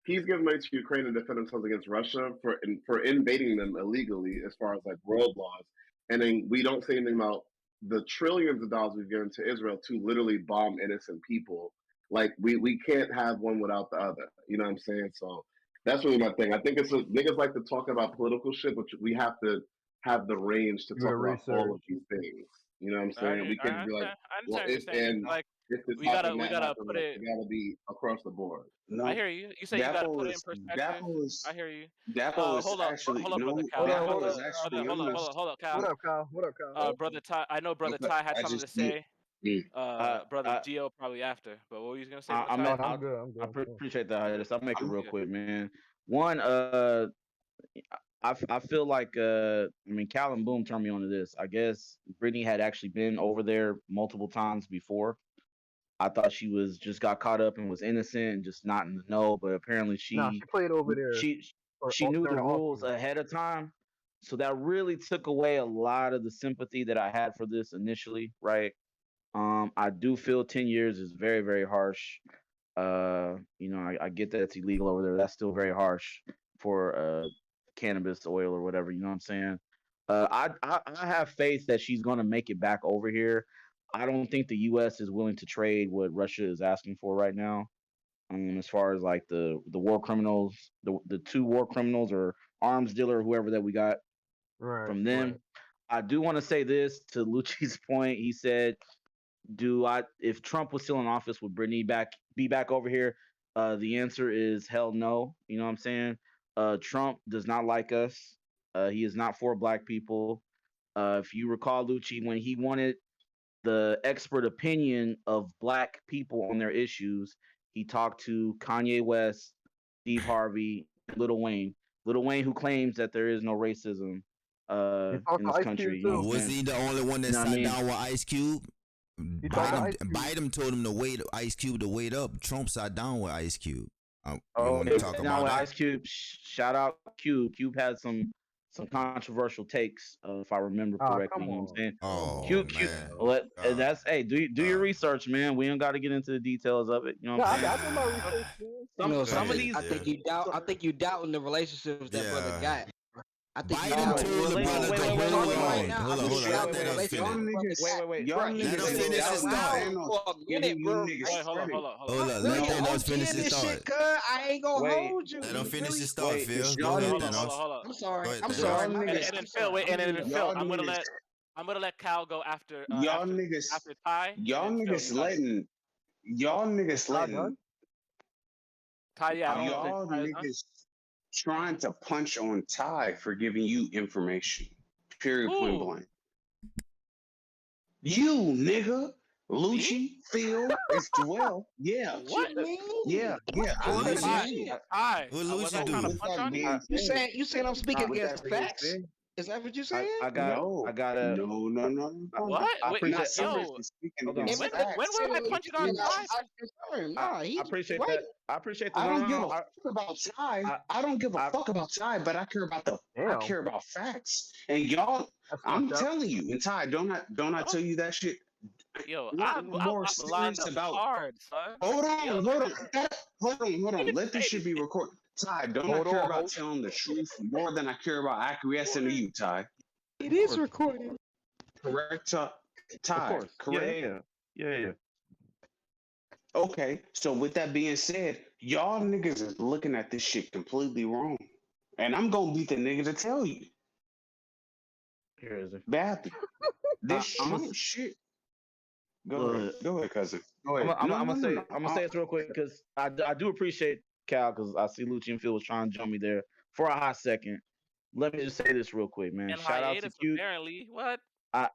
he's giving money to Ukraine to defend themselves against Russia for invading them illegally, as far as like world laws, and then we don't say anything about the trillions of dollars we've given to Israel to literally bomb innocent people. Like we can't have one without the other. You know what I'm saying? So that's really my thing. I think niggas like to talk about political shit, but we have to have the range to Do the talk about all research. of these things. You know what I'm saying? We can't be like, I well, understand what you're saying. Like if this we happened, we that gotta happened, put like it. it gotta be across the board. I no, hear you. You say you gotta Dapo put it in is perspective. Dapo is I hear you. Dapo is actually Hold up, brother no. Cal. Hold on, hold Dapo up, is Kyle. actually honest. Hold up, What Cal. up, Kyle? What up, Kyle? Brother Ty. I know brother Because Ty had I something to just say. Mm. Brother I Gio probably after. But what were you gonna say, I, brother I Ty? make Oh, no, I'm I good. I'm good. I'm good. appreciate that, Hiatus. I'll make it I'm real Yeah. quick, man. One, I feel like I mean, Cal and Boom turned me on to this. I guess Brittany had actually been over there multiple times before. I thought she was just got caught up and was innocent and just not in the know, but apparently Nah, she played over there she for she knew the during the off rules season. ahead of time. So that really took away a lot of the sympathy that I had for this initially, right? I do feel 10 years is very, very harsh. I get that it's illegal over there. That's still very harsh for cannabis oil or whatever. You know what I'm saying? I have faith that she's gonna make it back over here. I don't think the U.S. is willing to trade what Russia is asking for right now. As far as like the war criminals, the two war criminals or arms dealer, whoever that we got Right, from right. them. I do want to say this to Lucci's point. He said, "Do I? If Trump was still in office, would Brittany be back over here?" The answer is hell no. You know what I'm saying? Trump does not like us. He is not for black people. If you recall, Lucci, when he wanted the expert opinion of black people on their issues, he talked to Kanye West, Steve Harvey, and Lil Wayne. Lil Wayne, who claims that there is no racism He talked in to this Ice Cube country. You know what too. I'm Was saying? he the only one You that know what I sat mean? down with Ice Cube? He talked to Biden, Ice Cube. Biden told him to wait. Ice Cube to wait up. Trump sat down with Ice Cube. You Oh, want to yeah, talk now about with that? Ice Cube, shout out Cube. Cube had some controversial takes, if I remember Ah, correctly. come You know what on, I'm saying? come Oh on, Cube. man, bro. Well, God, that's hey, do your God, research, man. We don't got to get into the details of it. You know No, what I'm I saying? did my research, man. No, Some of yeah, these, I think yeah, you doubt. so, I think you doubting the relationships that brother yeah. got. I think you Biden no, doubting. told the wait, Bro, brother wait, to wait, what you wait, wait, hold talking wait, about wait, right on. wait. now? I Hold on, think You you hold on. wait, Let wait, doubting wait, the Thanos wait. relationship Y'all finish. the brother niggas, got. y'all Bro, Let he's him niggas been finish his doubting. thought. around Thanos for a giving minute, you bro. niggas Wait, credit. hold Hold up. up. Bro, Let you Thanos OG finish in his this thought. shit, cuz I ain't gonna Wait, hold you. Let him You finish really? his thought, wait, cause Phil. Go y'all Wait, ahead, niggas, Thanos. I'm Go sorry. ahead, I'm Thanos. sorry. y'all My bad. niggas, And then I'm Phil, sorry. wait, I'm and gonna then mute up. y'all niggas, I'm gonna let Cal go after y'all niggas, after Ty, and y'all then Phil, niggas you got it. letting, y'all niggas Y'all letting, done? Ty, yeah, I don't think y'all Ty is done. niggas trying to punch on Ty for giving you information. Period. Point Who? blank. You nigga. Me? Lucci, Phil, as well. Yeah, What? yeah. What? I'm What just Lucci? saying. Was I What Lucci So trying to do? with punch that on you? being said, You saying I'm speaking with against that being facts? said, Is that what you saying? no, gotta. no. What? I Wait, Not appreciate. so much yo, as speaking Hold on. against when facts. was I punching on Ty? Nah, I he appreciate right. that. I appreciate that. I No, don't no, give no. a fuck about Ty. I, I don't give a I, fuck about Ty, but I Damn, care about facts. And y'all, that's fucked I'm up. telling you, and Ty, don't I Huh? tell you that shit? Yo, A lot more I'm lined serious up about. hard, son. Hold Yo, on, hold on, hold you on. didn't Let this say shit be anything. recorded. Ty, don't I Hold care on, about hold. telling the truth more than I care about acquiescing to you, Ty? It of is course, recorded. Correct, Ty? of Ty, course. Yeah, correct? yeah. Okay, so with that being said, y'all niggas is looking at this shit completely wrong. And I'm gonna be the nigga to tell you. Here is it. Badly. This I'm Trump shit. gonna. Go ahead, cousin. Go I'm ahead. gonna No, no, no, no. say this real quick because I do appreciate Cal because I see Lucci and Phil was trying to jump me there for a hot second. Let me just say this real quick, man. And Shout out to hiatus, Q. apparently. What? I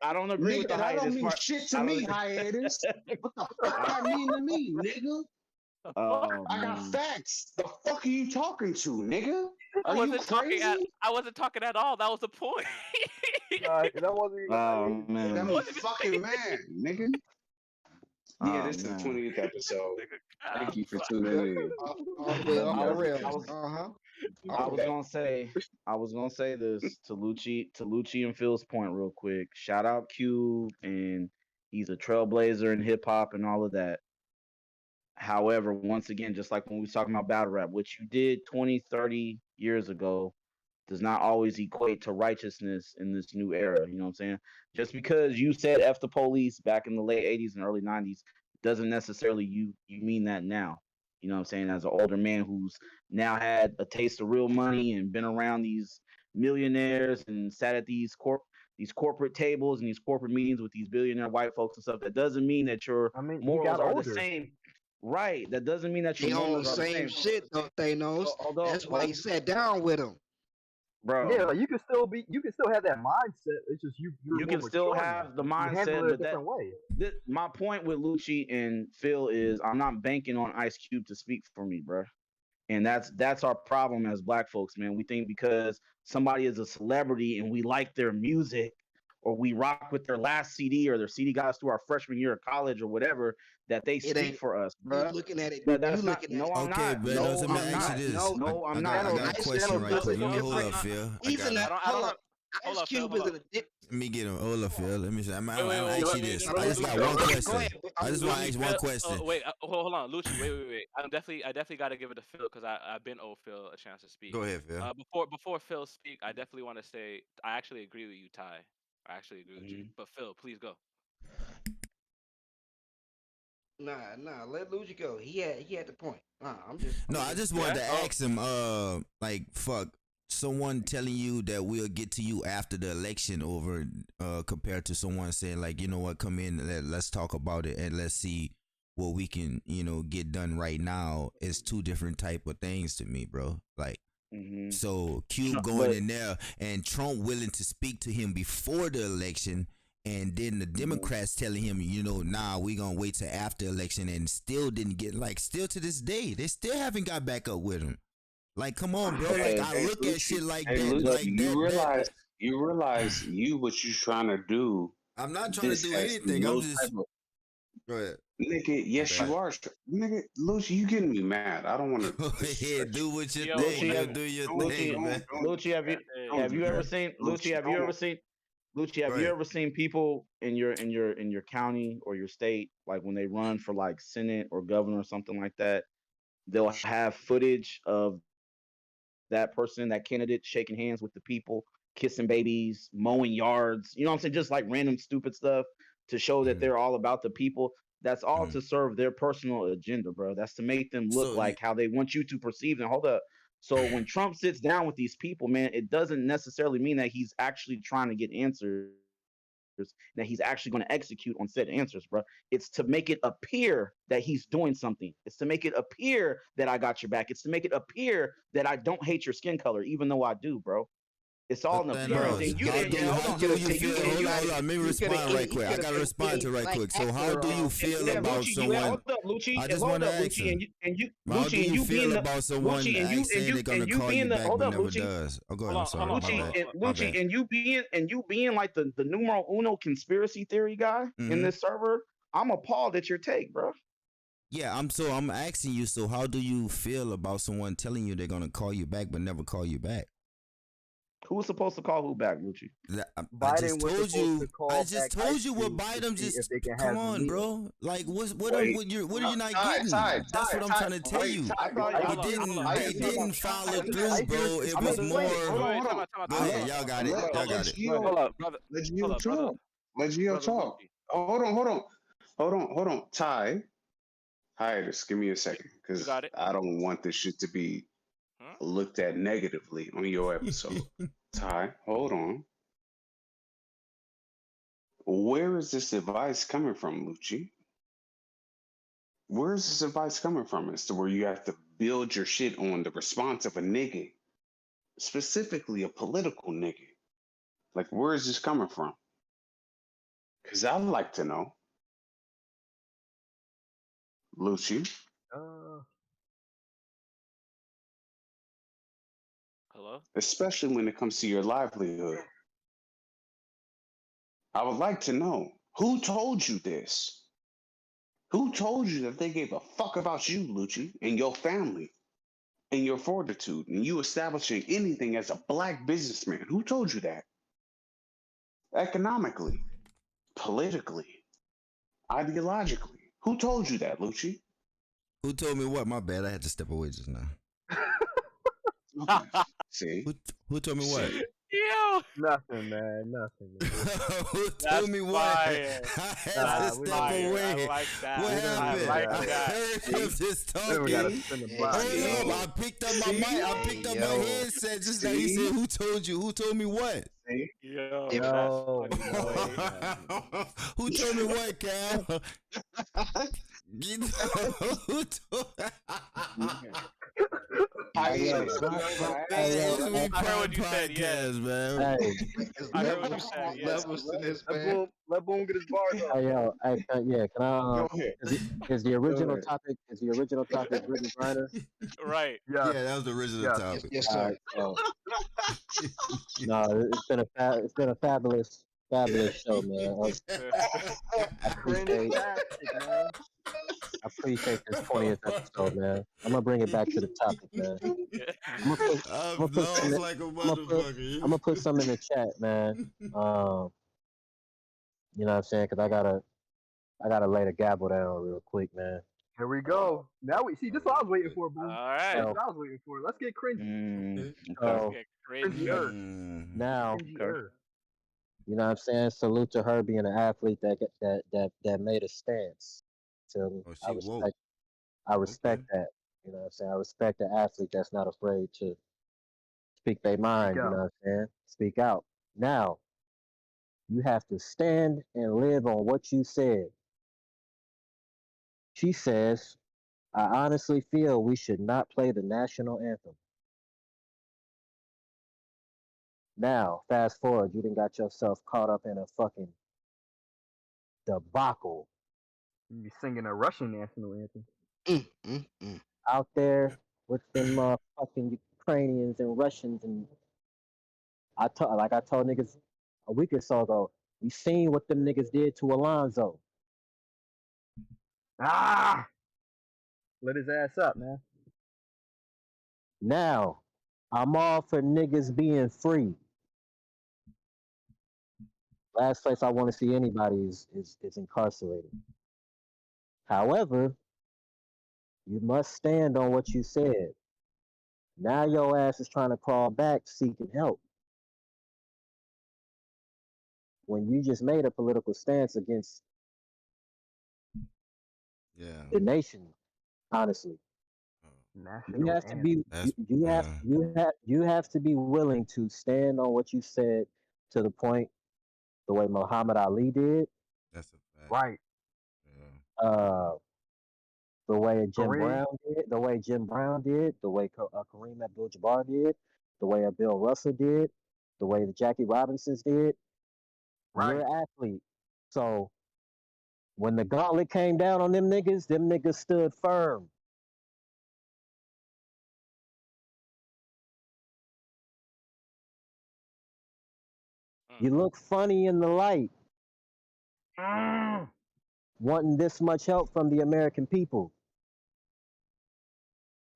I don't agree with Nigga, the that don't hiatus mean part. shit to I don't me, agree. hiatus. What the fuck that mean to me, nigga? The fuck? Oh I got man. facts. The fuck are you talking to, nigga? I Are you wasn't talking at. crazy? I wasn't talking at all. That was the point. That wasn't even Oh hiatus. I That man. me wasn't even fucking saying mad, nigga. Yeah, Oh this is the man. 20th episode. nigga. Thank you for Fuck. tuning in. All the way Love off I the y'all was to I death. rails. was Uh-huh. I was Okay. gonna say this to Lucci and Phil's point real quick. Shout out Q and he's a trailblazer in hip hop and all of that. However, once again, just like when we was talking about battle rap, what you did 20, 30 years ago does not always equate to righteousness in this new era. You know what I'm saying? Just because you said F the police back in the late 80s and early 90s doesn't necessarily you mean that now. You know what I'm saying? As an older man who's now had a taste of real money and been around these millionaires and sat at these corporate tables and these corporate meetings with these billionaire white folks and stuff, that doesn't mean that your I mean, you morals got are the older. same. Right. That doesn't mean that your They on the morals are the same same. shit, though, Thanos. Although, That's why he sat down with him. bro, Yeah, like you can still have that mindset. It's just you're you more can still mature now. have the You handle mindset, it a but different way. my point with Lucci and Phil is I'm not banking on Ice Cube to speak for me, bro. And that's our problem as black folks, man. We think because somebody is a celebrity and we like their music or we rock with their last CD or their CD got us through our freshman year of college or whatever, that they It speak ain't for us, you bro. looking at it. You That's not. looking at No, it. I'm Okay, not. but No, let me I'm ask you not. this. No, no, I'm I not. got a Ice question Cube right is a quick. Let me hold different. up, Phil. I He's got in him. a Hold hold on. up. Hold Ice up, Phil. Cube Hold is up. in a dip. Let me get him. Hold up, Phil. Let me say. I Wait, ask wait, you this. wait. I just got Go one Lucci, ahead. Go question. ahead. I just want to Lucci, ask one Phil. question. Wait, hold on, Lucci. Wait. I definitely got to give it to Phil because I've been owe Phil a chance to speak. Go ahead, Phil. Before Phil speak, I definitely want to say I actually agree with you, Ty. I actually agree with you. Mhm. But Phil, please go. Nah. Let Luigi go. He had the point. Nah, No, I'm I just. just wanted Yeah. to Oh, ask him. Like fuck. Someone telling you that we'll get to you after the election over, compared to someone saying like, you know what, come in, let's talk about it and let's see what we can, get done right now. Is two different type of things to me, bro. Like, Mhm. so Cube going But in there and Trump willing to speak to him before the election, and then the mhm. Democrats telling him, nah, we gonna wait till after election, and still didn't get, like, still to this day they still haven't got back up with him. Like, come on, bro. Like, Hey, I hey, look at Lucci. shit like Hey, that, Lucci, Look, like that. you realize what you trying to do. I'm not trying to This do has anything. I'm no just type of go ahead. nigga. My Yes, you bad. are, nigga. Lucci, you getting me mad. I don't want to Go ahead, disrespect you. do what you yo, think. Lucci, You have do your Lucci, thing, man. Lucci, hey, Don't have do you ever that, seen Lucci? Lucci. Have you ever seen Lucci? Go Have you ahead. ever seen people in your county or your state, like when they run for like Senate or governor or something like that? They'll have footage of that person, that candidate, shaking hands with the people, kissing babies, mowing yards. You know what I'm saying? Just like random stupid stuff to show that Mm, they're all about the people. That's all mm. to serve their personal agenda, bro. That's to make them look So like how they want you to perceive them. Hold up. So when Trump sits down with these people, man, it doesn't necessarily mean that he's actually trying to get answers, that he's actually going to execute on said answers, bro. It's to make it appear that he's doing something. It's to make it appear that I got your back. It's to make it appear that I don't hate your skin color, even though I do, bro. It's all in the Then appearance. else, And you how and, do and you hold how on, do you and you feel? and Hold you on, hold on. Let me You could respond right have quick. I gotta respond to right like quick. So how actor. do you and feel then about Lucci, you someone? hold up, Lucci, I and just hold want to up, ask Lucci, him. and you, How do Lucci, and you you being feel the about someone Lucci, and you saying they're gonna and you call you being the back hold but up, never Lucci, does? Oh, go Hold ahead. I'm on, hold sorry. on, My hold on, Lucci, bad. hold and on. My Lucci, bad. and you being like the numero uno conspiracy theory guy in Mm-hmm. this server. I'm appalled at your take, bro. Yeah, I'm asking you. So how do you feel about someone telling you they're gonna call you back but never call you back? Who was supposed to call who back, Lucci? I Biden just was told supposed to you. I call just back told ICE you what to Biden see if just. they can Come have the on, meeting. bro. Like what Wait, are you not Ty, getting? That's what I'm Ty. trying to tell Wait, you. I Ty, thought They Hold on, I, hold didn't. on. They I, didn't follow through, ICE bro. is It I'm was explaining. more. Hold on, Wait, hold time on. out, time out, Go time out. ahead. Hold Y'all on, got it. hold on, Y'all Let got it. Gio, hold Go ahead. on, brother, let hold Gio on, brother, talk. Let Gio brother talk. Lucci. Oh, hold on. Ty, hiatus. Give me a second, You because got it. I don't want this shit to be Hmm? looked at negatively on your episode. Ty, hold on. Where is this advice coming from, Lucci? Where is this advice coming from as to where you have to build your shit on the response of a nigga, specifically a political nigga? Like, where is this coming from? Because I'd like to know, Lucci, Uh, Hello? especially when it comes to your livelihood. I would like to know who told you this? Who told you that they gave a fuck about you, Lucci, and your family and your fortitude and you establishing anything as a black businessman? Who told you that? Economically, politically, ideologically. Who told you that, Lucci? Who told me what? My bad. I had to step away just now. Okay. See? Who told me what? See? Yo, nothing, man. Nothing, man. Who that's told me what? fire. I had to That's Nah, we step don't. fire. I away. like What that. We don't I need happened? like I that. that. heard him See? just We don't gotta talking. spin the Hey, block, Hold man. up. yo. I picked up my See? mic. I Hey, picked up my yo. headset just now. He said, See? who told you? Who told me what? See? Yo, that's No, funny, no, boy. no. Who told me what, Cal? Who told Hey yo, Hiatus. Man, hey yo, it's hey, We I heard Pod what you said. Yeah, Podcast, man. hey, It's I heard what you levels, said. it's Yeah. levels to this, Let man. Boom get his bars off. hey yo, hey, yeah, can I? Go ahead. Is the Go original ahead. topic? Is the original topic Brittany Griner? Right. Yes, Yeah, that was the original yes. Yes, topic. yes, All sir. right, so no, it's been a fabulous show, man. I appreciate Fantastic, man. I appreciate this 20th episode, man. I'm gonna bring it back to the topic, man. Yeah. I'm gonna put I'm I'm gonna put some lost like a I'm gonna put I'm motherfucker. gonna put some in the chat, man. You know what I'm saying? Cause I gotta lay the gavel down real quick, man. Here we go. Now we see. This is what I was waiting for, Boom. All right. This is So what I was waiting for. Let's get cringy. Okay. so Get Cringier. cringy. now, Okay. Cringier. you know what I'm saying? Salute to her being an athlete that made a stance. So Oh, she woke. I Okay. respect that. You know what I'm saying? I respect the athlete that's not afraid to speak their Speak mind, you know out. what I'm saying? Speak out. Now, you have to stand and live on what you said. She says, I honestly feel we should not play the national anthem. Now, fast forward, you done got yourself caught up in a fucking debacle You be singing a Russian national anthem. Mm. out there with them fucking Ukrainians and Russians. And I told niggas a week or so ago, we seen what them niggas did to Alonzo. Ah! Let his ass up, man. Now, I'm all for niggas being free. Last place I want to see anybody is incarcerated. However, you must stand on what you said. Now your ass is trying to crawl back seeking help when you just made a political stance against Yeah. the nation. Honestly, you National have to anthem. be That's you have to be willing to stand on what you said to the point the way Muhammad Ali did, that's a fact. Right. Yeah. the way Jim Kareem. Brown did, the way Jim Brown did, the way Kareem Abdul-Jabbar did, the way Bill Russell did. the way the Jackie Robinsons did. You're Right. an athlete. So when the gauntlet came down on them niggas stood firm. You look funny in the light, wanting this much help from the American people.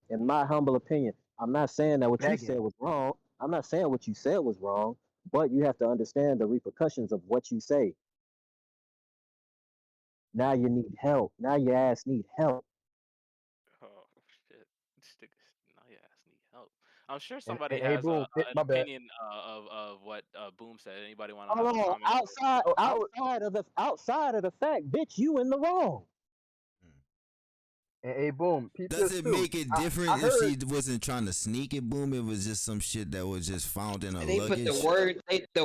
In my humble opinion, I'm not saying that what you Begging. said was wrong. I'm not saying what you said was wrong, but you have to understand the repercussions of what you say. Now you need help. Now your ass need help. Oh shit! Now your ass need help. I'm sure And somebody hey, has boom. an My bad. opinion of what Boom said. Anybody want to have Hold a on, comment? Oh, outside of the fact, bitch, you in the wrong. and hey, boom. Peep Does this it too. make it I different if heard. she wasn't trying to sneak it, Boom? It was just some shit that was just found in her They put the luggage.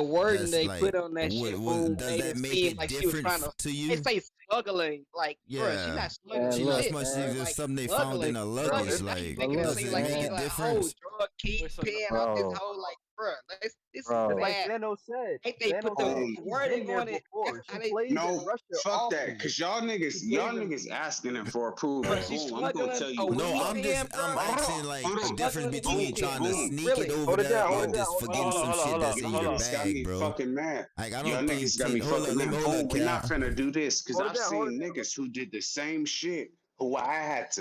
wording That's they like, put on that shit, boom, does made that it make seem it like she was different trying to. to They you? say smuggling, like, bruh, she Yeah, not smuggling Man, she not look, shit, much. bruh. man. Just Like something they found in smuggling, her Bro, luggage. it's smuggling. Now you Like, But making it look, does seem it like make she a man, like a whole difference? drug Wait, so kingpin out this bro, whole like, bruh. This is it's bro. like bad. Thanos said. Ain't they put Thanos the said Boom. she's been wording there on it? That's before. how She they. plays in No, Russia fuck that. often. Cause y'all She niggas, plays y'all in. niggas asking it for approval. Bruh, she's Boom. I'm gonna smuggling tell a you what No, fuck. I'm weed just pen, I'm bruh. Hold asking on, like hold the on. difference Smuggling a between weed Boom, pen, trying to like boom, sneak it really. over Hold it there down. Hold or it down. just Hold it forgetting down. some shit hold up. that's in Y'all your niggas got bag, me bro. fucking mad. Like I Y'all don't niggas think got me hold on, fucking let me mad. hold Boom, up, we not Cal. finna do this. Cause Hold it I've down. Hold it seen down. niggas who did the same shit who I had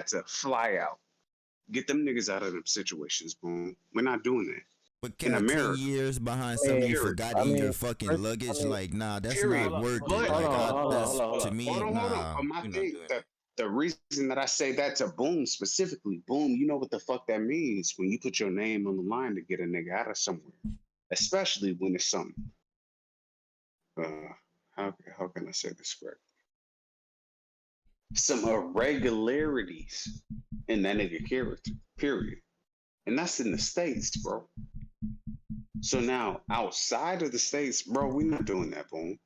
to fly out. Get them niggas out of them situations, boom. We're not doing that. But In Cal, 10 America. years behind I something mean, you Period. forgot I in your mean, fucking first, I luggage, mean, like nah, that's Period. not hold up, worth hold it. But hold Like on, I hold on, hold that's on, hold to on. me, hold on. nah, But my we're not thing, doing that. the reason that I say that to Boom specifically, Boom, you know what the fuck that means when you put your name on the line to get a nigga out of somewhere, especially when it's something. Uh, how can I say this correct? Some irregularities in that nigga character. Period. And that's in the states, bro. So now outside of the states, bro, we not doing that, Boom.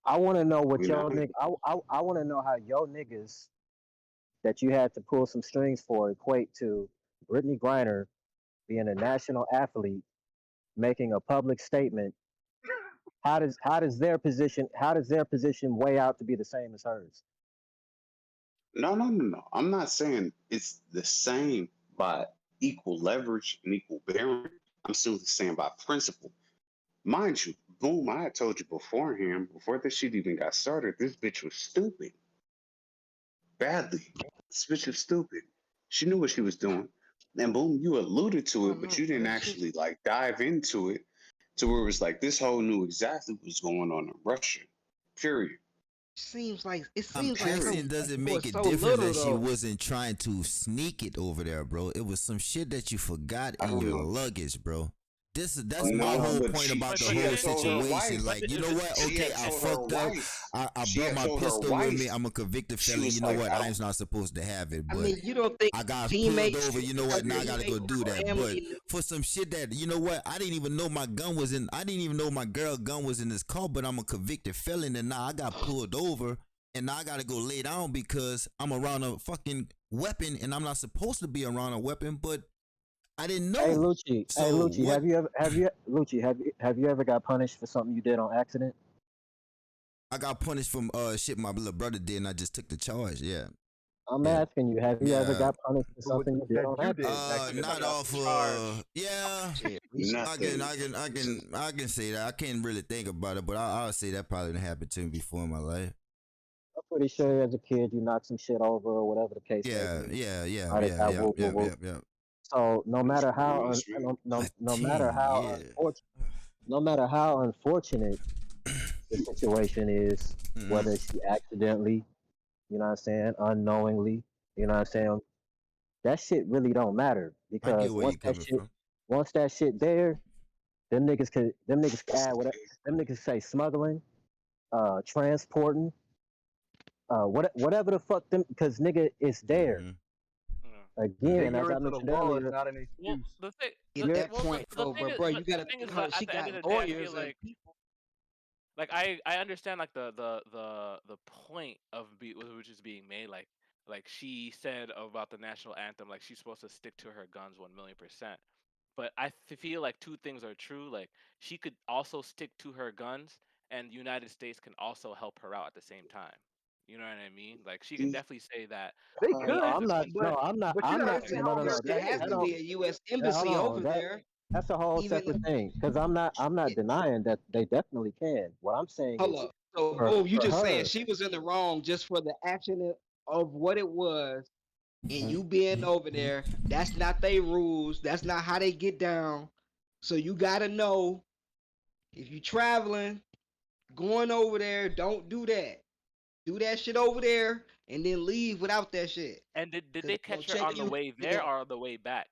I want to know what We your not. nigga. I want to know how your niggas that you had to pull some strings for equate to Brittany Griner being a national athlete, making a public statement. How does their position weigh out to be the same as hers? No. I'm not saying it's the same by equal leverage and equal bearing. I'm still saying by principle. Mind you, boom, I had told you beforehand, before this shit even got started, this bitch was stupid. Badly. This bitch was stupid. She knew what she was doing. And boom, you alluded I to it, don't but know, you didn't bro. She actually like dive into it to where it was like this whole knew exactly what was going on in Russia. Period. I'm seems like asking, Period. does it it was make a so difference little that she though. wasn't trying to sneak it over there, bro? It was some shit that you forgot I in don't your know. luggage, bro. That's my No, whole but point about the but she whole had didn't told her she? situation. wife. But Like, you know what? She Okay, had I told her fucked up. wife. I She brought had my told her pistol with me. wife. I'm a convicted She felon. You was know like, what? I I don't. am not supposed to have it, I but mean, you don't think I got pulled teammates over. You know what? Now I gotta teammates go do or that. But family for some shit that, you know what? I didn't even know my gun was in. I didn't even know my girl gun was in this car. But I'm a convicted felon, and now I got pulled over, and now I gotta go lay down because I'm around a fucking weapon, and I'm not supposed to be around a weapon. But I didn't Hey know. Lucci, hey So Lucci, what? have you ever got punished for something you did on accident? I got punished from shit my little brother did, and I just took the charge. Yeah, I'm yeah, asking you, have you ever yeah. got punished for But with something you did that on you accident? did back then. Not Got off. charged. Yeah. shit. I can, Nothing. I can, I can, I can say that. I can't really think about it, but I'll say that probably didn't happen to me before in my life. I'm pretty sure as a kid you knocked some shit over or whatever the case may Yeah, be. yeah, yeah, Might have yeah, got yeah, whoop whoop yeah, whoop. yeah, yeah. So It's pretty much, man. no matter 10 how years. unfortunate, no matter how unfortunate the situation is, Mm-hmm. whether she accidentally, you know what I'm saying, unknowingly, you know what I'm saying, that shit really don't matter I get because where you coming from. once that shit there, them niggas can add whatever, them niggas say smuggling, transporting, whatever the fuck them, because nigga it's there. Mm-hmm. Again, as I Ignorance of the mentioned law is earlier, not an Well, excuse. the thing, Get that well, point the though, thing is, bro. but You got the to thing think is, how she at the end got of the day, I feel lawyers and people. like I understand like the point of which is being made, like she said about the national anthem, like she's supposed to stick to her guns 1,000,000%. But feel like two things are true. Like she could also stick to her guns, and the United States can also help her out at the same time. You know what I mean? Like she can definitely say that They No, we could, as I'm a not. country. but No, I'm not. but you I'm gotta not. understand No, how no, no. America There That has that to is. don't. be a U.S. Hold embassy on. over there. That's a whole Even separate thing. Because I'm not it, denying that they definitely can. What I'm saying hold is up. So for boom, you for just saying her. she was in the wrong just for the action of what it was, and Mhm. you being over there. That's not their rules. That's not how they get down. So you gotta know if you traveling, going over there, don't do that. Do that shit over there, and then leave without that shit. And did Cause they they gonna catch her check on the you. way there or on the way back?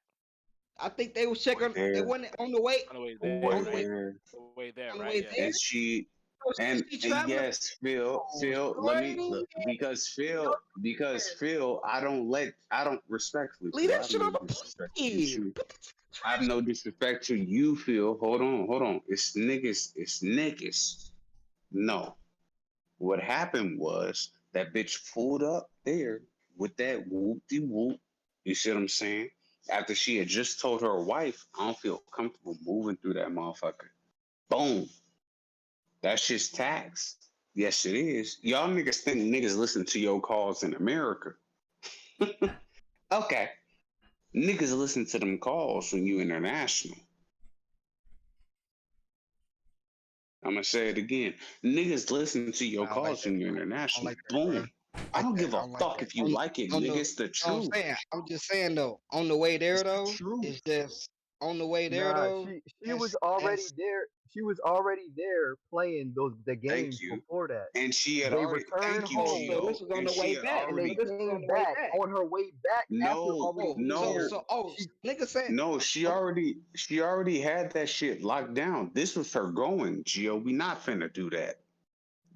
I think they was checking. They Where, wasn't on the way. On the way there, On the way. right? where, The way there, On the right? way Yeah. there. and she, Oh, she and traveling. yes, Phil, Oh, Phil, let me shorty. look, because Phil, I don't respectfully, Leave Phil, I that have shit no on the disrespect to plane. you. Put the I have no disrespect to you, Phil. Hold on. It's niggas. It's niggas. No. What happened was that bitch pulled up there with that whoop de whoop. You see what I'm saying? After she had just told her wife, I don't feel comfortable moving through that motherfucker. Boom. That shit's tax. Yes, it is. Y'all niggas think niggas listen to your calls in America. Okay. Niggas listen to them calls when you international. I'm gonna say it again. Niggas listen to your I don't like calls that, when you're bro. I don't international. like that, bro. Boom. I Like don't that. give I a don't like fuck that. if you like it, On nigga. the, It's the I'm truth. saying, I'm just saying though. On the way there It's the though, it's truth. just on the way there Nah, though. she was That's already there. She was already there playing the Thank games you. before that. And she had They already, returned thank you, oh, home so this Gio. was on And the she way had back. and they already, So this was on came the way back. back. On her way back after no, already Oh, being so no, there, so oh, she nigga said, no, oh, she already had that shit locked down. This was her going, Gio. We not finna do that.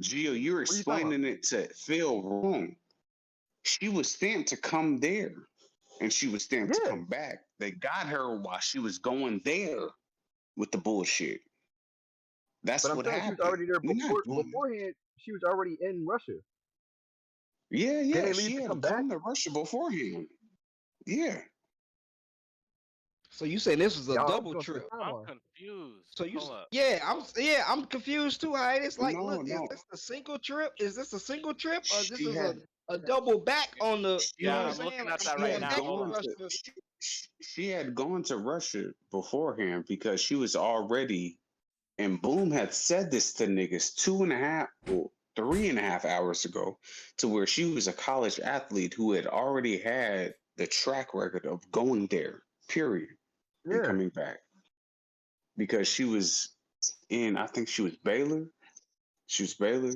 Gio, you're what are you talking about? explaining it to Phil wrong. She was stamped to come there and she was stamped to Yeah, come back. They got her while she was going there with the bullshit. but That's I'm what saying she was happened. already there We're not before. doing that. Beforehand, she was already in Russia. Yeah, Didn't yeah. they She leave to had to come back? come to Russia beforehand. Yeah. so you saying this was a Y'all, I'm double going to the trip? I'm timeline. confused. So you, Hold up. I'm confused too. How it's like, No, look, is no. this a single trip? Is this a single trip, or this She is had a double back on the? You know Yeah, what I'm she I'm saying? looking Like at I'm that she right going had now. back Hold to gone on. to Russia. she had gone to Russia beforehand because she was already and Boom had said this to niggas 2.5 or 3.5 hours ago to where she was a college athlete who had already had the track record of going there, period, and Yeah, coming back. Because she was in, I think she was Baylor. She was Baylor,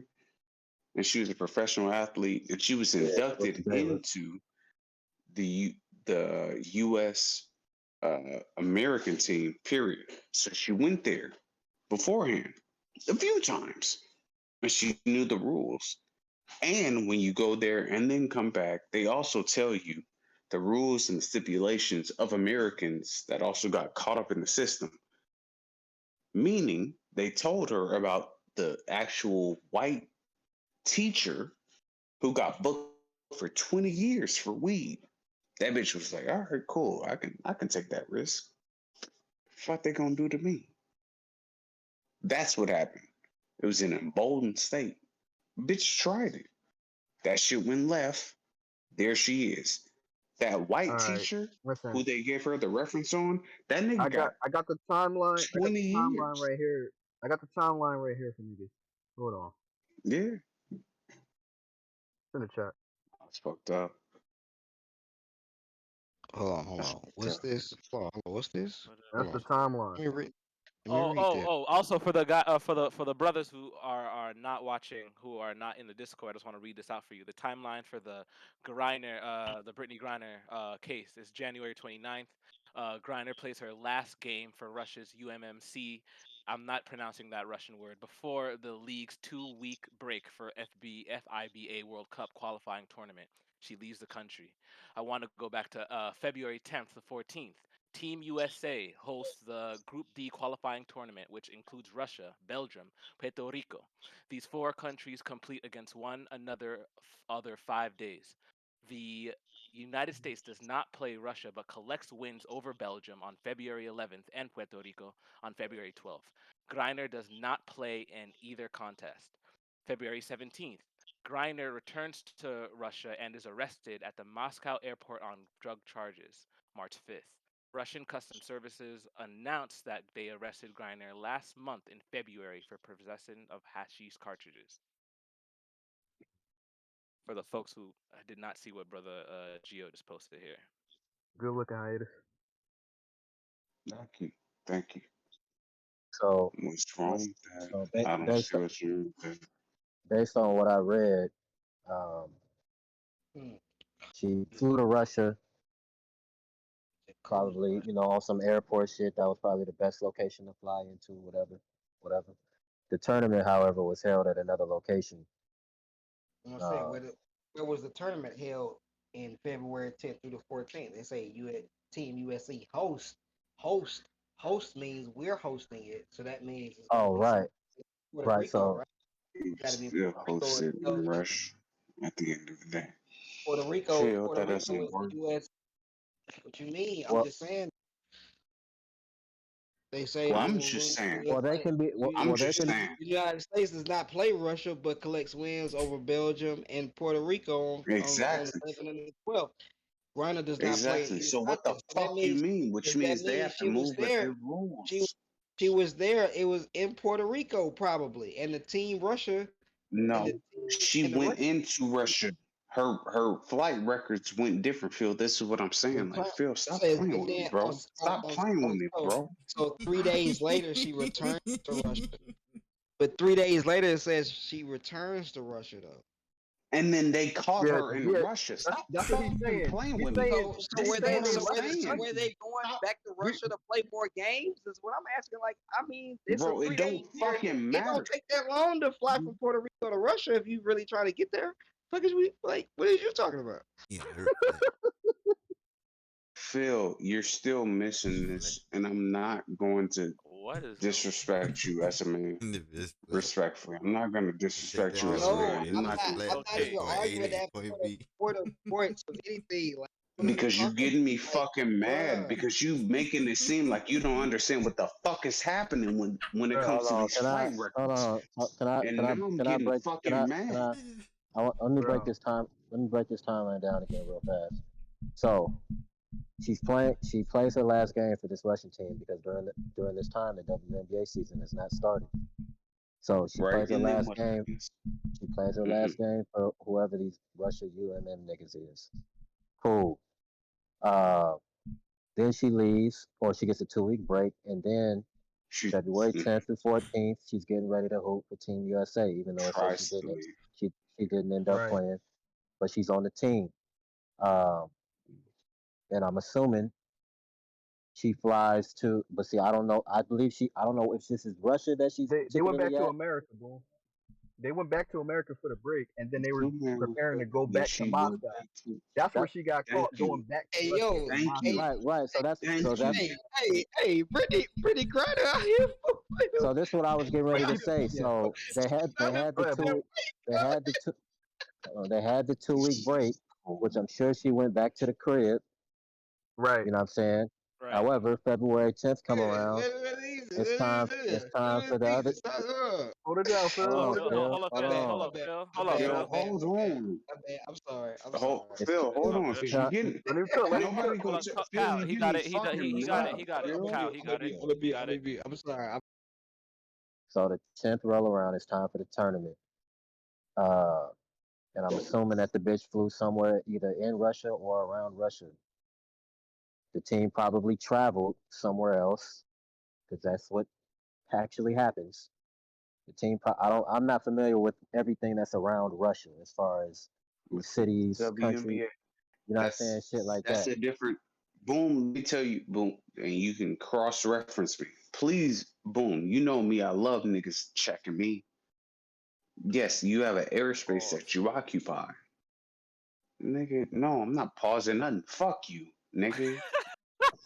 and she was a professional athlete, and she was Yeah, she went inducted to Baylor. into the U.S. American team. Period. So she went there beforehand a few times, and she knew the rules. And when you go there and then come back, they also tell you the rules and the stipulations of Americans that also got caught up in the system. Meaning, they told her about the actual white teacher who got booked for 20 years for weed. That bitch was like, all right, cool. I can take that risk. What they gonna do to me? That's what happened. It was an emboldened state. Bitch tried it. That shit went left. There she is. That all white right. teacher Listen, who they gave her the reference on, that nigga got I got the timeline. I got 20 the timeline years. right here. I got the timeline right here for niggas. Hold on. Yeah, It's in the chat. that's fucked up. Hold That's on. fucked What's up. this? Hold on. What's this? That's Hold the on. Whatever. timeline. Let me read. Let me Oh, read oh, that. oh! Also, for the guy, for the brothers who are not watching, who are not in the Discord, I just want to read this out for you. The timeline for the Brittany Griner case is January 29th. Griner plays her last game for Russia's UMMC. I'm not pronouncing that Russian word before the league's 2 week break for FIBA World Cup qualifying tournament. She leaves the country. I want to go back to February 10th to 14th. Team USA hosts the Group D qualifying tournament, which includes Russia, Belgium, Puerto Rico. These four countries compete against one another other 5 days. The United States does not play Russia but collects wins over Belgium on February 11th and Puerto Rico on February 12th. Griner does not play in either contest. February 17th, Griner returns to Russia and is arrested at the Moscow airport on drug charges. March 5th, Russian Customs Services announced that they arrested Griner last month in February for possession of hashish cartridges. For the folks who did not see what Brother Gio just posted here. Good looking hiatus. Thank you. Thank you. So, What's wrong with that? so I don't based see what's wrong with that. based on what I read, um, she flew to Russia, probably on some airport shit. That was probably the best location to fly into, whatever. The tournament, however, was held at another location. I'm saying where was the tournament held in February 10th through the 14th? They say Team USC host means we're hosting it, so that means it's gonna Oh, be right, Puerto right. Rico, So, right? Gotta be Still Puerto Rico. hosted in Russia at the end of the day. Phil, Puerto that Rico doesn't is work. the US. What you mean? I'm well, just saying. They say Well, I'm just saying. well, they can be. I'm Well, they just can. saying. the United States does not play Russia, but collects wins over Belgium and Puerto Rico on the Exactly. 11th and the 12th. Griner does not play in Exactly. either So what the contest. So fuck you mean? Which that means they means have to she was move with there. their She rules. she was there. It was in Puerto Rico probably, and the team Russia and the No, team she and the went Russia into Russia. Her flight records went different, Phil. This is what I'm saying. Like, Phil, stop says, playing and with me, then bro. Stop playing with me, bro. so 3 days later she returned to Russia. But 3 days later it says she returns to Russia though. And then they caught Yeah, her in yeah. Russia. Stop That's what he's fucking saying. playing He's with me. saying. So This He's is saying what they I'm left the so saying. were country. they going back to Russia to play more games? Is what I'm asking. Like, I mean, it's a Bro, it 3 day don't period. fucking It don't matter. take that long to fly from Puerto Rico to Russia if you really try to get there. Fuck is we like? What is you talking about? Yeah, Phil, you're still missing this, and I'm not going to What is disrespect you as a man. Respectfully, I'm not going to disrespect you as a No, man. I'm Not not. I'm not even arguing that for the points of anything. Like, what are we because you're talking getting me about? fucking mad Bruh. because you making it seem like you don't understand what the fuck is happening when it comes Hold to on. these Can I? flight Hold records. on. And now I'm Can I getting break? Can fucking I? mad. Let me break Bro. this time. Let me break this timeline down again real fast. So she's playing. She plays her last game for this Russian team because during this time the WNBA season has not started. So she Right? plays her And then last what game. happens? She plays her last game for whoever these Russia UMM niggas is. Cool. Then she leaves, or she gets a 2 week break, and then February 10th through 14th, she's getting ready to hoop for Team USA, even though it says Tries to leave. she didn't end up Right. playing, but she's on the team. And I'm assuming she flies to, but see, I don't know. I don't know if this is Russia that she's They went back particularly to at. America, boy. They went back to America for the break, and then they were preparing to go That back to she went Moscow. back to. That's where That, she got Thank caught you. going back to Hey Russia yo, from Thank Moscow. you. right. So that's Thank you. hey, Brittany Griner out here. so this is what I was getting ready to say. Yeah. So they had Go ahead, boy. they had the two they had the 2 week break, which I'm sure she went back to the crib. Right. You know what I'm saying? Right. However, February 10th come around. It's time for the other. Hold it down, Phil. Hold Hold up, Hold on, it Phil. down. Phil. Hold up, Hold Phil. on. Hold up, Phil. Hold up, Phil, Phil. hold on. I'm sorry. Phil, hold on, Good. because you getting Let him cook. Let him cook. nobody Hold gonna up, Phil. Cal. You He getting got me it. fucking He got mad, it. He got it. Phil. Cal, he got it. He got it. I'm sorry. So the 10th roll around. It's time for the tournament. And I'm assuming that the bitch flew somewhere either in Russia or around Russia. The team probably traveled somewhere else because that's what actually happens. The team, I'm not familiar with everything that's around Russia as far as the cities, country. WNBA. You know what I'm saying? Shit like That's that. a different. Boom. Let me tell you, boom, and you can cross reference me, please. Boom. You know me. I love niggas checking me. Yes, you have an airspace that you occupy. Nigga, no, I'm not pausing nothing. Fuck you, nigga.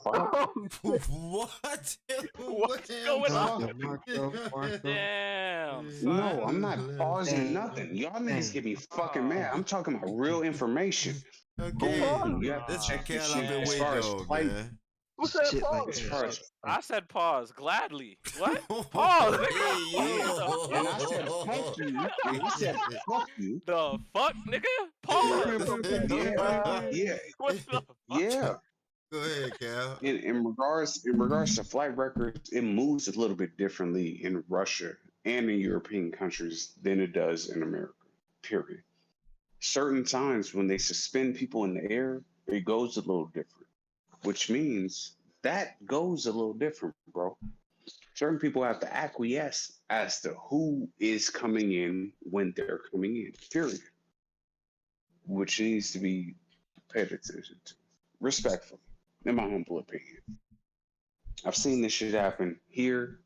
Fuck. What? What's going on? Fuck. Damn, No, son. I'm not pausing nothing. Y'all niggas get me fucking mad. I'm talking about real information. Okay. Boom. You have to This check this Cal I've shit been as waiting far as on, flight. man. Who said Shit like pause? As that. far Shit as I said pause gladly. What? Pause, Hey, nigga. What the yo. and I said fuck you, and he said fuck you. the fuck, nigga? Pause. Yeah, What the fuck? yeah. Go ahead, Cal. In regards to flight records, it moves a little bit differently in Russia and in European countries than it does in America. Period. Certain times when they suspend people in the air, it goes a little different, which means that goes a little different, bro. Certain people have to acquiesce as to who is coming in when they're coming in, period, which needs to be paid attention to, respectfully, in my humble opinion. I've seen this shit happen here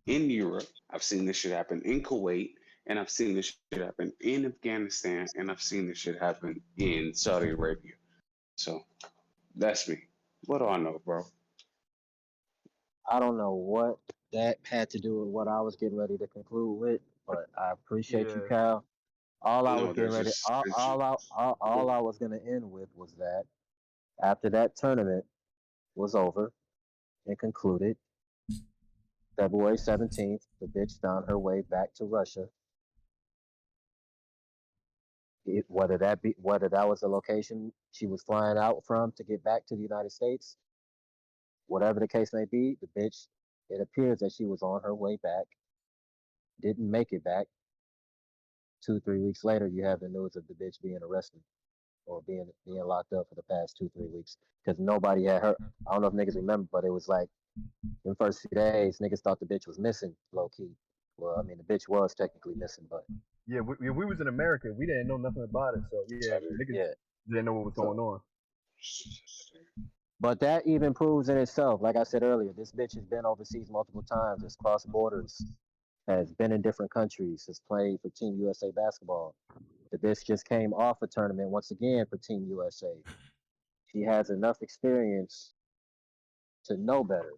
in Europe. I've seen this shit happen in Kuwait, and I've seen this shit happen in Afghanistan, and I've seen this shit happen in Saudi Arabia. So that's me. What do I know, bro? I don't know what that had to do with what I was getting ready to conclude with, but I appreciate you, Yeah. Cal. All I was No, getting there's ready, just there's just, all I was gonna end with was that after that tournament was over and concluded, February 17th, the bitch found her way back to Russia. Whether that was the location she was flying out from to get back to the United States, whatever the case may be, the bitch, it appears that she was on her way back, didn't make it back. 2, 3 weeks later, you have the news of the bitch being arrested or being locked up for the past 2, 3 weeks because nobody had heard. I don't know if niggas remember, but it was like in the first few days, niggas thought the bitch was missing, low key. Well, I mean, the bitch was technically missing, but Yeah, we was in America. We didn't know nothing about it. So yeah, niggas yeah. didn't know what was So, going on. but that even proves in itself, like I said earlier, this bitch has been overseas multiple times, has crossed borders, has been in different countries, has played for Team USA basketball. The bitch just came off a tournament once again for Team USA. She has enough experience to know better,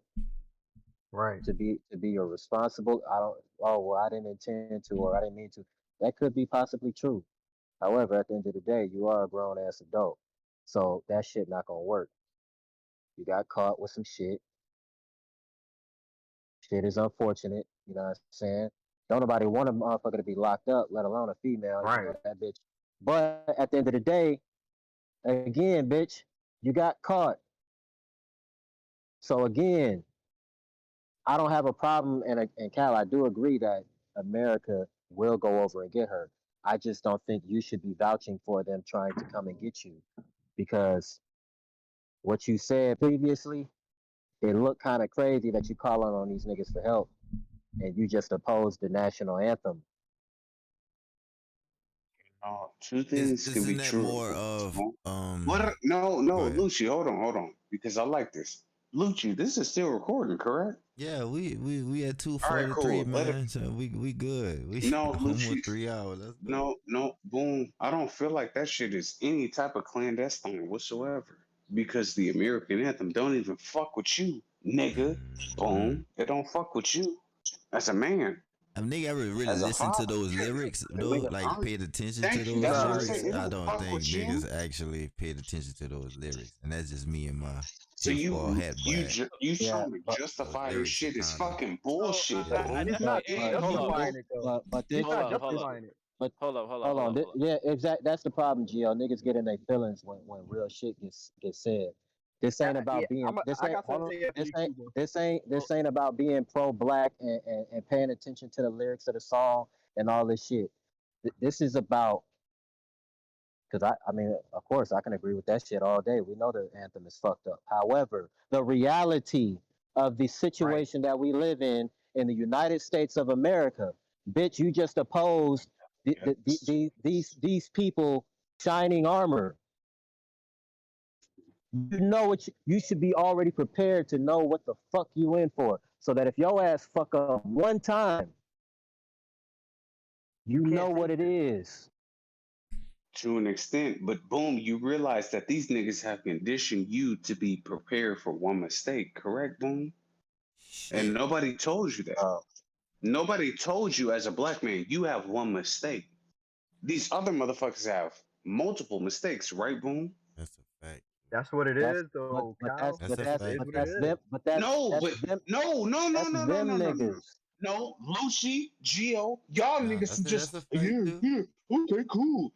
Right. to be a responsible. I don't. Oh well, I didn't intend to, or I didn't mean to. That could be possibly true. However, at the end of the day, you are a grown ass adult, so that shit not gonna work. You got caught with some shit. Shit is unfortunate. You know what I'm saying? Don't nobody want a motherfucker to be locked up, let alone a female. You Right. know that bitch. But at the end of the day, again, bitch, you got caught. So again, I don't have a problem, and Cal, I do agree that America will go over and get her. I just don't think you should be vouching for them trying to come and get you because what you said previously, it looked kind of crazy that you calling on these niggas for help and you just opposed the national anthem. two things can be Isn't that true. more of What? No, go ahead. Lucci, hold on, because I like this. Lucci, this is still recording, correct? Yeah, we at All right, 2:43, cool. Let it. man. So we good. We No, almost Lucci. 3 hours. Let's go. No, boom. I don't feel like that shit is any type of clandestine whatsoever. Because the American anthem don't even fuck with you, nigga. Mm. Boom. It don't fuck with you. As a man, Have nigga ever really as a listened to father. those lyrics though? Nigga, Like paid attention to thank you. those That's what I Nah. say. lyrics? It I don't don't fuck think with you. niggas actually paid attention to those lyrics, and that's just me and my So tinfoil hat black. you Yeah, trying to but Those justify this lyrics are shit is kind of fucking So bullshit, I But boom. it's definitely not ain't. Hold up. justifying it though. but It's this Hold not up. Hold up. justifying it. but Hold up. Hold up. hold Hold on. up. Hold up. Yeah, exact. That's the problem, Gio. Niggas get in their feelings when real shit gets said. This ain't Yeah, about being. This I ain't. got Hold something on. to say after you, Cuba. Well, This ain't about being pro black and paying attention to the lyrics of the song and all this shit. This is about because I mean, of course, I can agree with that shit all day. We know the anthem is fucked up. However, the reality of the Right. situation that we live in the United States of America, bitch, you just opposed these people shining armor. You know what you should be already prepared to know what the fuck you in for, so that if your ass fuck up one time, You you know can't what take it this. is. To an extent, but boom, you realize that these niggas have conditioned you to be prepared for one mistake, correct, boom? And shit. nobody told you that. Uh, Nobody told you as a black man you have one mistake. These other motherfuckers have multiple mistakes, right, boom? That's a fact. That's what it That's is, though, but Kyle. That's a It fact. is what it that's is. them. But that's No, that's but them. no, no, no, That's no, no, them no, no, no. niggas. No, Lucci, Gio, y'all Nah, niggas that's just a fact yeah, too. yeah, okay, cool.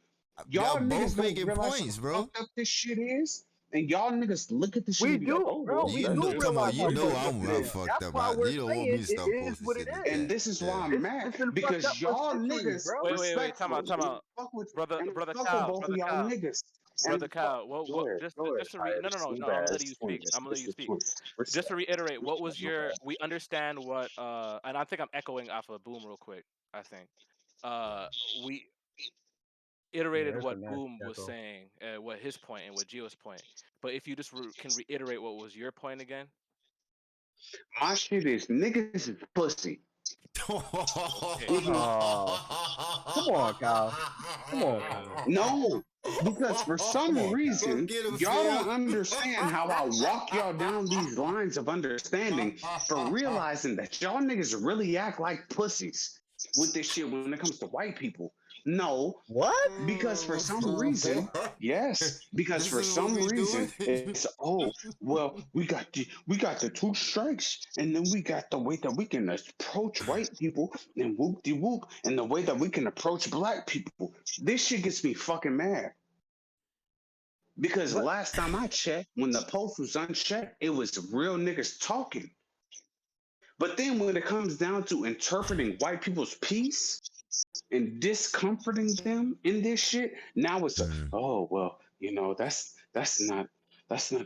Y'all Y'all niggas both don't making realize points, how bro. fucked up this shit is, and y'all niggas look at this shit We and be like, do, oh bro. well, We You that's know, do just come on, realize you how it know is fucked up what I'm it it well is. is. fucked That's up. why we're You don't want me saying to it stop is posting what it shit like And is. that. this is why Yeah. I'm mad It's been fucked because up for y'all centuries, niggas bro. Wait. Time out. respectfully, Time and I out. fuck with Brother, and I brother fuck with Cal, both of brother y'all Cal, niggas. brother And fuck, Cal. go ahead, go ahead, Just to Hiatus. no. My I'm bad. gonna let It's you the 20. speak. I'm gonna let It's you the speak. 20. Just to Respect, reiterate, what was my bad. your? We understand what. And I think I'm echoing off of Boom real quick. I think. We Yeah, iterated it's a what nasty Boom was echo. saying, what his point and what Gio's point. But if you just can reiterate what was your point again. My shit is niggas is pussy. Okay. If you Oh, come on, Kyle. Come on, Kyle. no, because for Come some on, Kyle. Go reason get him, y'all Phil. don't understand how I walk y'all down these lines of understanding for realizing that y'all niggas really act like pussies with this shit when it comes to white people. No, What? because for some reason, yes, because This for is what some we reason doing. it's well we got the two strikes, and then we got the way that we can approach white people and whoop de whoop, and the way that we can approach black people. This shit gets me fucking mad because But last time I checked, when the post was unchecked, it was real niggas talking. But then when it comes down to interpreting white people's peace and discomforting them in this shit, now it's a, Mm. oh well, that's not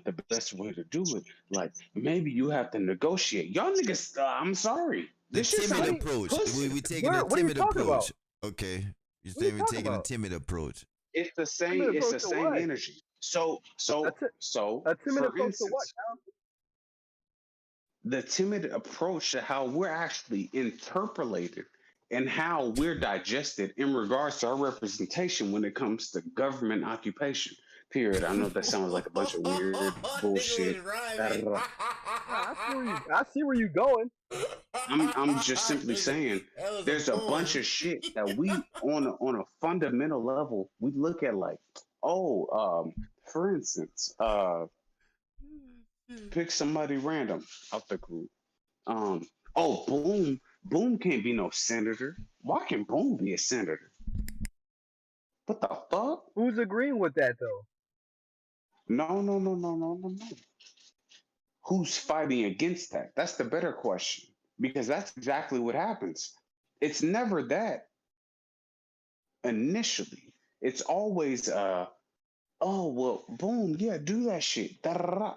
the best way to do it. Like maybe you have to negotiate. Y'all niggas, I'm sorry. The This shit timid sound what are like you, approach. pussy. We taking a what are you timid talking about? approach. Okay. You're What are you saying we're talking taking a about? timid approach. It's the same. Timid It's approach the to same what? energy. So A, so ti- so a timid for approach to what, instance, Kyle? the timid approach to how we're actually interpolated and how we're digested in regards to our representation when it comes to government occupation. Period. I know that sounds like a bunch of weird Nigga bullshit. was rhyming. Da-da-da. I see where you going. I'm just simply Nigga, saying that was a there's a bunch poem. of shit that we on a fundamental level we look at like, oh, for instance, pick somebody random out the group. Um, oh, Boom can't be no senator. Why can Boom be a senator? What the fuck? Who's agreeing with that though? No, no, no, no, no, no, no. Who's fighting against that? That's the better question because that's exactly what happens. It's never that initially. It's always oh well, Boom, yeah, do that shit. Da-da-da.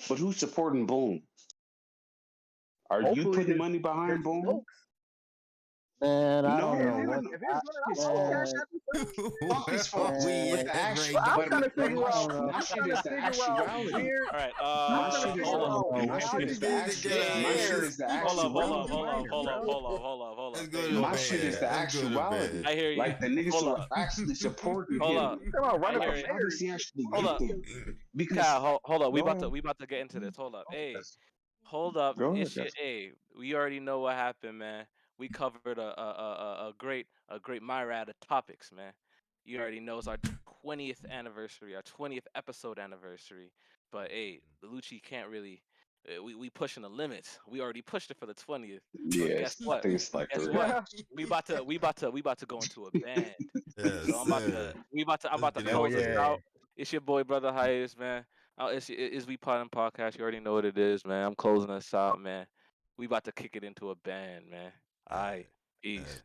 But who's supporting Boom? Are you Hopefully putting money his behind Boom? folks. Man, I No, don't Yeah, know what. if he was running, his I'll cash folks. Man, out his son. Fuck his folks. We But man, the at actual, right But I'm but trying to but I figure my out. don't know. my I'm shit trying to is the figure out actuality. where. All right. My I'm trying to shit is figure the I out don't know my what how shit to did is the he Nigga, get actual out of get my shit here. there is the Hold up, hold in up, the hold up, actuality. minor, hold up, bro? hold up, hold up. Let's go Hey, to hold My up. shit is bed. the Let's go to actuality. bed. I hear you. Like the niggas Hold who are up. actually supporting Hold him. up. You talking about I running Like hear for it. how mayor? does he actually Hold get up. there? Cal, Because hold up. go ahead. We about to get into this. Hold up. Hey, hold up. Go ahead, It's your guys. hey. We already know what happened, man. We covered a great myriad of topics, man. You already know it's our 20th anniversary, our 20th episode anniversary. But hey, the Lucci can't really. We pushing the limits. We already pushed it for the 20th. But guess Yes, I what? think it's like Guess the what? We about to go into a band. Yes, So sir. I'm Let's about to get Hell close into this it. yeah. out. It's your boy Brother Hiatus, man. It's We Poddin podcast. You already know what it is, man. I'm closing us out, man. We about to kick it into a band, man. All right, Alright, peace. alright.